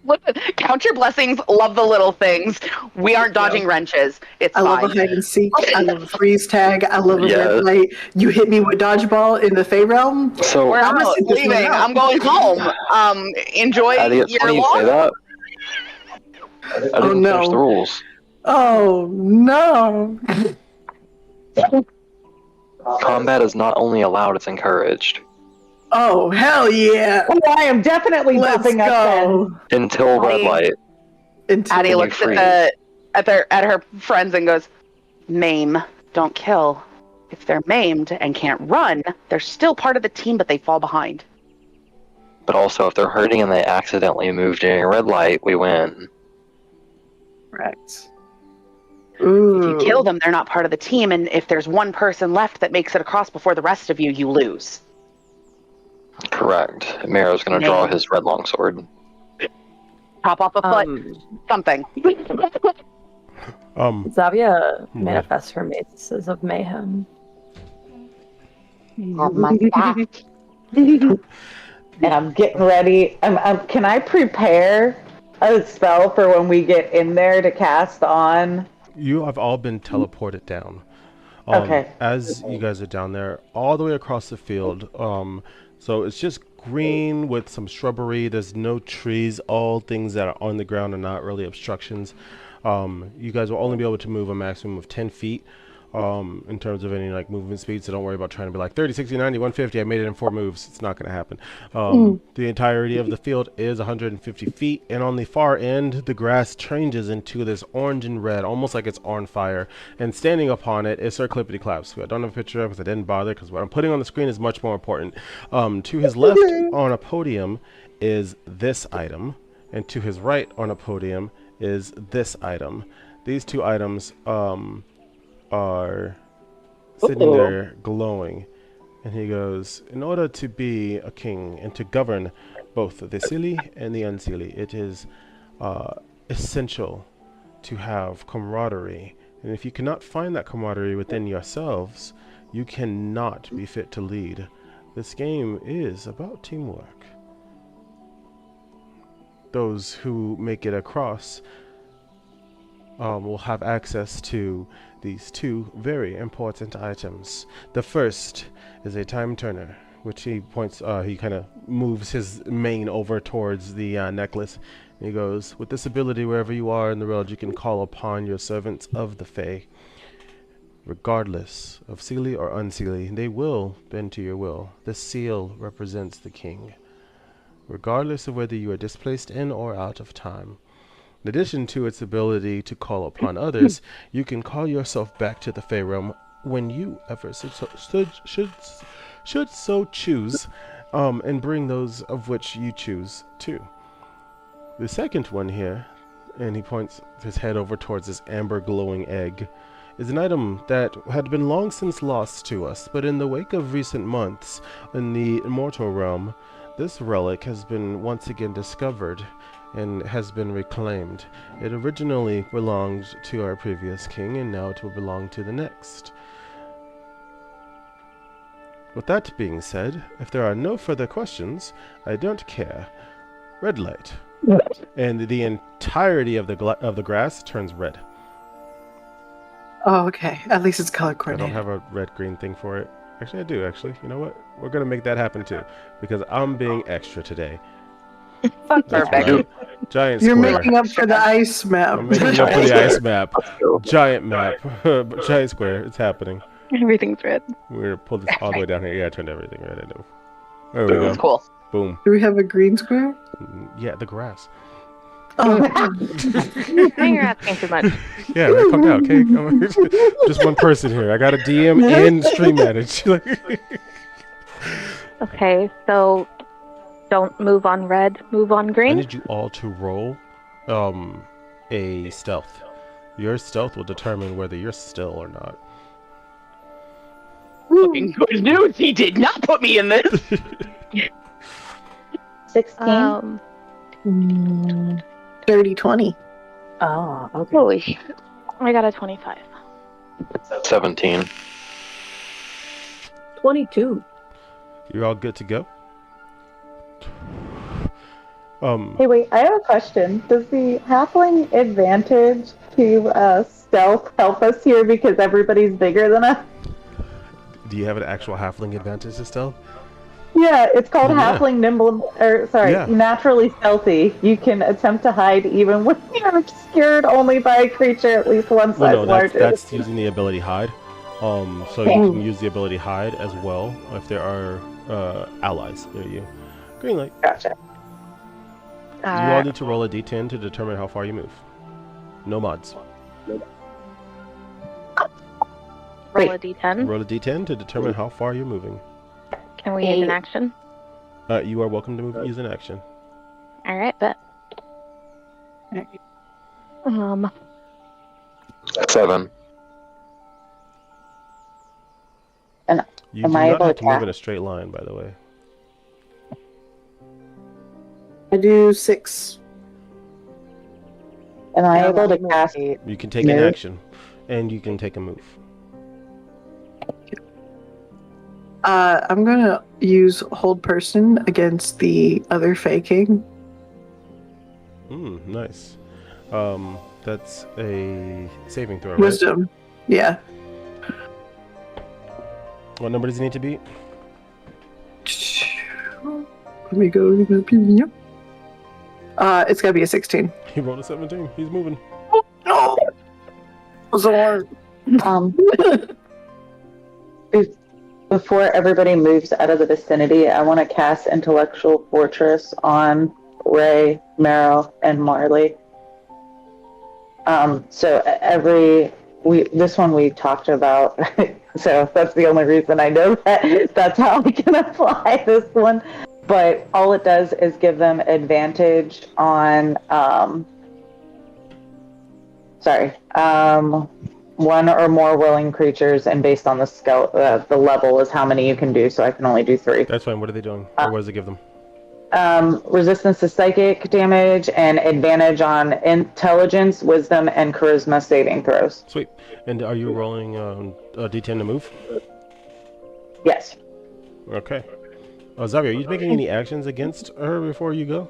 listen, count your blessings. Love the little things. We aren't dodging wrenches. It's I love a fine. hide and seek. I love a freeze tag. I love a Yeah. red light. You hit me with dodgeball in the Fey realm. So, We're I'm gonna out. sit this one Leaving. out. I'm going home. Enjoy Addie, it's your funny you say walk. that. I didn't Oh, no. finish the rules. Oh no! Combat is not only allowed, it's encouraged. Oh hell yeah! oh, I am definitely Let's buffing up then. go. Until red Addie- light. Until Addie you looks freeze. at her friends and goes, "Maim, don't kill. If they're maimed and can't run, they're still part of the team, but they fall behind. But also, if they're hurting and they accidentally move during a red light, we win. Correct. If you Ooh. kill them, they're not part of the team, and if there's one person left that makes it across before the rest of you, you lose." Correct. Miro's going to draw Nailed. his red longsword. Chop off a foot, something. Zavia manifests her maces of mayhem. Have my back. And I'm getting ready. Can I prepare a spell for when we get in there to cast on? You have all been teleported down. Okay. As you guys are down there, all the way across the field. So it's just green with some shrubbery. There's no trees. All things that are on the ground are not really obstructions. You guys will only be able to move a maximum of 10 feet in terms of any like movement speed. So don't worry about trying to be like 30, 60, 90, 150. I made it in 4 moves. It's not going to happen. The entirety of the field is 150 feet. And on the far end, the grass changes into this orange and red, almost like it's on fire. And standing upon it is Sir Clippity Claps, who I don't have a picture of because I didn't bother because what I'm putting on the screen is much more important. To his left on a podium is this item. And to his right on a podium is this item. These two items are sitting there glowing. And he goes, in order to be a king and to govern both the Seelie and the Unseelie, it is essential to have camaraderie. And if you cannot find that camaraderie within yourselves, you cannot be fit to lead. This game is about teamwork. Those who make it across will have access to these two very important items. The first is a time turner, which he points, he kind of moves his mane over towards the necklace. And he goes, with this ability, wherever you are in the world, you can call upon your servants of the Fae. Regardless of seelie or unseelie, they will bend to your will. The seal represents the king, regardless of whether you are displaced in or out of time. In addition to its ability to call upon others, you can call yourself back to the Fae realm when you ever should so choose, and bring those of which you choose too. The second one here, and he points his head over towards this amber glowing egg, is an item that had been long since lost to us, but in the wake of recent months in the immortal realm, this relic has been once again discovered and has been reclaimed. It originally belonged to our previous king, and now it will belong to the next. With that being said, if there are no further questions, I don't care. Red light. And the entirety of the grass turns red. Oh, okay. At least it's color I don't coordinated. have a red-green thing for it. Actually, I do, actually. You know what? We're going to make that happen, too. Because I'm being extra today. Fuck That's Perfect. right. Giant You're square. making up for the ice map. I'm making up for the ice map. Giant map. Giant square. It's happening. Everything's red. We're going to pull this all the way down here. Yeah, I turned everything red. I know. There we go. It's cool. Boom. Do we have a green square? Yeah, the grass. Oh. Now you're asking too much. Yeah, right, calm down, okay? Just one person here. I got a DM and stream manage. Okay, so don't move on red, move on I green. need you all to roll a stealth. Your stealth will determine whether you're still or not. Fucking good news. He did not put me in this. 16. Dirty 20. Oh, okay. Holy shit. I got a 25. 17. 22. You're all good to go? Hey, wait, I have a question. Does the halfling advantage to stealth help us here because everybody's bigger than us? Do you have an actual halfling advantage to stealth? Yeah, it's called Yeah. halfling nimble, or sorry, Yeah. naturally stealthy. You can attempt to hide even when you're obscured only by a creature at least one size Well, no, larger. that's using the ability hide. So you can use the ability hide as well if there are allies near you. Green light. Gotcha. You all need to roll a d10 to determine how far you move. No mods. Roll a d10. Roll a d10 to determine how far you're moving. Can we use an action? You are welcome to use an action. Alright, bet. 7. You Am do I not able have to to move cast? in a straight line, by the way. I do 6. Am I Yeah, able to I'm cast? okay. You can take an Move. action, and you can take a move. I'm gonna use hold person against the other faking. Nice. That's a saving throw, right? Wisdom. Yeah. What number does he need to beat? Let me go to the opinion. It's gotta be a 16. He rolled a 17. He's moving. No! So hard. Be- Before everybody moves out of the vicinity, I want to cast Intellectual Fortress on Ray, Marrow, and Marley. So this one we talked about, so that's the only reason I know that that's how I can apply this one. But all it does is give them advantage on, one or more willing creatures, and based on the level is how many you can do. So I can only do 3. That's fine. What are they doing? Or what does it give them? Resistance to psychic damage and advantage on intelligence, wisdom, and charisma saving throws. Sweet. And are you rolling a d10 to move? Yes. Okay. Xavier, are you making any actions against her before you go?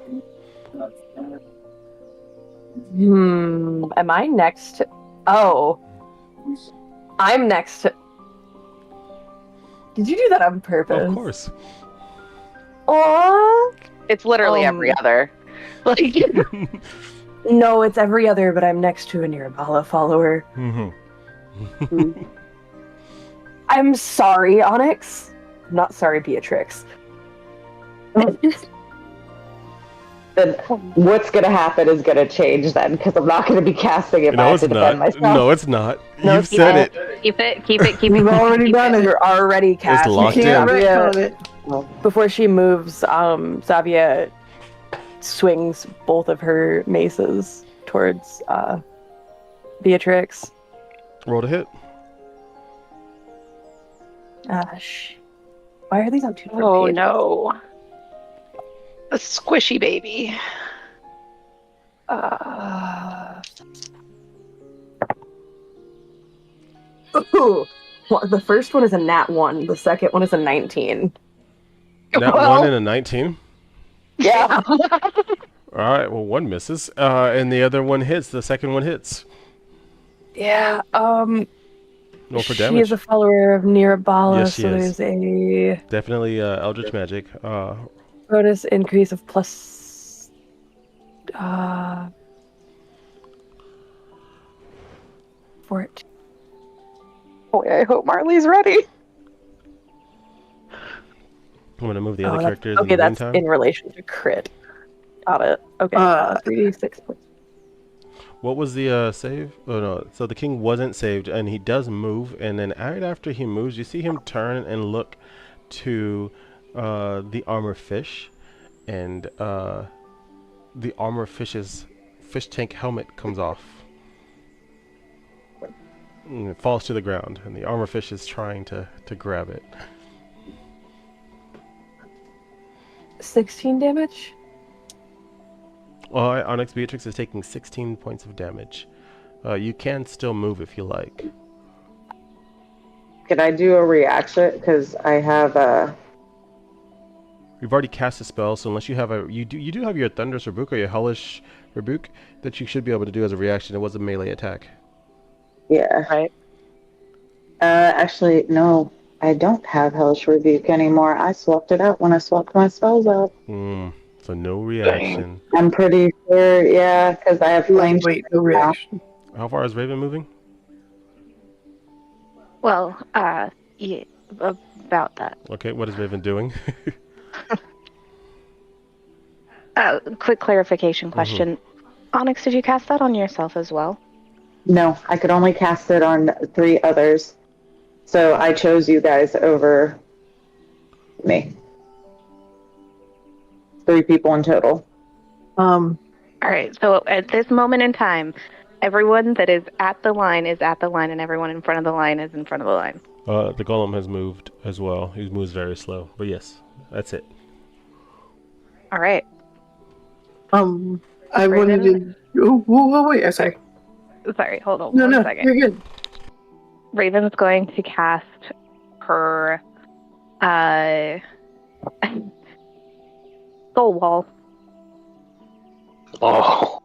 Am I next? Oh, I'm next. Did you do that on purpose? Of course. Aww. It's literally every other. Like, No, it's every other, but I'm next to a Nirabala follower. I'm sorry, Onyx. I'm not sorry, Beatrix. Then what's gonna happen is gonna change then, because I'm not gonna be casting it No, back it's to defend not. myself. No, it's not. No, You've it's said not. it. Keep it. We've already done it. You're already casting. locked Can't in. retcon it. Before she moves, Xavier swings both of her maces towards Beatrix. Roll to hit. Why are these on two different oh pages? no. A squishy baby. Ooh. Well, the first one is a nat 1. The second one is a 19. Nat 1 and a 19. Yeah. All right. Well, one misses, and the other one hits. The second one hits. Yeah. Roll for She damage. is a follower of Nirabala, Yes, she so is. there's a Definitely Eldritch Magic. bonus increase of plus 14. Boy, I hope Marley's ready. I'm going to move the other That's- characters okay, in the that's meantime. in relation to crit. Got it. Okay. 3d6 points. What was the save? Oh, no. So the king wasn't saved, and he does move, and then right after he moves, you see him turn and look to the armor fish, and the armor fish's fish tank helmet comes off. And it falls to the ground, and the armor fish is trying to grab it. 16 damage? Onyx Beatrix is taking 16 points of damage. You can still move if you like. Can I do a reaction? Because I have a. You've already cast a spell, so unless you have you do have your Thunderous Rebuke or your Hellish Rebuke that you should be able to do as a reaction. It was a melee attack. Yeah. Right. Actually, no. I don't have Hellish Rebuke anymore. I swapped it out when I swapped my spells out. So no reaction. I'm pretty sure, yeah, because I have flame. Wait, no reaction. How far is Raven moving? Well, yeah, about that. Okay, what is Raven doing? Quick clarification question. Onyx, did you cast that on yourself as well? No, I could only cast it on 3 others. So I chose you guys over me. 3 people in total. All right, so at this moment in time, everyone that is at the line is at the line, and everyone in front of the line is in front of the line. The golem has moved as well. He moves very slow, but yes, that's it. All right. I wanted to. Oh, wait. Sorry. Sorry, hold on No, one no, second. you're good. Raven's going to cast her soul wall. Oh.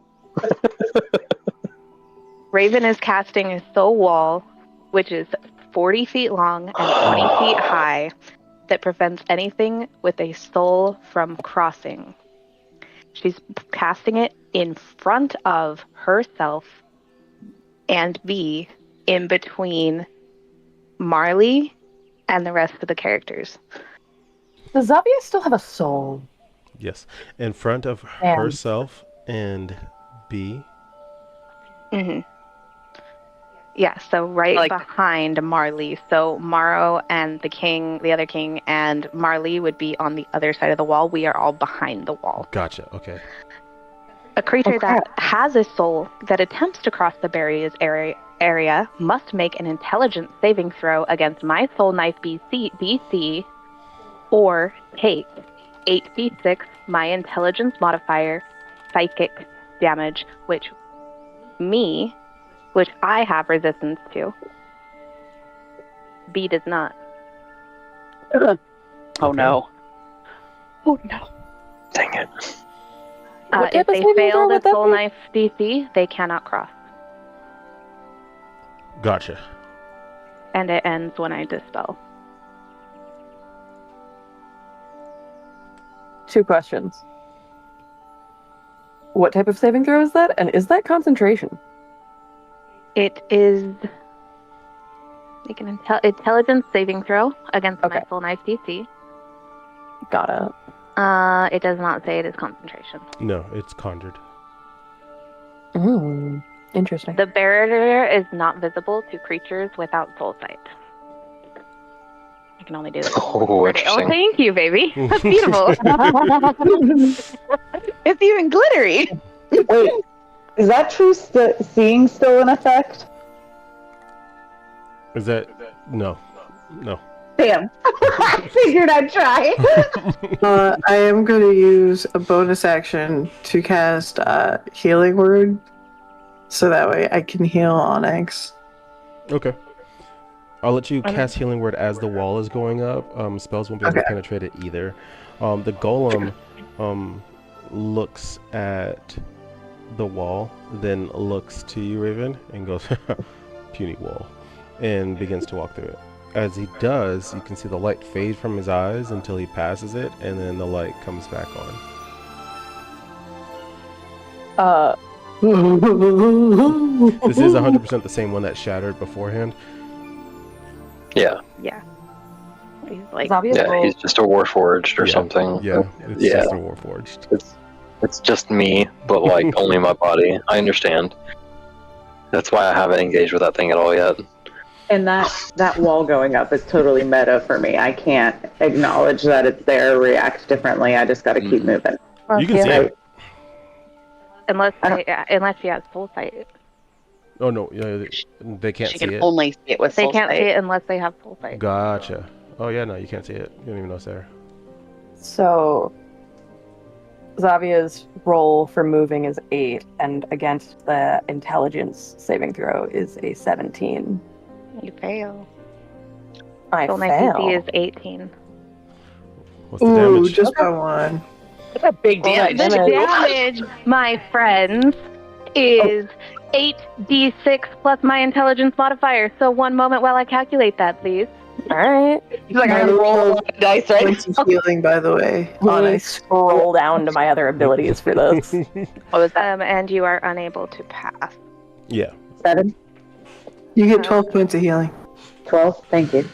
Raven is casting a soul wall, which is 40 feet long and 20 feet high, that prevents anything with a soul from crossing. She's casting it in front of herself and V, in between Marley and the rest of the characters. Does Xavier still have a soul? Yes, in front of And- herself and B. Mm-hmm. Yeah, so right behind Marley. So Morrow and the other king, and Marley would be on the other side of the wall. We are all behind the wall. Gotcha. Okay. A creature that has a soul that attempts to cross the barrier's area must make an intelligence saving throw against my soul knife DC, or take 8d6 my intelligence modifier psychic damage, which I have resistance to. B does not. Oh no. Oh no. Dang it. What type If of they saving fail throw the would that soul be? knife DC, they cannot cross. Gotcha. And it ends when I dispel. 2 questions. What type of saving throw is that? And is that concentration? It is make an intelligence saving throw against Okay. my full knife DC. Got it. It does not say it is concentration. No, it's conjured. Interesting. The barrier is not visible to creatures without soul sight. I can only do this. Oh, interesting. Thank you, baby. That's beautiful. It's even glittery. Wait, is that true? Seeing still in effect? Is that no? Damn. I figured I'd try. I am going to use a bonus action to cast Healing Word, so that way I can heal Onyx. Okay. I'll let you cast Healing Word as the wall is going up. Spells won't be able to penetrate it either. The golem looks at the wall, then looks to you, Raven, and goes, puny wall, and begins to walk through it. As he does, you can see the light fade from his eyes until he passes it, and then the light comes back on. This is 100% the same one that shattered beforehand. Yeah. Yeah. He's like, Yeah, he's just a Warforged or Yeah. something. Yeah, it's just a Warforged. It's just me, but like only my body. I understand. That's why I haven't engaged with that thing at all yet. And that wall going up is totally meta for me. I can't acknowledge that it's there, react differently. I just got to keep moving. You can see it. unless she has soul sight. Oh no, they can't She see can it. only see it with They soul can't sight. see it unless they have soul sight. Gotcha. Oh yeah, no, you can't see it. You don't even know it's there. So, Xavia's roll for moving is 8, and against the intelligence saving throw is a 17. You fail. I Soul knife fail. DC is 18. What's the Ooh, damage? just by one. That's a big damage. The damage, my friends, is 8d6 plus my intelligence modifier. So one moment while I calculate that, please. All right. He's like, I'm gonna roll a lot of dice right Points of healing, by the way. Let me Onyx. scroll down to my other abilities for this. What was that? And you are unable to pass. Yeah. 7, You get 12 points of healing. 12. Thank you.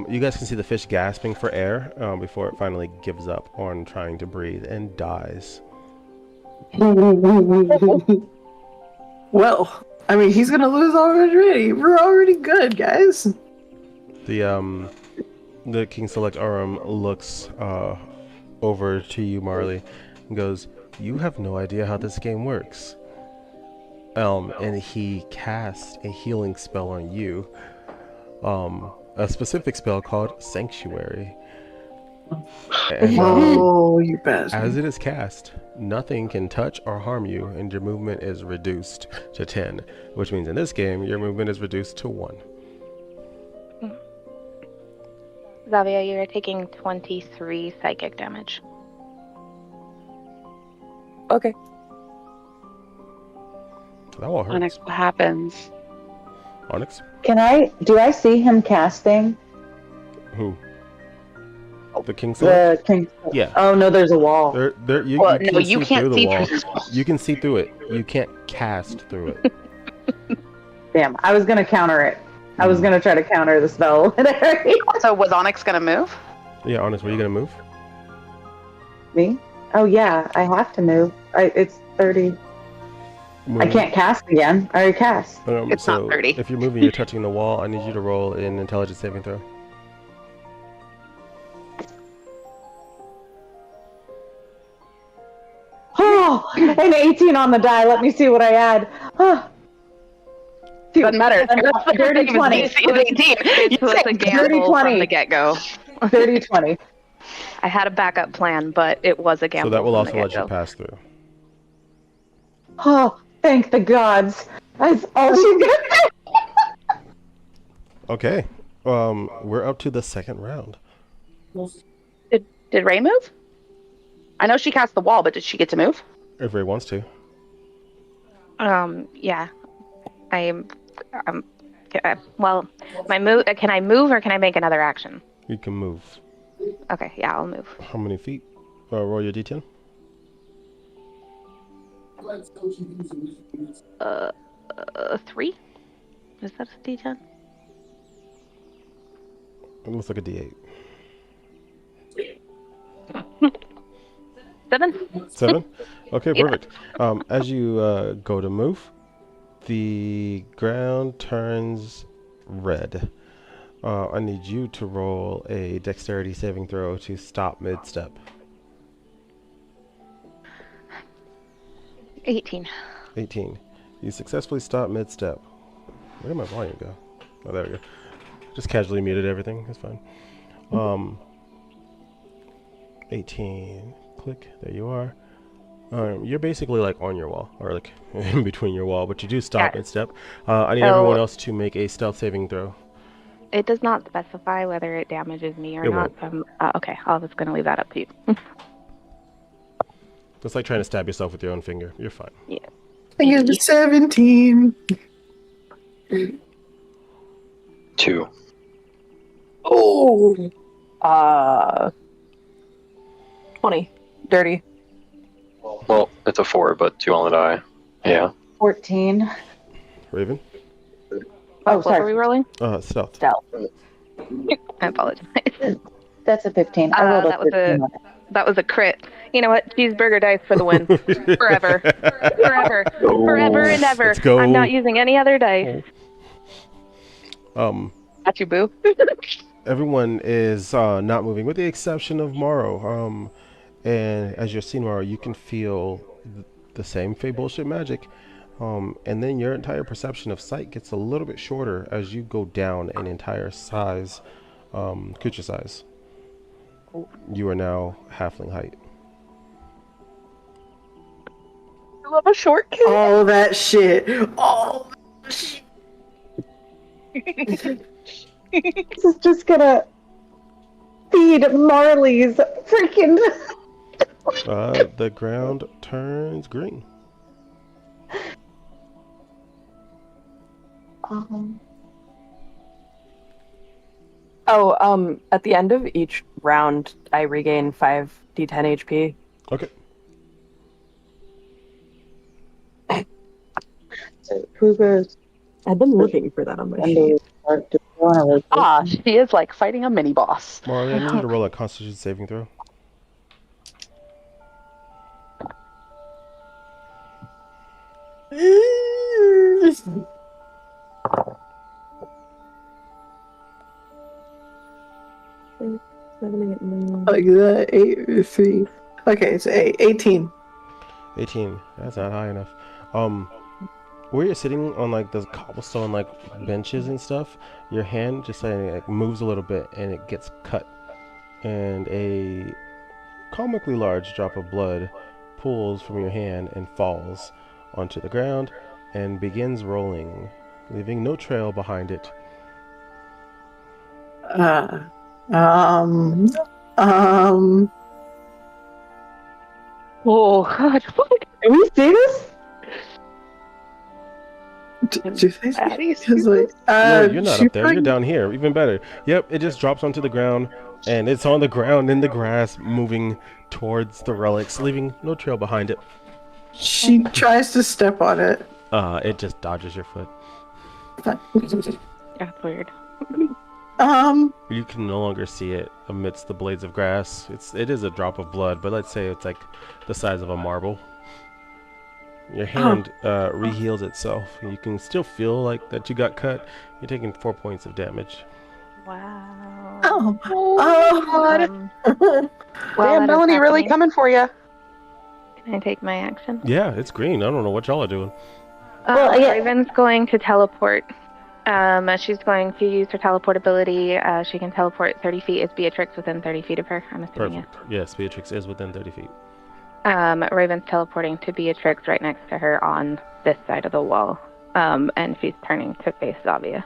You guys can see the fish gasping for air before it finally gives up on trying to breathe and dies. Well, I mean, he's gonna lose already. We're already good, guys. The King Select Arum looks over to you, Marley, and goes, "You have no idea how this game works." And he casts a healing spell on you. A specific spell called Sanctuary. And, Oh, you bastard. as it is cast, nothing can touch or harm you, and your movement is reduced to 10, which means in this game, your movement is reduced to 1. Xavia, you are taking 23 psychic damage. Okay. That all hurts. Onyx, what happens? Onyx? Do I see him casting? Who? The King Select? The king. Yeah. Oh no, there's a wall. You Well, can no, you can't through the see wall. through this wall. You can see through it. You can't cast through it. Damn, I was gonna counter it. I was gonna try to counter the spell. So was Onyx gonna move? Yeah, Onyx, were you gonna move? Me? Oh yeah, I have to move. It's 30. I can't cast again. I already cast. It's not 30. If you're moving, you're touching the wall. I need you to roll an intelligence saving throw. Oh, an 18 on the die. Let me see what I add. Oh. Doesn't matter. Dirty 20. DC is 18. It was a gamble Dirty from 20. the get-go. 30-20. I had a backup plan, but it was a gamble. So that will from also the let get-go. you pass through. Oh, thank the gods. That's all she's got. Okay. We're up to the second round. Did Ray move? I know she cast the wall, but did she get to move? If Ray wants to. Yeah. I'm. Well, my move. Can I move or can I make another action? You can move. Okay. Yeah, I'll move. How many feet? Roll your D10. 3. Is that a D10? It looks like a D8. 7. 7? Okay, Yeah. perfect. As you go to move, the ground turns red. I need you to roll a dexterity saving throw to stop mid-step. 18. 18. You successfully stop mid-step. Where did my volume go? Oh, there we go. Just casually muted everything. That's fine. 18. Click. There you are. You're basically like on your wall, or like in between your wall, but you do stop mid-step. I need everyone else to make a stealth saving throw. It does not specify whether it damages me or It not. So okay, I was going to leave that up to you. It's like trying to stab yourself with your own finger. You're fine. Yeah. I get a 17. 2. Oh. 20. Dirty. Well, it's a 4, but 2 on the die. Yeah. 14. Raven? What sorry. were we rolling? Stealth. Stealth. I apologize. That's a 15. I rolled that was 15. that was a crit. You know what? Cheeseburger dice for the win. Forever. Forever. Forever and ever. Let's go. I'm not using any other dice. Got you, boo. Everyone is not moving, with the exception of Morrow. And as you're seeing Morrow, you can feel the same fey bullshit magic. And then your entire perception of sight gets a little bit shorter as you go down an entire size, creature size. You are now halfling height. I love a short kid. All that shit. All that shit. This is just gonna feed Marley's freaking. The ground turns green. At the end of each round, I regain 5d10 HP. Okay. So who goes? I've been looking for that on my sheet. She is like fighting a mini boss. Marley, I need you to roll a Constitution saving throw. Like that, 8 or 3. Okay, it's 18. 18. That's not high enough. Where you're sitting on like the cobblestone like benches and stuff, your hand just like moves a little bit and it gets cut, and a comically large drop of blood pools from your hand and falls onto the ground and begins rolling, leaving no trail behind it. Oh God! Can we see this? Did you say that? Daddy's Like, No, you're not up there. You're down here. Even better. Yep, it just drops onto the ground, and it's on the ground in the grass, moving towards the relics, leaving no trail behind it. She tries to step on it. It just dodges your foot. That's weird. You can no longer see it amidst the blades of grass. It is a drop of blood, but let's say it's like the size of a marble. Your hand re-heals itself. You can still feel like that you got cut. You're taking 4 points of damage. Wow. God. While Damn, that is Melanie really happening, coming for you. Can I take my action? Yeah, it's green. I don't know what y'all are doing. Well, yeah. Raven's going to teleport. She's going to use her teleport ability. She can teleport 30 feet. Is Beatrix within 30 feet of her? I'm assuming Perfect. Yes, Beatrix is within 30 feet. Raven's teleporting to Beatrix right next to her on this side of the wall. And she's turning to face Zavia.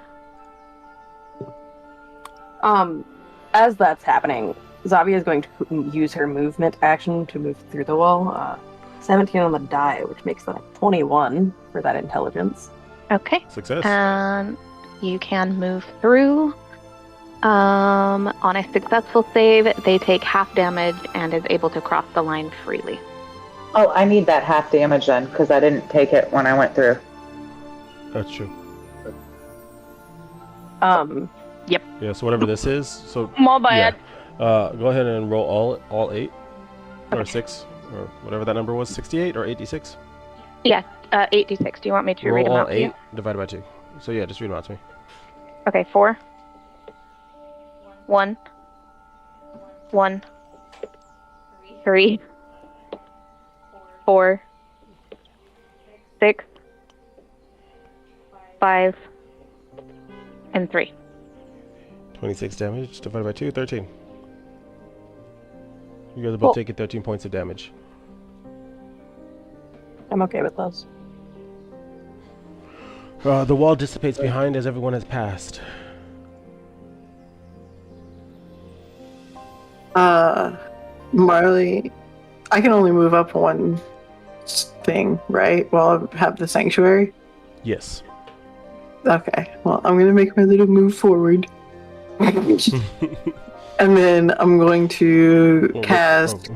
As that's happening, Zavia is going to use her movement action to move through the wall. 17 on the die, which makes that a 21 for that intelligence. Okay. Success. You can move through. On a successful save, they take half damage and is able to cross the line freely. Oh, I need that half damage then, because I didn't take it when I went through. That's true. Yep. Yeah, so whatever this is, so My bad. go ahead and roll all 8 or 6 or whatever that number was, 68 or 86. Yeah, 8d6. Do you want me to read Roll them all out 8 to you? divided by 2. So yeah, just read them out to me. Okay, 4. 1. 1. 3. 4. 6. 5. And 3. 26 damage divided by 2, 13. You guys are both taking 13 points of damage. I'm okay with those. The wall dissipates behind as everyone has passed. Marley, I can only move up one thing, right? While I have the sanctuary? Yes. Okay, well, I'm going to make my little move forward. And then I'm going to cast...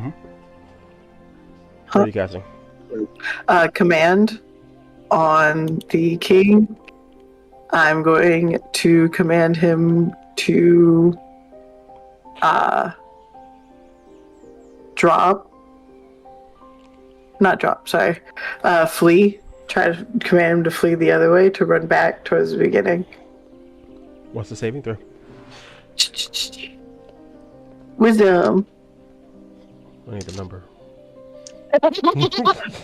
What are you casting? Command on the king. I'm going to command him to flee. Try to command him to flee the other way, to run back towards the beginning. What's the saving throw? Wisdom. I need the number.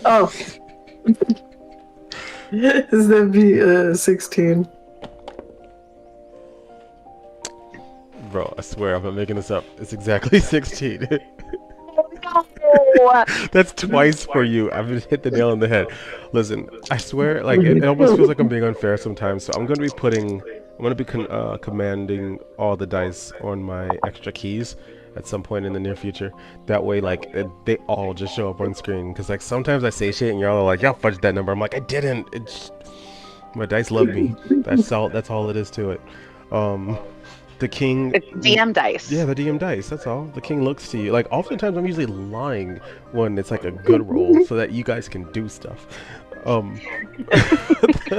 Oh. Does that be 16? Bro, I swear I'm not making this up. It's exactly 16. No! That's twice for you. I've just hit the nail on the head. Listen, I swear, like it almost feels like I'm being unfair sometimes. So I'm going to be commanding all the dice on my extra keys at some point in the near future. That way, like they all just show up on screen. Because like sometimes I say shit and y'all are like, "Y'all fudged that number." I'm like, I didn't. My dice love me. That's all it is to it. The king... It's DM dice. Yeah, the DM dice, that's all. The king looks to you. Like, oftentimes I'm usually lying when it's like a good roll so that you guys can do stuff. I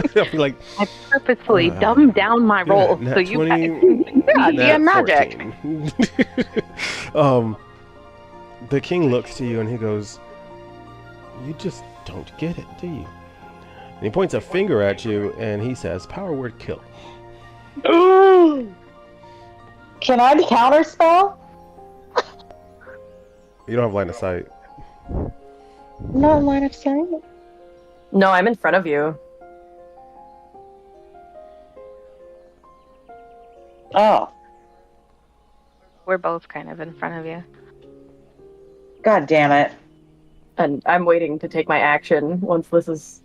feel like... I purposefully dumbed down my roll so you 20, guys... DM magic. The king looks to you and he goes, "You just don't get it, do you?" And he points a finger at you and he says, "Power word kill." Can I counterspell? You don't have line of sight. Not line of sight. No, I'm in front of you. Oh. We're both kind of in front of you. God damn it. And I'm waiting to take my action once this is...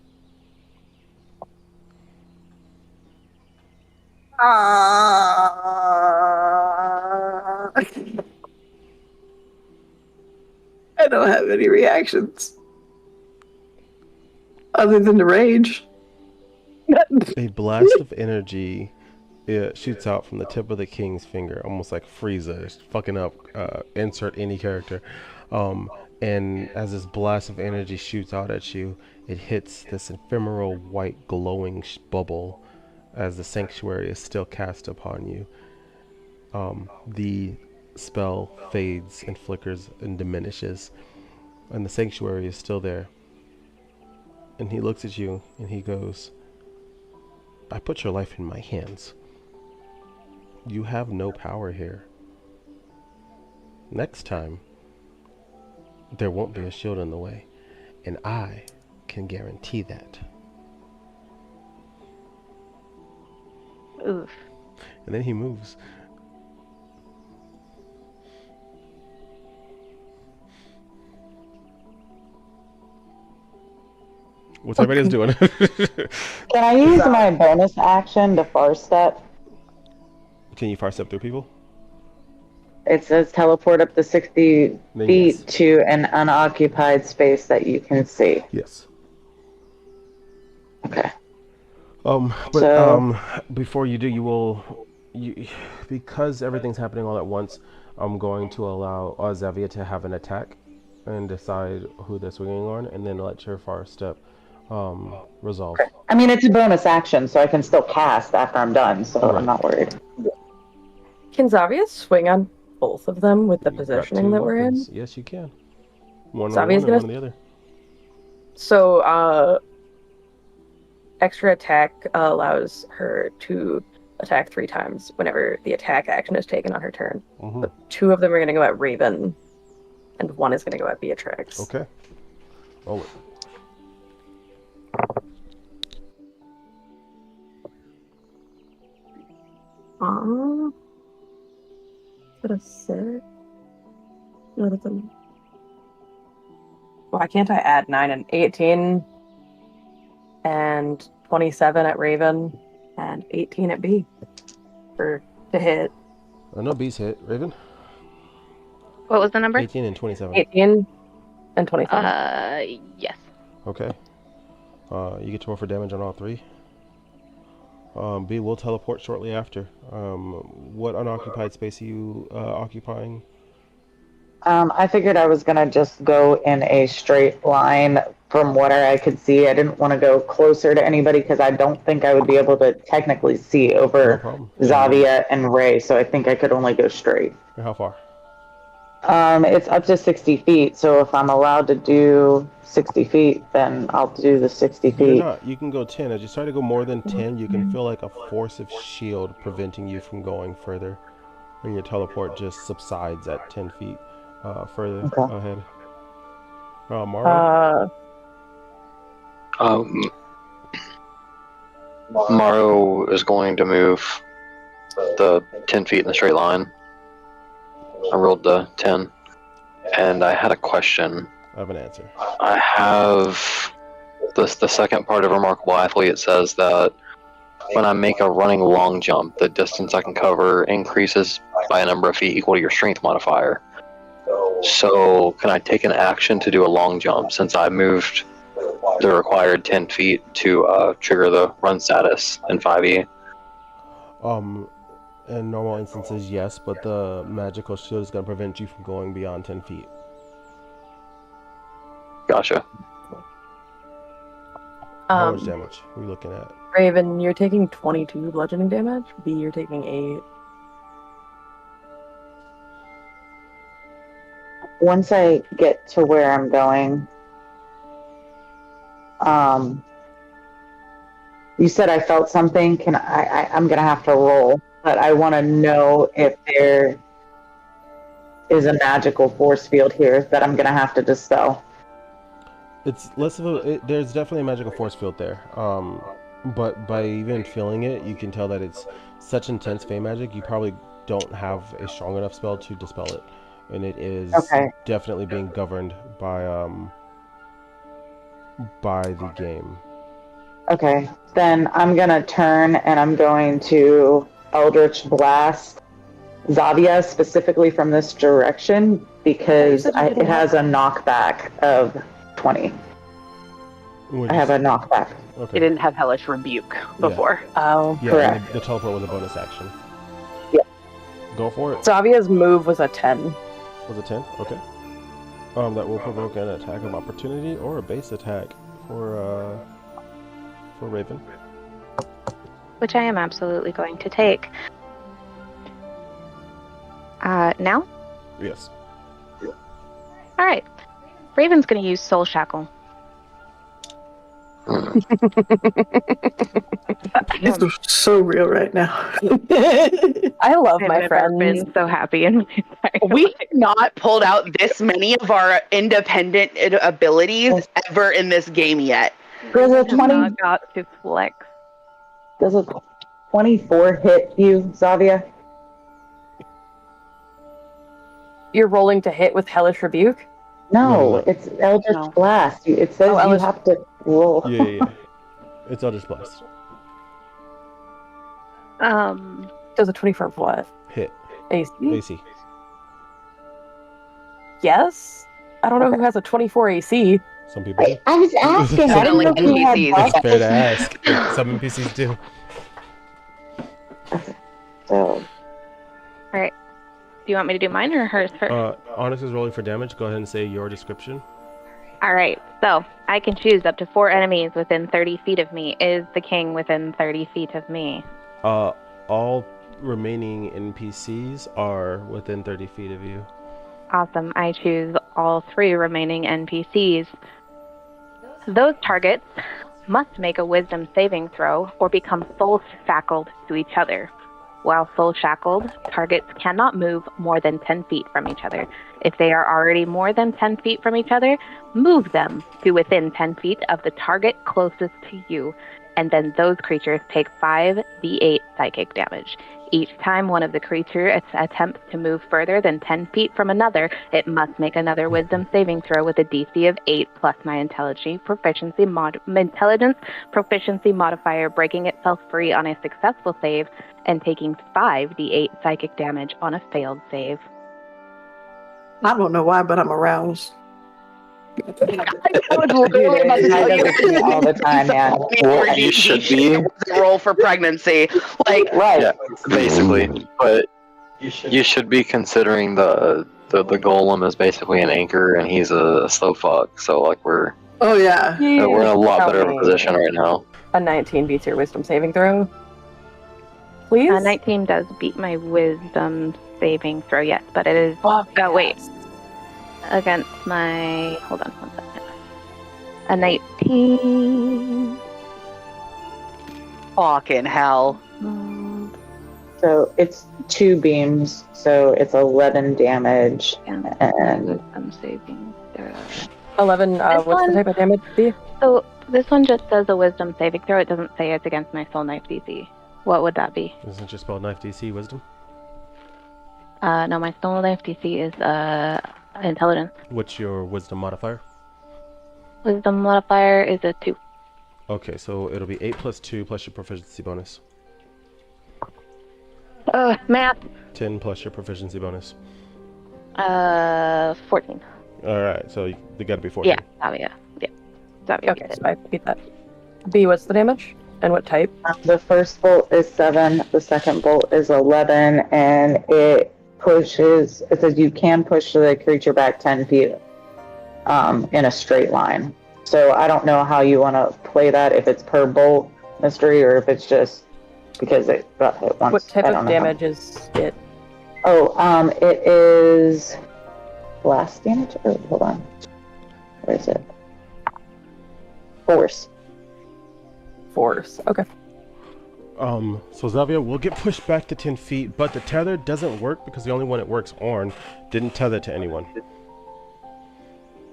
I don't have any reactions. Other than the rage. A blast of energy shoots out from the tip of the king's finger, almost like Frieza, just fucking up, insert any character. And as this blast of energy shoots out at you, it hits this ephemeral white glowing bubble as the sanctuary is still cast upon you. The spell fades and flickers and diminishes, and the sanctuary is still there. And he looks at you and he goes, "I put your life in my hands. You have no power here. Next time, there won't be a shield in the way, and I can guarantee that." Oof. And then he moves. What's everybody else doing? Can I use my bonus action to far step? Can you far step through people? It says teleport up to 60 Then feet yes. to an unoccupied space that you can see. Yes. Okay. But So- before you do, because everything's happening all at once. I'm going to allow Zavia to have an attack and decide who they're swinging on, and then let your first step resolve. I mean, it's a bonus action, so I can still cast after I'm done, so Right. I'm not worried. Can Zavia swing on both of them with the You've got positioning two that we're in? weapons. Yes, you can. One on Zavia's one and gonna- one on the other. So, extra attack allows her to attack 3 times whenever the attack action is taken on her turn. Mm-hmm. But 2 of them are going to go at Raven, and 1 is going to go at Beatrix. Okay. Roll it. Is that a 6? No, that's a... Why can't I add 9 and 18? And 27 at Raven, and 18 at B. To hit. No, B's hit. Raven? What was the number? 18 and 27. 18 and 27. Yes. Okay. You get to roll for damage on all 3. B will teleport shortly after. What unoccupied space are you occupying? I figured I was gonna just go in a straight line from what I could see. I didn't want to go closer to anybody because I don't think I would be able to technically see No over problem. Zavia and Ray, so I think I could only go straight. How far? It's up to 60 feet, so if I'm allowed to do 60 feet, then I'll do the 60 You're feet. not. You can go 10. As you start to go more than 10, you can feel like a force of shield preventing you from going further. And your teleport just subsides at 10 feet further ahead. Mara? Morrow is going to move the 10 feet in the straight line. I rolled the 10, and I had a question. I have an answer. I have the second part of Remarkable Athlete. It says that when I make a running long jump, the distance I can cover increases by a number of feet equal to your strength modifier. So can I take an action to do a long jump since I moved the required 10 feet to trigger the run status in 5e? In normal instances, yes, but the magical shield is going to prevent you from going beyond 10 feet. Gotcha. How much damage are we looking at? Raven, you're taking 22 bludgeoning damage. B, you're taking 8. Once I get to where I'm going, you said I felt something. I'm gonna have to roll, but I want to know if there is a magical force field here that I'm gonna have to dispel. It's less of a. There's definitely a magical force field there. But by even feeling it, you can tell that it's such intense fey magic. You probably don't have a strong enough spell to dispel it, and it is definitely being governed by the game. Okay, then I'm gonna turn and I'm going to Eldritch Blast Zavia specifically from this direction because it has a knockback of 20. I have a knockback. Okay. It didn't have Hellish Rebuke before. Oh. Yeah, correct. The teleport was a bonus action. Yeah. Go for it. Zavia's move was a 10. Was it 10? Okay. That will provoke an attack of opportunity or a base attack for Raven. Which I am absolutely going to take. Now? Yes. Alright. Raven's going to use Soul Shackle. It's so real right now. I love I've my never friends. been so happy in my entire We life. have not pulled out this many of our independent abilities ever in this game yet. Does a Have 20 not got to flex. does a 24 hit you, Zavia? You're rolling to hit with Hellish Rebuke? No, No. it's Eldritch No. Blast. It says you Eldritch- have to roll. Yeah. It's Eldritch Blast. Does a 24 of what? Hit. AC? AC. guess. I don't know who has a 24 AC. Some people do. I was asking. I Some didn't know if you had NPCs. buffs. It's fair to ask. Some NPCs do. So, All right. Do you want me to do mine or hers first? Onyx is rolling for damage. Go ahead and say your description. All right. So I can choose up to 4 enemies within 30 feet of me. Is the king within 30 feet of me? All remaining NPCs are within 30 feet of you. Awesome. I choose all 3 remaining NPCs. Those targets must make a wisdom saving throw or become soul shackled to each other. While soul shackled, targets cannot move more than 10 feet from each other. If they are already more than 10 feet from each other, move them to within 10 feet of the target closest to you, and then those creatures take 5d8 psychic damage. Each time one of the creatures attempts to move further than 10 feet from another, it must make another wisdom saving throw with a DC of 8 plus my intelligence proficiency modifier, breaking itself free on a successful save and taking 5d8 psychic damage on a failed save. I don't know why, but I'm aroused. I was literally about to that tell you. does it to me all the time, man. Well, you should be. Roll for pregnancy. Like, Right. Yeah, basically. But you should be considering the golem is basically an anchor, and he's a slow fuck. So like we're Oh yeah. in a lot Tell better of a me position right now. A 19 beats your wisdom saving throw. Please? 19 does beat my wisdom saving throw, yes, but it is. Fuck Oh, wait. yes. Against my. Hold on 1 second. A 19. fucking hell. So it's 2 beams, so it's 11 damage. And Wisdom saving throw. 11, what's one- the type of damage be? So this one just says a wisdom saving throw. It doesn't say it's against my soul knife DC. What would that be? Isn't your spell knife DC wisdom? No, my soul knife DC is intelligence. What's your wisdom modifier? Wisdom modifier is a 2. Okay, so it'll be 8 plus 2 plus your proficiency bonus. Math. 10 plus your proficiency bonus. 14. Alright, so they gotta be 14. Yeah, Zavia. Yeah. Zavia. Okay, so I beat that. B, what's the damage? And what type? the first bolt is 7, the second bolt is 11, and it pushes. It says you can push the creature back 10 feet in a straight line. So I don't know how you want to play that, if it's per bolt mystery or if it's just because it got hit once. What type I of don't know how. damage is it? Oh, it is blast damage. Oh, hold on. Where is it? Force. Force. Okay. So Zavia will get pushed back to 10 feet, but the tether doesn't work because the only one it works, Orn, didn't tether to anyone.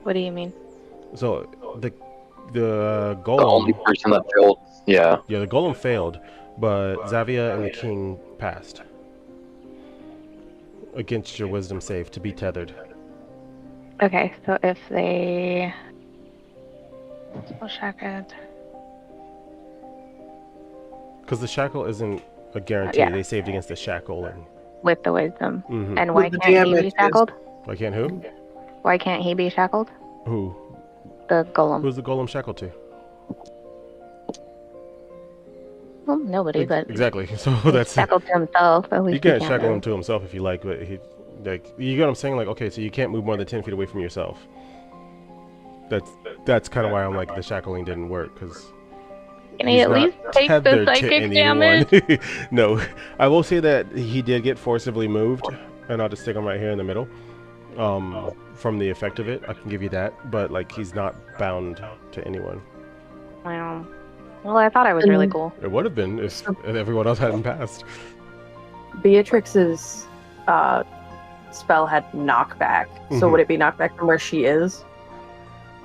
What do you mean? So the The golem, only person that failed. Yeah. yeah, the golem failed, but Zavia and the king passed against your wisdom save to be tethered. Okay, so if they. Shackled. Because the shackle isn't a guarantee. Yeah. They saved against the shackle, and With the wisdom. Mhm. And why With the can't he damage be is- shackled? why can't who? Why can't he be shackled? Who? The golem. Who's the golem shackled to? Well, nobody, but Exactly. So that's shackled to himself. At least you can't he shackle really. him to himself if you like, but he, like, you get what I'm saying? Like, okay, so you can't move more than 10 feet away from yourself. That's kind of why I'm like the shackling didn't work, because Can he at least take the psychic damage? No, I will say that he did get forcibly moved, and I'll just stick him right here in the middle. From the effect of it, I can give you that, but like he's not bound to anyone. Well, I thought I was really cool. It would have been if everyone else hadn't passed. Beatrix's spell had knockback. So Mhm. would it be knockback from where she is?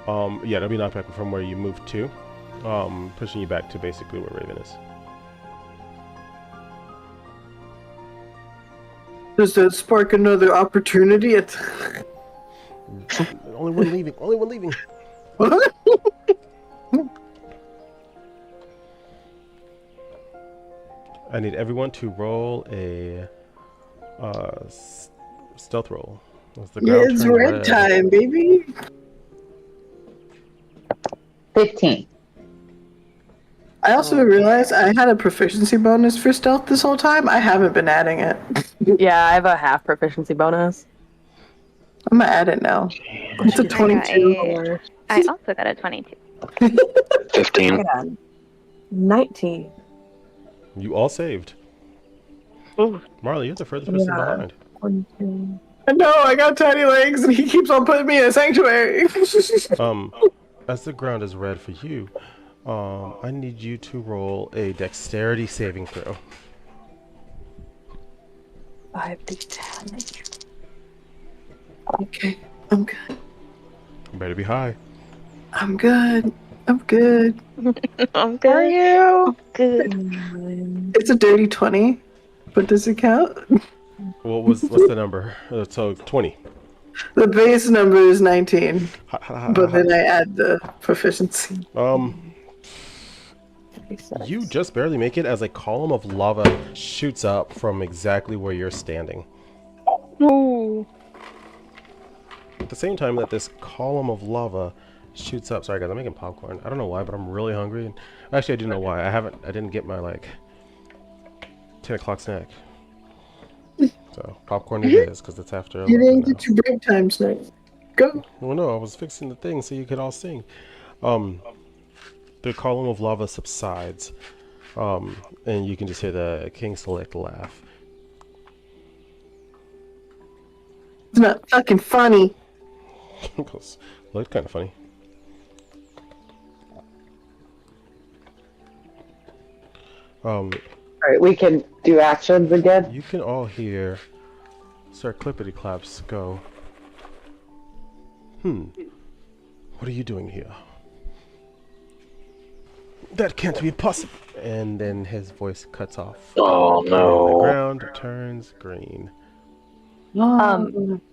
Yeah, it'll be knocked back from where you moved to, pushing you back to basically where Raven is. Does that spark another opportunity? Only one leaving. Only one leaving. I need everyone to roll a stealth roll. As the Yeah, ground it's turns red time, baby. 15. I also realized I had a proficiency bonus for stealth this whole time. I haven't been adding it. Yeah, I have a half proficiency bonus. I'm gonna add it now. It's a Jeez. 22. I also got a 22. 15. I got 19. You all saved. Ooh. Marley, you're the furthest person Yeah. behind. 22. No, I got tiny legs, and he keeps on putting me in a sanctuary. As the ground is red for you, I need you to roll a dexterity saving throw. 5d10. Okay, I'm good. You better be high. I'm good. I'm good. I'm good. Are you? Good. It's a dirty 20, but does it count? What's the number? So 20. The base number is 19, but then I add the proficiency. You just barely make it as a column of lava shoots up from exactly where you're standing. Ooh. At the same time that this column of lava shoots up. Sorry guys, I'm making popcorn. I don't know why, but I'm really hungry. And actually, I do know why. I didn't get my like 10 o'clock snack. So popcorn it is, because it's after. You didn't get your break time snack. Go. Well, no, I was fixing the thing so you could all sing. The column of lava subsides, and you can just hear the King Select laugh. It's not fucking funny. Well, it's kind of funny. Alright, we can do actions again. You can all hear Sir Clippity Claps go, what are you doing here? That can't be possible. And then his voice cuts off. Oh And the no. ground turns green.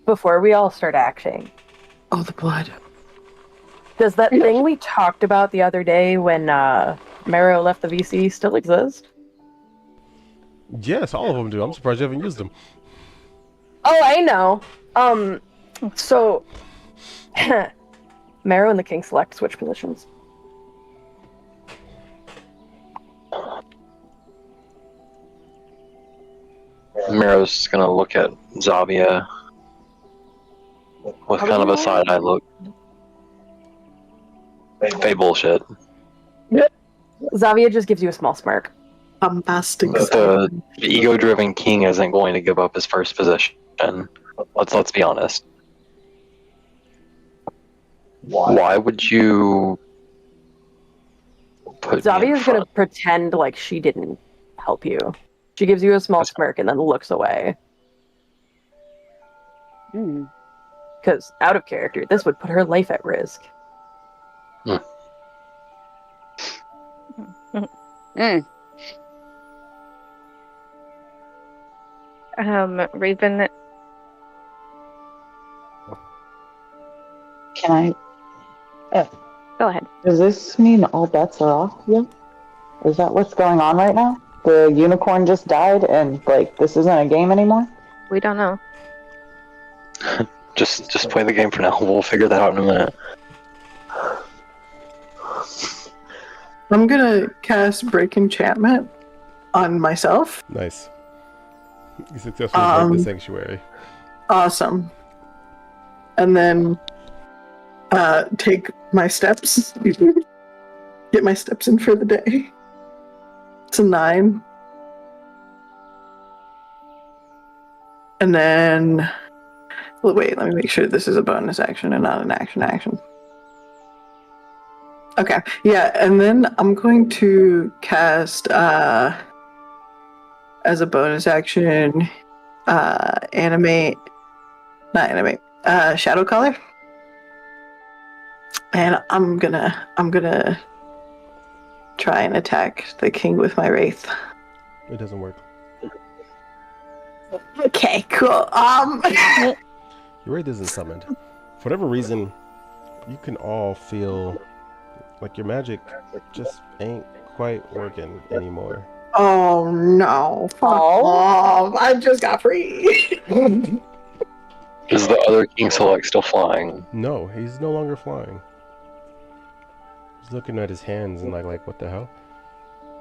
Before we all start acting, Oh, the blood. does that thing we talked about the other day when Mero left the VC still exist? Yes, all of them do. I'm surprised you haven't used them. Oh, I know. So Mero and the King Select switch positions. Miro's gonna look at Zavia with kind of a side-eye look. They bullshit. Zavia just gives you a small smirk. Bombastic. The ego-driven king isn't going to give up his first position. Let's be honest. Why would you put me in Zavia's gonna front? pretend like she didn't help you. She gives you a small smirk and then looks away. Because out of character, this would put her life at risk. Raven, Can I? go ahead. Does this mean all bets are off? Yeah. Is that what's going on right now? The unicorn just died, and like this isn't a game anymore. We don't know. Just play the game for now. We'll figure that out in a minute. I'm gonna cast Break Enchantment on myself. Nice. You successfully break the sanctuary. Awesome. And then take my steps. Get my steps in for the day. It's a 9. And then, well, wait, let me make sure this is a bonus action and not an action. Okay, yeah, and then I'm going to cast, as a bonus action, Shadow Color. And I'm gonna try and attack the king with my wraith. It doesn't work. Okay, cool. Your wraith isn't summoned. For whatever reason, you can all feel like your magic just ain't quite working anymore. Oh no! Fuck off. I just got free. Is the other King Select still flying? No, he's no longer flying. He's looking at his hands and like what the hell?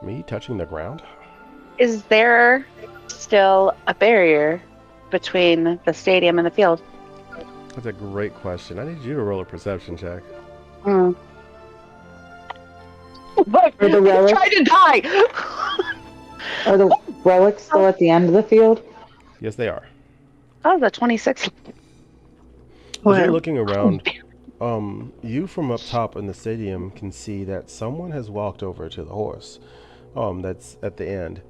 Me touching the ground? Is there still a barrier between the stadium and the field? That's a great question. I need you to roll a perception check. Hmm. Are the relics, Try to die! are the relics still at the end of the field? Yes, they are. Oh, the 26. As you're Where? looking around, you from up top in the stadium can see that someone has walked over to the horse. That's at the end.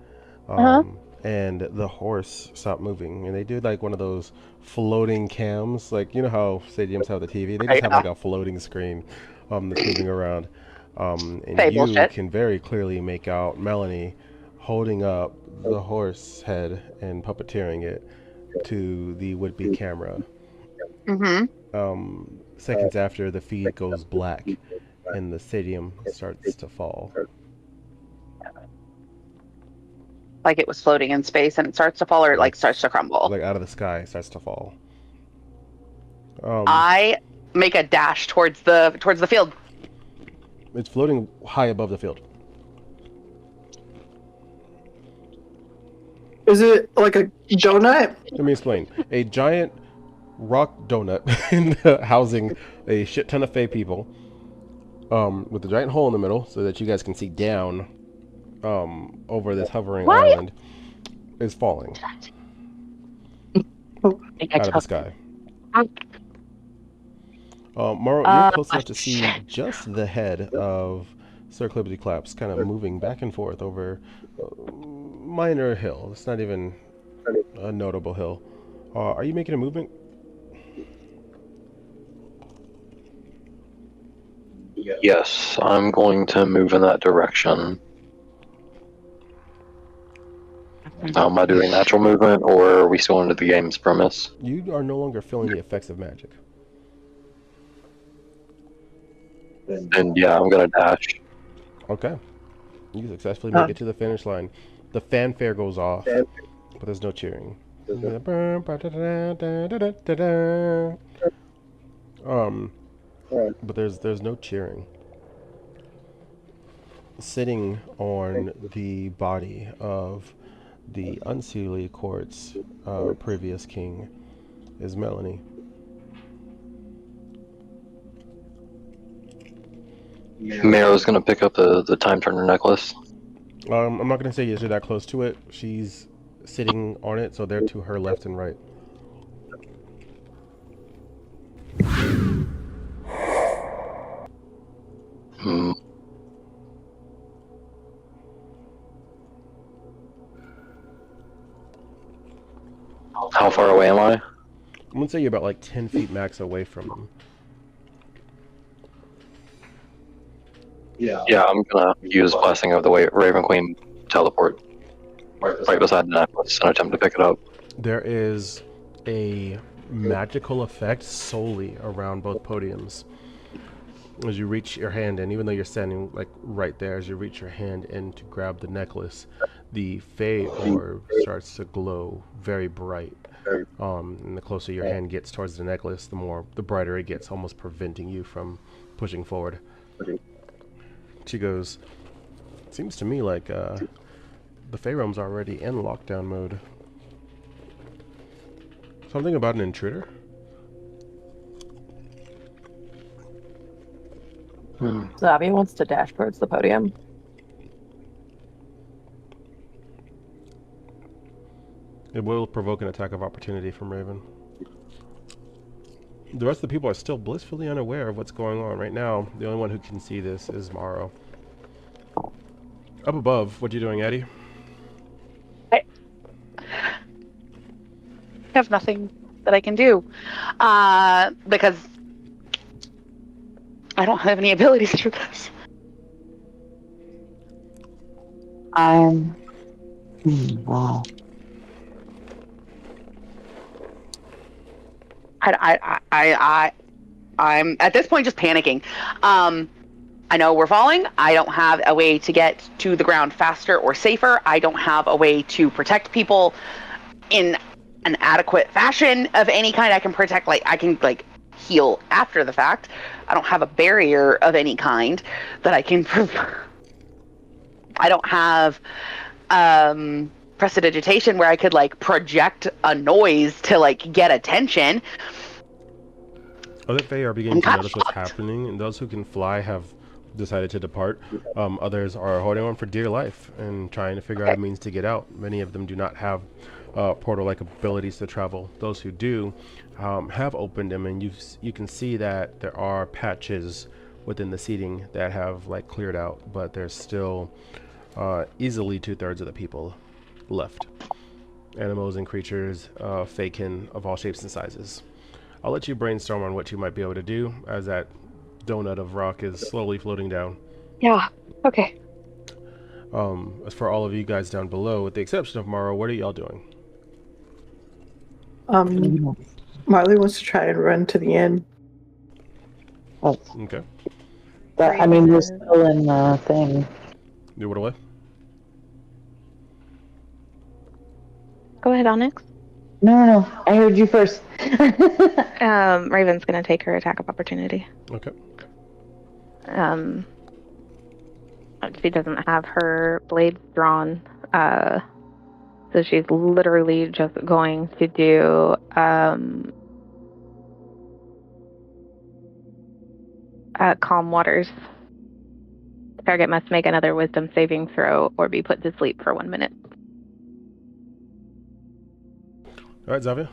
And the horse stopped moving, and they do like one of those floating cams, like you know how stadiums have the TV. They just have like a floating screen, that's moving around. And Fable you shit. can very clearly make out Melanie holding up the horse head and puppeteering it to the would-be camera. Mm-hmm. Seconds after, the feed goes black, and the stadium starts to fall. Like it was floating in space and it starts to fall, or it like starts to crumble. Like out of the sky, it starts to fall. I make a dash towards the field. It's floating high above the field. Is it like a donut? Let me explain. A giant rock donut housing a shit ton of Fey people, with a giant hole in the middle so that you guys can see down over this hovering island, is falling out of the sky. Morrow, you're close enough to see just the head of Sir Clippity Claps kind of moving back and forth over a minor hill. It's not even a notable hill. Are you making a movement? Yes, I'm going to move in that direction. Am I doing natural movement, or are we still under the game's premise? You are no longer feeling the effects of magic. And yeah, I'm gonna dash. Okay. You successfully make it to the finish line. The fanfare goes off, but there's no cheering. But there's no cheering. Sitting on the body of the Unseelie Court's previous king is Melanie. Marrow's gonna pick up the Time Turner necklace. I'm not gonna say yes, you're that close to it. She's sitting on it, so they're to her left and right. Hmm. How far away am I? I'm gonna say you're about like 10 feet max away from them. Yeah, I'm gonna use Blessing of the Raven Queen teleport right beside the necklace and attempt to pick it up. There is a magical effect solely around both podiums. As you reach your hand in, even though you're standing like right there, as you reach your hand in to grab the necklace, the Fey orb starts to glow very bright. And the closer your hand gets towards the necklace, the brighter it gets, almost preventing you from pushing forward. She goes, seems to me like the Fey realm's already in lockdown mode. Something about an intruder? Zavia wants to dash towards the podium. It will provoke an attack of opportunity from Raven. The rest of the people are still blissfully unaware of what's going on. Right now, the only one who can see this is Morrow. Up above, what are you doing, Eddie? I have nothing that I can do. Because I don't have any abilities through this. Wow. I'm at this point just panicking. I know we're falling. I don't have a way to get to the ground faster or safer. I don't have a way to protect people in an adequate fashion of any kind. I can protect, like I can like heal after the fact. I don't have a barrier of any kind that I can. I don't have prestidigitation where I could like project a noise to like get attention. Other Fae are beginning to notice what's happening, and those who can fly have decided to depart. Others are holding on for dear life and trying to figure out a means to get out. Many of them do not have portal-like abilities to travel. Those who do have opened them, and you can see that there are patches within the seating that have like cleared out, but there's still easily 2/3 of the people left. Animals and creatures, faekin of all shapes and sizes. I'll let you brainstorm on what you might be able to do as that donut of rock is slowly floating down. Yeah. Okay. As for all of you guys down below, with the exception of Morrow, what are y'all doing? Marley wants to try and run to the end. Okay. I mean, we're still in the thing. You what away? Go ahead, Onyx. No. I heard you first. Raven's gonna take her attack of opportunity. Okay. She doesn't have her blades drawn, so she's literally just going to do calm waters. Target must make another wisdom saving throw or be put to sleep for 1 minute. All right, Xavier.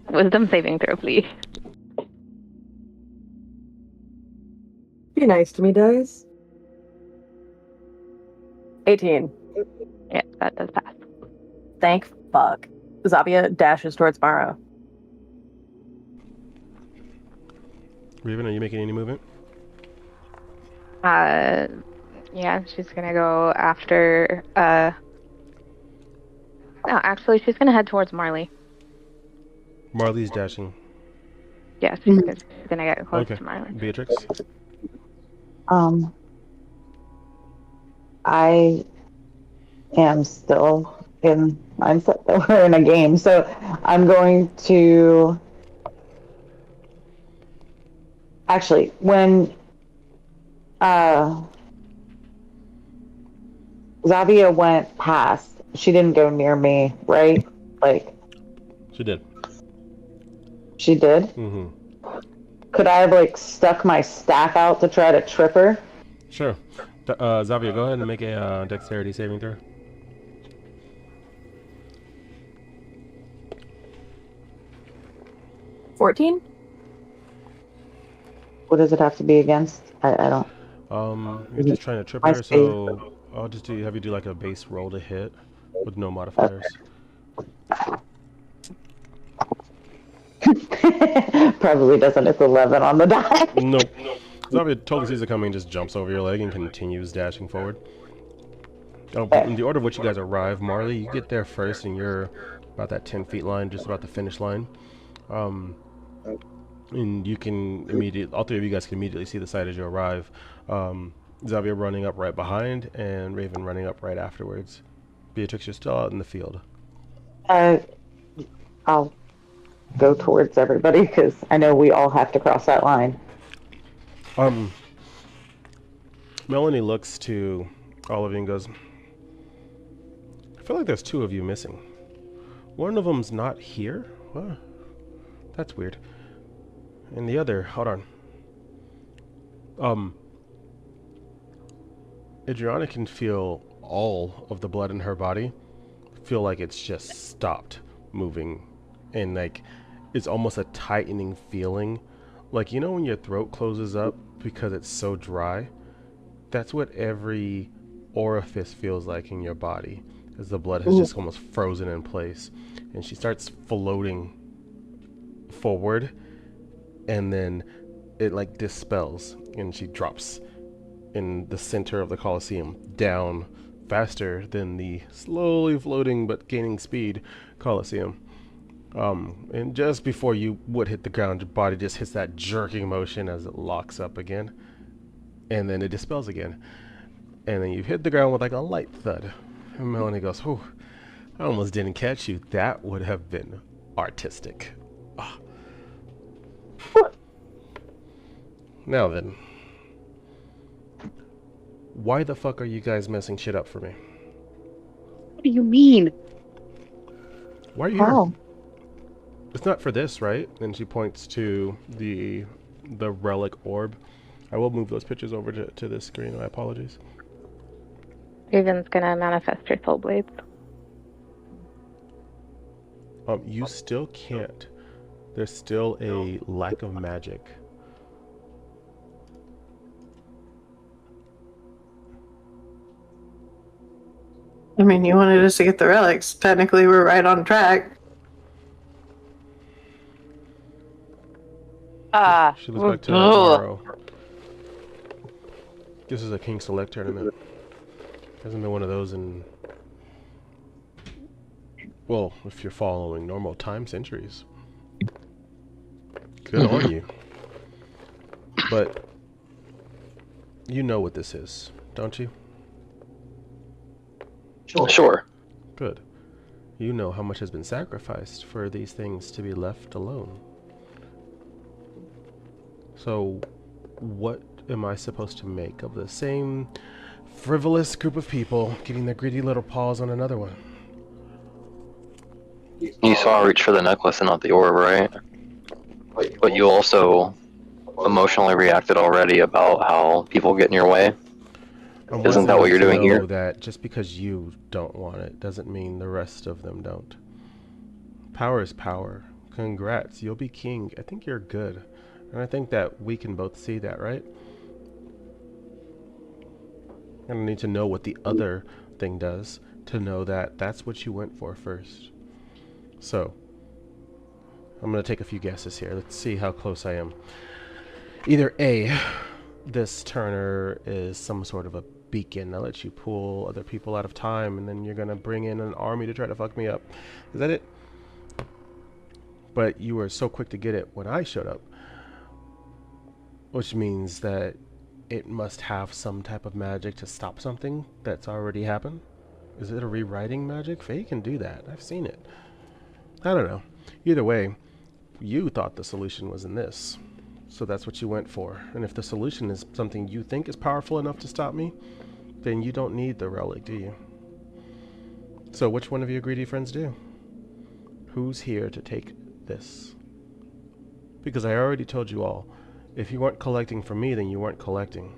Wisdom saving throw, please. Be nice to me, dice. 18. Yeah, that does pass. Thank fuck. Xavier dashes towards Morrow. Raven, are you making any movement? Yeah, she's gonna go after. No, actually, she's gonna head towards Marley. Marley's dashing. Yeah, she's gonna get close Okay. to Marley. Beatrix? I am still in mindset that we're in a game, so I'm going to actually when Xavier went past, she didn't go near me, right? Like She did. she did. Mm-hmm. Could I have like stuck my staff out to try to trip her? Sure. Xavier, go ahead and make a dexterity saving throw. $14? What does it have to be against? I don't. You're just trying to trip her, so I'll just have you do like a base roll to hit with no modifiers. Probably doesn't. It's 11 on the die. Nope. Xavier totally sees it coming, just jumps over your leg and continues dashing forward. In the order of which you guys arrive, Marley, you get there first, and you're about that 10 feet line, just about the finish line. And you can all three of you guys can immediately see the site as you arrive. Xavier running up right behind, and Raven running up right afterwards. Beatrix, you're still out in the field. I'll go towards everybody because I know we all have to cross that line. Melanie looks to all of you and goes, I feel like there's two of you missing. One of them's not here? Well, that's weird. And the other, hold on. Adriana can feel all of the blood in her body feel like it's just stopped moving. And like, it's almost a tightening feeling. Like, you know when your throat closes up because it's so dry? That's what every orifice feels like in your body, as the blood has just almost frozen in place. And she starts floating forward, and then it like dispels, and she drops in the center of the Colosseum, down faster than the slowly floating but gaining speed Colosseum. And just before you would hit the ground, your body just hits that jerking motion as it locks up again, and then it dispels again. And then you hit the ground with like a light thud. And Melanie goes, "Whew, I almost didn't catch you. That would have been artistic. Ah. Now then. Why the fuck are you guys messing shit up for me? What do you mean? Why are you here? Oh. It's not for this, right? And she points to the relic orb. I will move those pictures over to this screen. My apologies. Raven's gonna manifest her soul blades. You still can't. There's still a lack of magic. I mean, you wanted us to get the relics. Technically, we're right on track. She looks back to tomorrow. This is a King Select tournament. Hasn't been one of those in... Well, if you're following normal time, centuries. Good on you. But you know what this is, don't you? Sure. Good. You know how much has been sacrificed for these things to be left alone. So, what am I supposed to make of the same frivolous group of people getting their greedy little paws on another one? You saw her reach for the necklace and not the orb, right? But you also emotionally reacted already about how people get in your way. Isn't that what you're doing here? That just because you don't want it doesn't mean the rest of them don't. Power is power. Congrats, you'll be king. I think you're good. And I think that we can both see that, right? I don't need to know what the other thing does to know that that's what you went for first. So, I'm going to take a few guesses here. Let's see how close I am. Either A, this Turner is some sort of a beacon that lets you pull other people out of time, and then you're going to bring in an army to try to fuck me up. Is that it? But you were so quick to get it when I showed up. Which means that it must have some type of magic to stop something that's already happened. Is it a rewriting magic? Faye can do that. I've seen it. I don't know. Either way, you thought the solution was in this. So that's what you went for. And if the solution is something you think is powerful enough to stop me, then you don't need the relic, do you? So which one of your greedy friends do? Who's here to take this? Because I already told you all, if you weren't collecting for me, then you weren't collecting.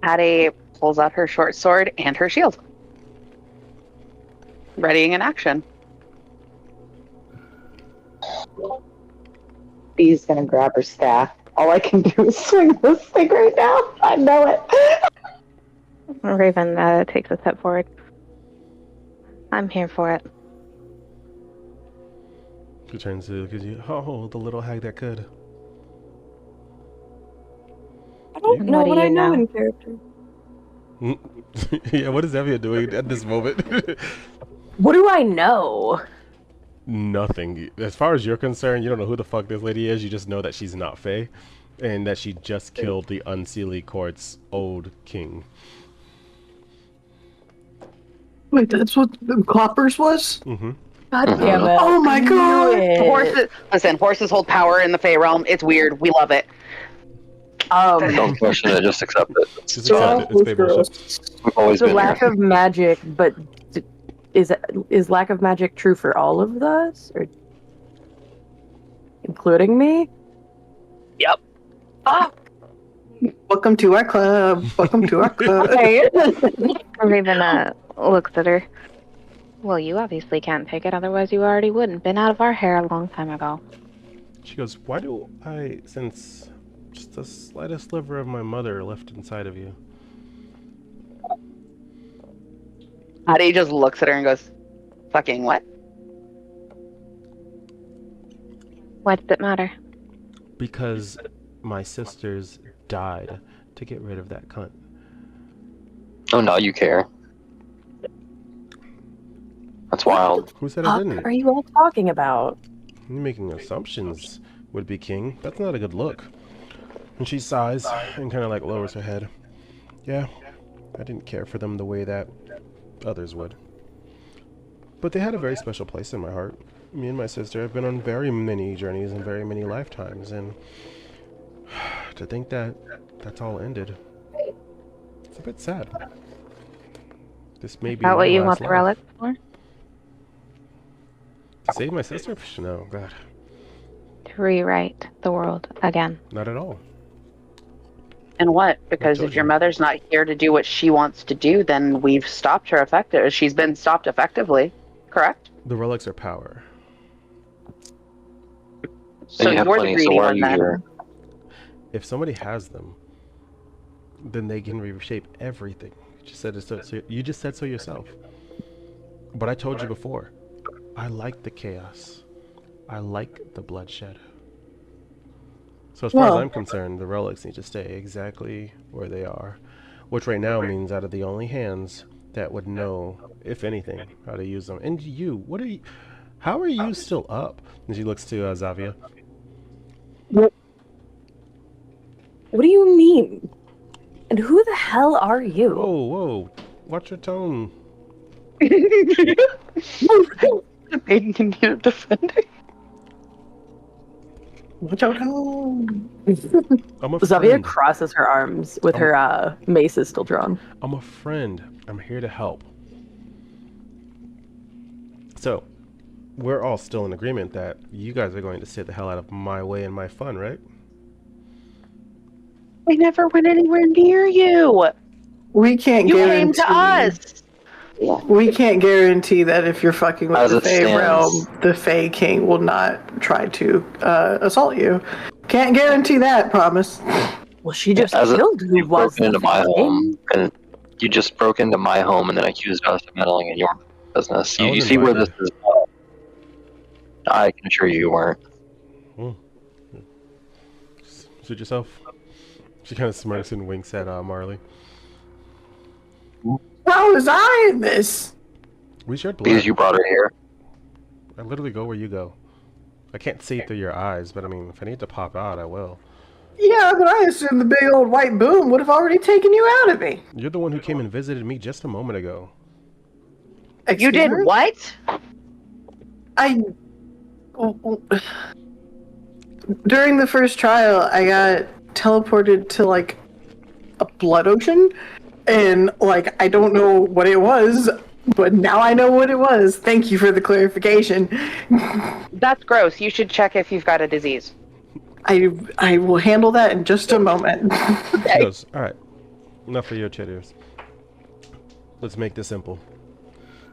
Addie pulls out her short sword and her shield. Readying an action. Bee's gonna grab her staff. All I can do is swing this thing right now. I know it. Raven takes a step forward. I'm here for it. She turns to look at you. Oh, the little hag that could. I don't know What do what I you know know? in character. Yeah, what is Evia doing at this moment? What do I know? Nothing. As far as you're concerned, you don't know who the fuck this lady is. You just know that she's not Faye, and that she just killed the Unseelie Court's old king. Wait, that's what the Cloppers was? Mm-hmm. God damn it. Oh my god! Horses, listen, horses hold power in the Fey realm. It's weird. We love it. Don't question it, just accept it. Just accept it. It's Faye bullshit. We've always The been lack here. of magic, but is lack of magic true for all of us, or including me? Yep. Welcome to our club. Welcome to our club. Raven looks at her. Well, you obviously can't take it, otherwise you already wouldn't. Been out of our hair a long time ago. She goes, why do I sense just the slightest sliver of my mother left inside of you? Addie just looks at her and goes, fucking what? Why does it matter? Because my sisters died to get rid of that cunt. Oh, now you care. That's wild. Who said I didn't? What are you all talking about? You're making assumptions, would be king. That's not a good look. And she sighs and kind of like lowers her head. Yeah, I didn't care for them the way that others would. But they had a very special place in my heart. Me and my sister have been on very many journeys and very many lifetimes, and to think that that's all ended, it's a bit sad. This may Is be that my what you last want the life. relic for? To save my sister? No, God, To rewrite the world again. not at all. And what? Because told if your you. mother's not here to do what she wants to do, then we've stopped her effective. She's been stopped effectively, correct? The relics are power. So you have you're plenty, the so greedy why are one you then. here? If somebody has them, then they can reshape everything. You just said so yourself. But I told you before, I like the chaos. I like the bloodshed. So as far as I'm concerned, the relics need to stay exactly where they are. Which right now means out of the only hands that would know, if anything, how to use them. And you, how are you still up? And she looks to Xavier. What do you mean? And who the hell are you? Whoa, watch your tone. Maiden can need defending. Watch out, home. I'm a Xavier friend. crosses her arms with her maces still drawn. I'm a friend. I'm here to help. So, we're all still in agreement that you guys are going to stay the hell out of my way and my fun, right? We never went anywhere near you. We can't You guarantee. came to us. We can't guarantee that if you're fucking with As the it Fae stands. realm, the Fae King will not try to assault you. Can't guarantee that, promise. Well, she just As killed who you was broke into the my king. home, and you just broke into my home and then accused us of meddling in your business. I You was see where this invited. is? I can assure you weren't. Suit yourself. She kind of smirks and winks at Marley. How was I in this? We shared blood. Because you brought her here. I literally go where you go. I can't see through your eyes, but I mean, if I need to pop out, I will. Yeah, but I assumed the big old white boom would have already taken you out of me. You're the one who came and visited me just a moment ago. You Excuse did me? what? During the first trial, I got teleported to like a blood ocean, and like I don't know what it was, but now I know what it was. Thank you for the clarification. That's gross. You should check if you've got a disease. I will handle that in just a moment. She goes, alright, enough of your chitters. Let's make this simple.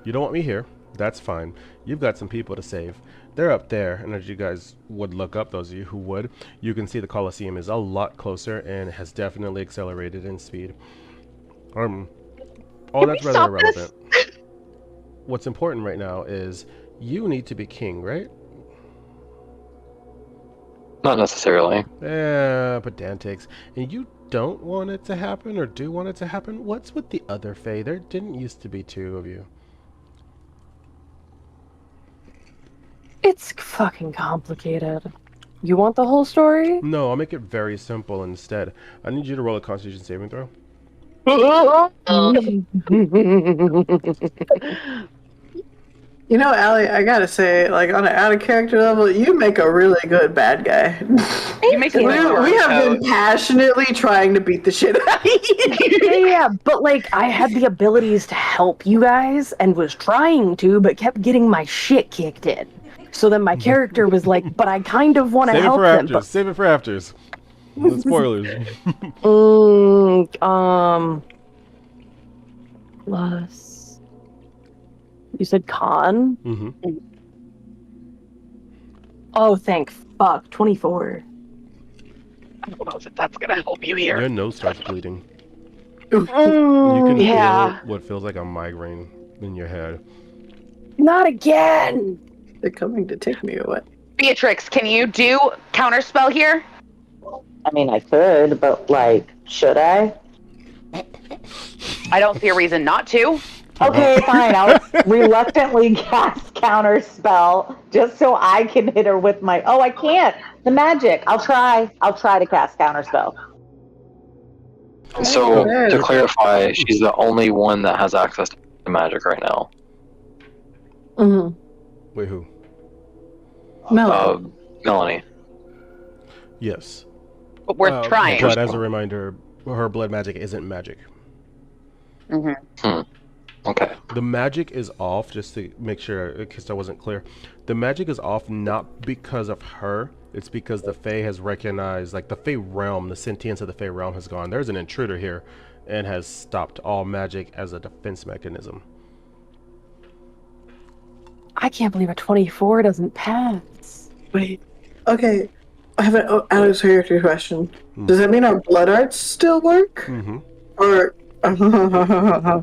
You don't want me here, that's fine. You've got some people to save. They're up there, and as you guys would look up, those of you who would, you can see the Colosseum is a lot closer and has definitely accelerated in speed. All that's rather irrelevant. What's important right now is you need to be king, right? Not necessarily. Pedantics. And you don't want it to happen or do want it to happen? What's with the other Fae? There didn't used to be two of you. It's fucking complicated. You want the whole story? No, I'll make it very simple instead. I need you to roll a Constitution saving throw. You know, Allie, I gotta say, like on an out of character level, you make a really good bad guy. You make it We have been passionately trying to beat the shit out of you. Yeah, but like I had the abilities to help you guys and was trying to, but kept getting my shit kicked in. So then my character was like, but I kind of want to Save it help for them. afters. Save it for afters. No spoilers. Plus, you said con? Mm-hmm. Oh, thank fuck. 24. I don't know if that's gonna help you here. Your nose starts bleeding. You can Yeah. feel what feels like a migraine in your head. Not again! They're coming to take me away. Beatrix, can you do counterspell here? I mean, I could, but like, should I? I don't see a reason not to. Okay, fine. I'll reluctantly cast counter spell just so I can hit her with my. Oh, I can't. The magic. I'll try to cast counter spell. So Okay. to clarify, she's the only one that has access to magic right now. Mm-hmm. Wait, who? Melanie. Melanie. Yes. But we're trying. But as a reminder, her blood magic isn't magic. Mm-hmm. Okay. The magic is off, just to make sure, in case I wasn't clear. The magic is off not because of her. It's because the Fae has recognized, like the Fae realm, the sentience of the Fae realm has gone. There's an intruder here and has stopped all magic as a defense mechanism. I can't believe a 24 doesn't pass. Wait. Okay. I have an out of character question. Does that mean our blood arts still work? Mm-hmm. Or I'm gonna go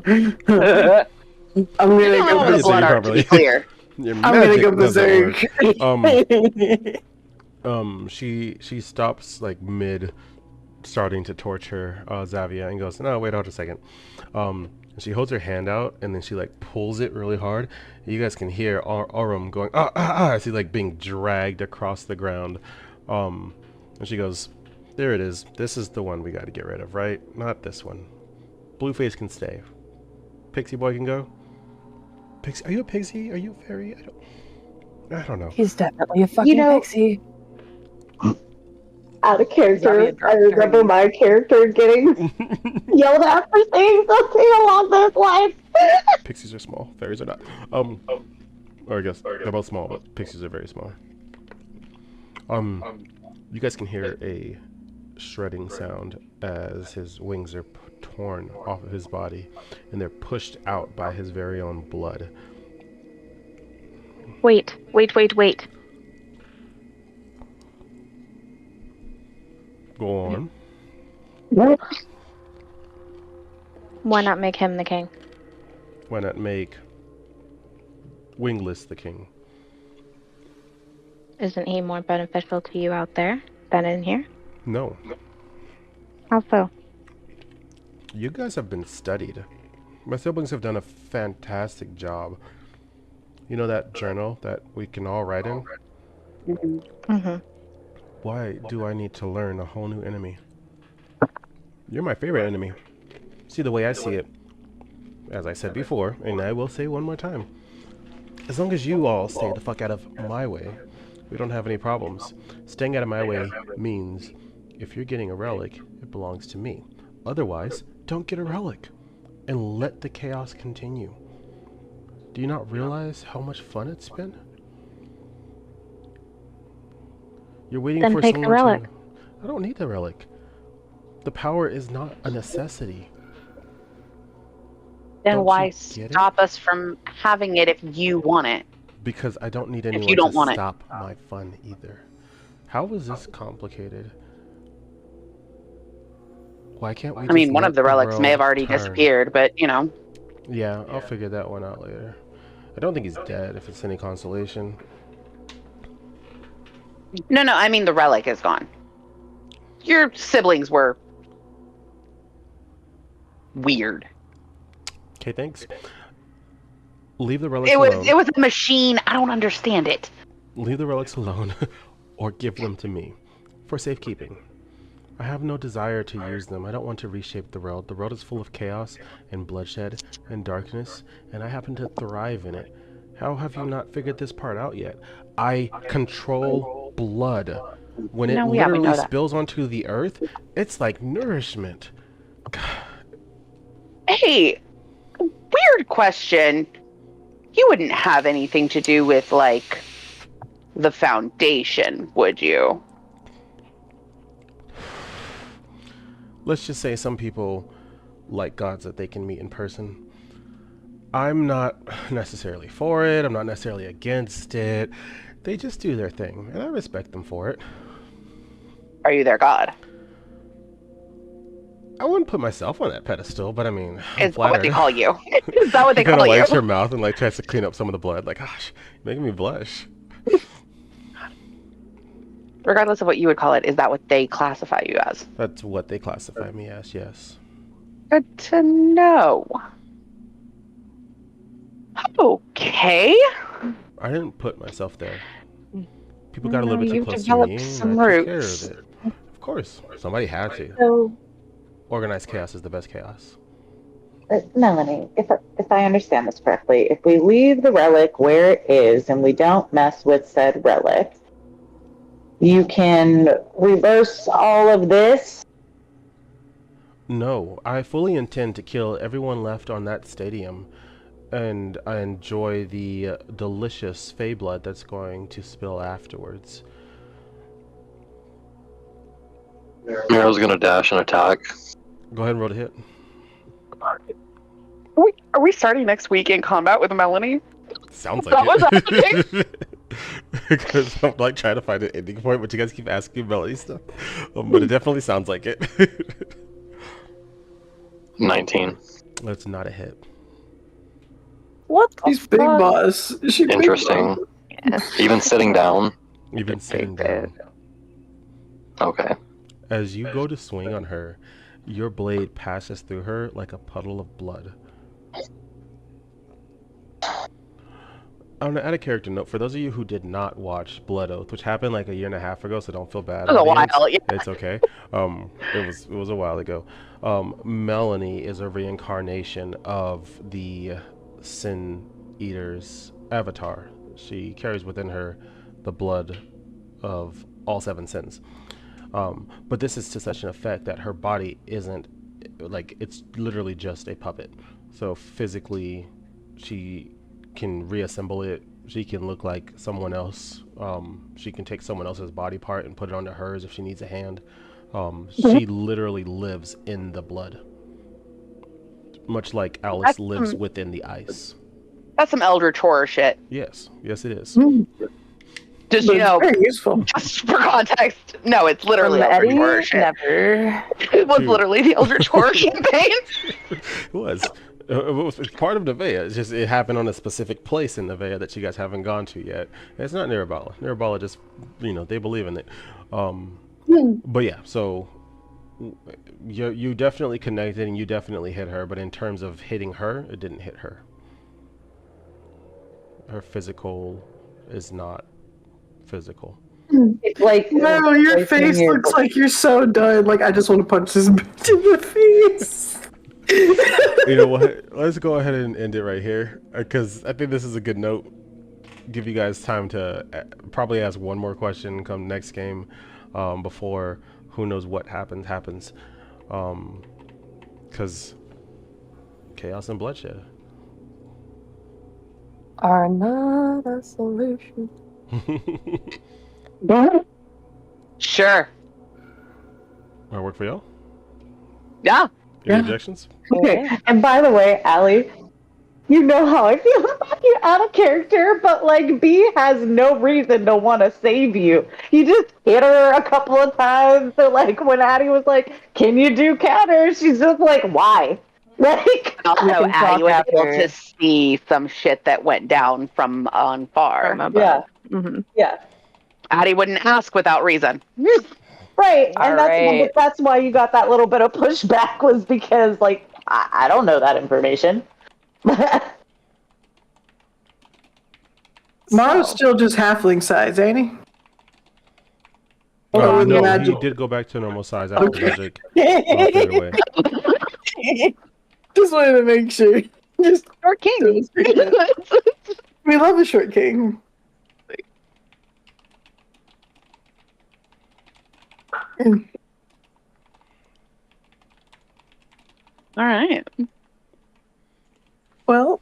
The blood art, to be clear. Your I'm gonna magic go doesn't berserk. work. She stops like mid starting to torture Xavier and goes, no, wait, hold a second. She holds her hand out and then she like pulls it really hard. You guys can hear Aurum going, as he's like being dragged across the ground. And she goes, there it is. This is the one we got to get rid of, right? Not this one. Blueface can stay. Pixie boy can go. Pixie, are you a pixie? Are you a fairy? I don't know. He's definitely a fucking pixie. Out of character, I remember my character getting yelled at for saying something along those lines. Pixies are small. Fairies are not. Or I guess they're both small, but pixies are very small. You guys can hear a shredding sound as his wings are torn off of his body, and they're pushed out by his very own blood. Wait. Go on. Why not make him the king? Why not make Wingless the king? Isn't he more beneficial to you out there than in here? No. How so? You guys have been studied. My siblings have done a fantastic job. You know that journal that we can all write in? Mm-hmm. Why do I need to learn a whole new enemy? You're my favorite enemy. See, the way I see it, as I said before, and I will say one more time, as long as you all stay the fuck out of my way, we don't have any problems. Staying out of my way means if you're getting a relic, it belongs to me. Otherwise, don't get a relic and let the chaos continue. Do you not realize how much fun it's been? You're waiting Then for take the someone relic. to... I don't need the relic. The power is not a necessity. Then Don't why you get it? stop us from having it if you want it? Because I don't need anyone you don't to want it. stop my fun either. How is this complicated? Why can't we I mean, just one let of the relics may have world already turn? disappeared, but you know. Yeah, I'll figure that one out later. I don't think he's dead, if it's any consolation. No, I mean the relic is gone. Your siblings were weird. Okay, thanks. Leave the relics It alone. was a machine. I don't understand it. Leave the relics alone, or give them to me, for safekeeping. I have no desire to use them. I don't want to reshape the world. The world is full of chaos and bloodshed and darkness, and I happen to thrive in it. How have you not figured this part out yet? I control blood. When it No, yeah, we literally know that. spills onto the earth, it's like nourishment. Hey, weird question. You wouldn't have anything to do with, like, the Foundation, would you? Let's just say some people like gods that they can meet in person. I'm not necessarily for it. I'm not necessarily against it. They just do their thing, and I respect them for it. Are you their god? I wouldn't put myself on that pedestal, but I mean, I'm Is that what they flattered. call you? Is that what they She kind call of you? wipes her mouth and like tries to clean up some of the blood. Like, gosh, you're making me blush. Regardless of what you would call it, is that what they classify you as? That's what they classify me as, yes. Good to know. Okay. I didn't put myself there. People got a No, little bit too you've close to developed me, some and I took care roots. of it. Of course, somebody had to. So, organized chaos is the best chaos. Melanie, if I understand this correctly, if we leave the relic where it is and we don't mess with said relic, you can reverse all of this. No, I fully intend to kill everyone left on that stadium, and I enjoy the delicious fey blood that's going to spill afterwards. Nero's gonna dash and attack. Go ahead and roll a hit. Are we starting next week in combat with Melanie? Sounds That was like happening. it. Because I'm like trying to find an ending point, but you guys keep asking Melody stuff. But it definitely sounds like it. 19. That's not a hit. What the She's big fuck? boss. She big Interesting. boss. Even sitting down. Even sitting down. Okay. As you go to swing on her, your blade passes through her like a puddle of blood. I want to add a character note for those of you who did not watch Blood Oath, which happened like a year and a half ago, so don't feel bad. It was a audience. while, yeah. It's okay. It was a while ago. Melanie is a reincarnation of the Sin Eater's avatar. She carries within her the blood of all 7 sins. But this is to such an effect that her body isn't like, it's literally just a puppet. So physically, she can reassemble it. She can look like someone else. She can take someone else's body part and put it onto hers if she needs a hand. She literally lives in the blood, much like Alice lives within the ice. That's some Eldritch horror shit. Yes, yes, it is. Just, But you know, it's very useful. just for context. No, it's literally From Eldritch Eddie? horror shit. Never. It was Dude. literally the Eldritch horror campaign. It was. It was part of NevaeH. It's just it happened on a specific place in NevaeH that you guys haven't gone to yet. It's not Nerbala. Nerbala just, they believe in it. But yeah, so you definitely connected and you definitely hit her. But in terms of hitting her, it didn't hit her. Her physical is not physical. It's like No, your face looks like you're so done. Like, I just want to punch this bitch in the face. You know what? Let's go ahead and end it right here because I think this is a good note. Give you guys time to probably ask one more question come next game before who knows what happens. Because chaos and bloodshed Are not a solution. Sure. That work for y'all? Yeah. Any objections? Okay. And by the way, Allie, you know how I feel about you out of character, but like B has no reason to want to save you. You just hit her a couple of times. So like when Addie was like, "Can you do counters?" She's just like, "Why?" Like Also, can Addie talk was able after. to see some shit that went down from on far. From above. yeah, Mm-hmm. yeah. Addie wouldn't ask without reason. Right, All and right. that's why you got that little bit of pushback was because like I don't know that information. Maro's still just halfling size, ain't he? Oh, with no, magic. he did go back to normal size after Okay. magic faded away. Just wanted to make sure. Just Short king. we love a short king. All right. Well,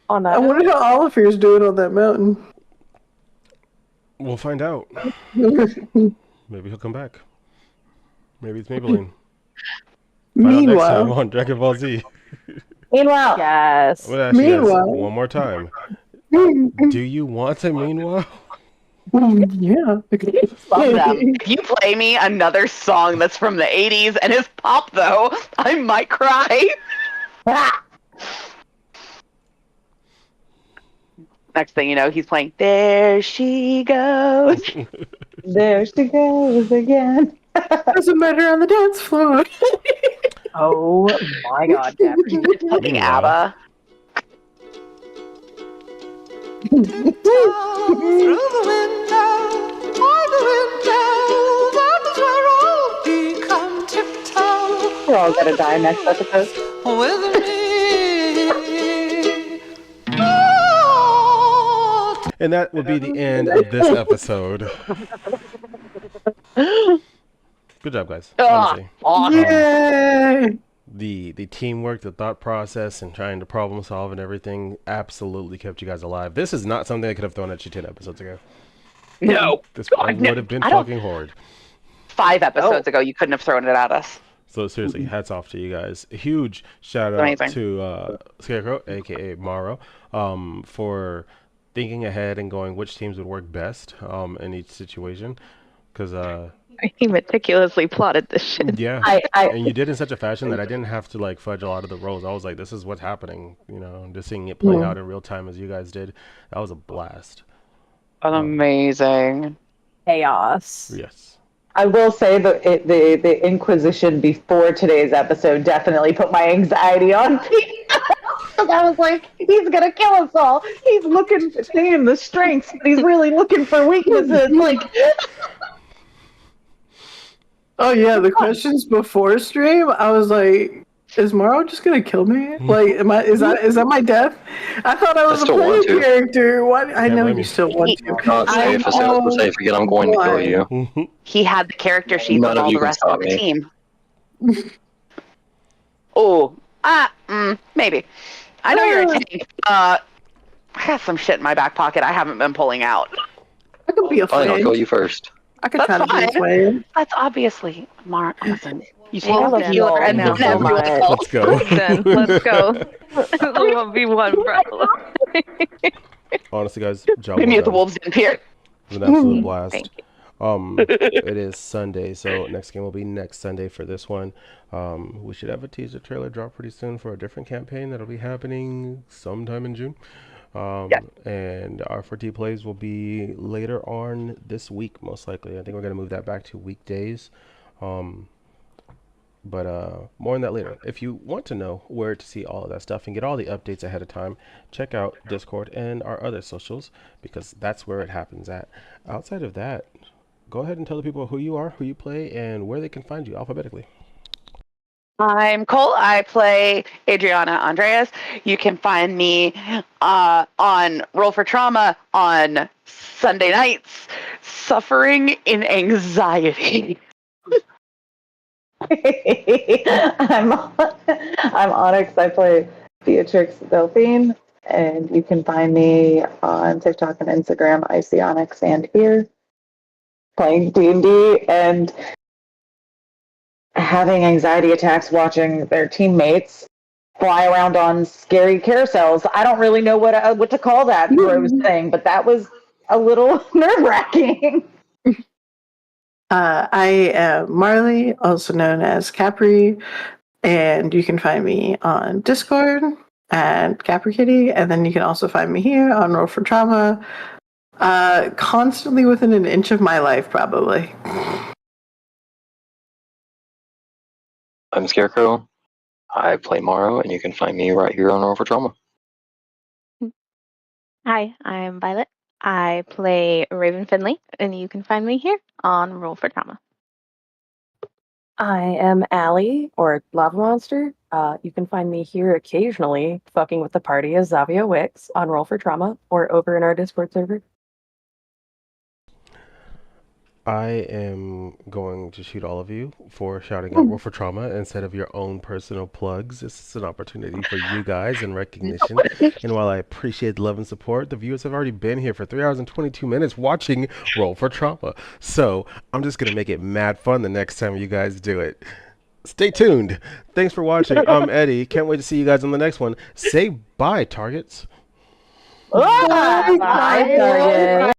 On that I note, wonder how Oliver's doing on that mountain. We'll find out. Maybe he'll come back. Maybe it's Maybelline. Find out next time Meanwhile, on Dragon Ball Z. Meanwhile, yes. I'm gonna ask you guys Meanwhile- one more time. Do you want a meanwhile? yeah. Love them. If you play me another song that's from the 80s and is pop, though, I might cry. Next thing you know, he's playing There She Goes. there she goes again. Doesn't matter on the dance floor. Oh my god, Gabby. Fucking Meanwhile. ABBA. Through the window, by the window, that is where all become tiptoe. We're all gonna die next episode. with me. And that will be the end of this episode. Good job, guys. Honestly. Awesome. Yay! The teamwork, the thought process, and trying to problem solve and everything absolutely kept you guys alive. This is not something I could have thrown at you 10 episodes ago. No. This God, would have been fucking horrid. 5 episodes ago, you couldn't have thrown it at us. So seriously, hats off to you guys. A huge shout out Amazing. to Scarecrow, aka Morrow, for thinking ahead and going which teams would work best in each situation. Because He meticulously plotted this shit. yeah, I and you did in such a fashion that I didn't have to like fudge a lot of the roles. I was like, this is what's happening, you know, just seeing it play out in real time as you guys did. That was a blast. Amazing. Chaos. Yes. I will say that the Inquisition before today's episode definitely put my anxiety on me. Because I was like, he's gonna kill us all. He's looking, seeing the strengths, but he's really looking for weaknesses. Like, Oh yeah, the questions before stream, I was like, is Morrow just gonna kill me? Like, is that my death? I thought I was a still player want to. character. What? I know blame you you. still want to. Not safe. As soon as we're safe again, I'm going to kill you. He had the character sheets None of of all you the can rest of stop the me. team. Maybe. I know you're a tank. I have some shit in my back pocket I haven't been pulling out. I could be a Fine, I'll kill flame. you first. I could That's try to be a fine. flame. That's obviously Mark. Listen, you take Well, off the then, healer and now then so everyone much. else. Let's go. Then let's go. 1v1, bro. Honestly, guys, job Maybe well at the done. Wolves Den Pier. It was an absolute blast. Thank you. It is Sunday, so next game will be next Sunday for this one. We should have a teaser trailer drop pretty soon for a different campaign that'll be happening sometime in June. And our 4T plays will be later on this week, most likely. I think we're going to move that back to weekdays. But more on that later. If you want to know where to see all of that stuff and get all the updates ahead of time, check out Discord and our other socials, because that's where it happens at. Outside of that, go ahead and tell the people who you are, who you play, and where they can find you alphabetically. I'm Cole. I play Adriana Andreas. You can find me on Roll for Trauma on Sunday nights, suffering in anxiety. I'm Onyx. I play Beatrix Delphine, and you can find me on TikTok and Instagram. I see Onyx and here playing D&D and having anxiety attacks watching their teammates fly around on scary carousels. I don't really know what to call that gross thing, but that was a little nerve-wracking. I am Marley, also known as Capri, and you can find me on Discord and Capri Kitty, and then you can also find me here on Roll for Trauma, constantly within an inch of my life, probably. I'm Scarecrow. I play Morrow, and you can find me right here on Roll for Trauma. Hi, I'm Violet. I play Raven Finley, and you can find me here on Roll for Trauma. I am Allie, or Lava Monster. You can find me here occasionally fucking with the party as Zavia Wix on Roll for Trauma, or over in our Discord server. I am going to shoot all of you for shouting out Roll for Trauma instead of your own personal plugs. This is an opportunity for you guys and recognition. And while I appreciate the love and support, the viewers have already been here for 3 hours and 22 minutes watching Roll for Trauma. So I'm just going to make it mad fun the next time you guys do it. Stay tuned. Thanks for watching. I'm Eddie. Can't wait to see you guys on the next one. Say bye, targets. Bye, Target.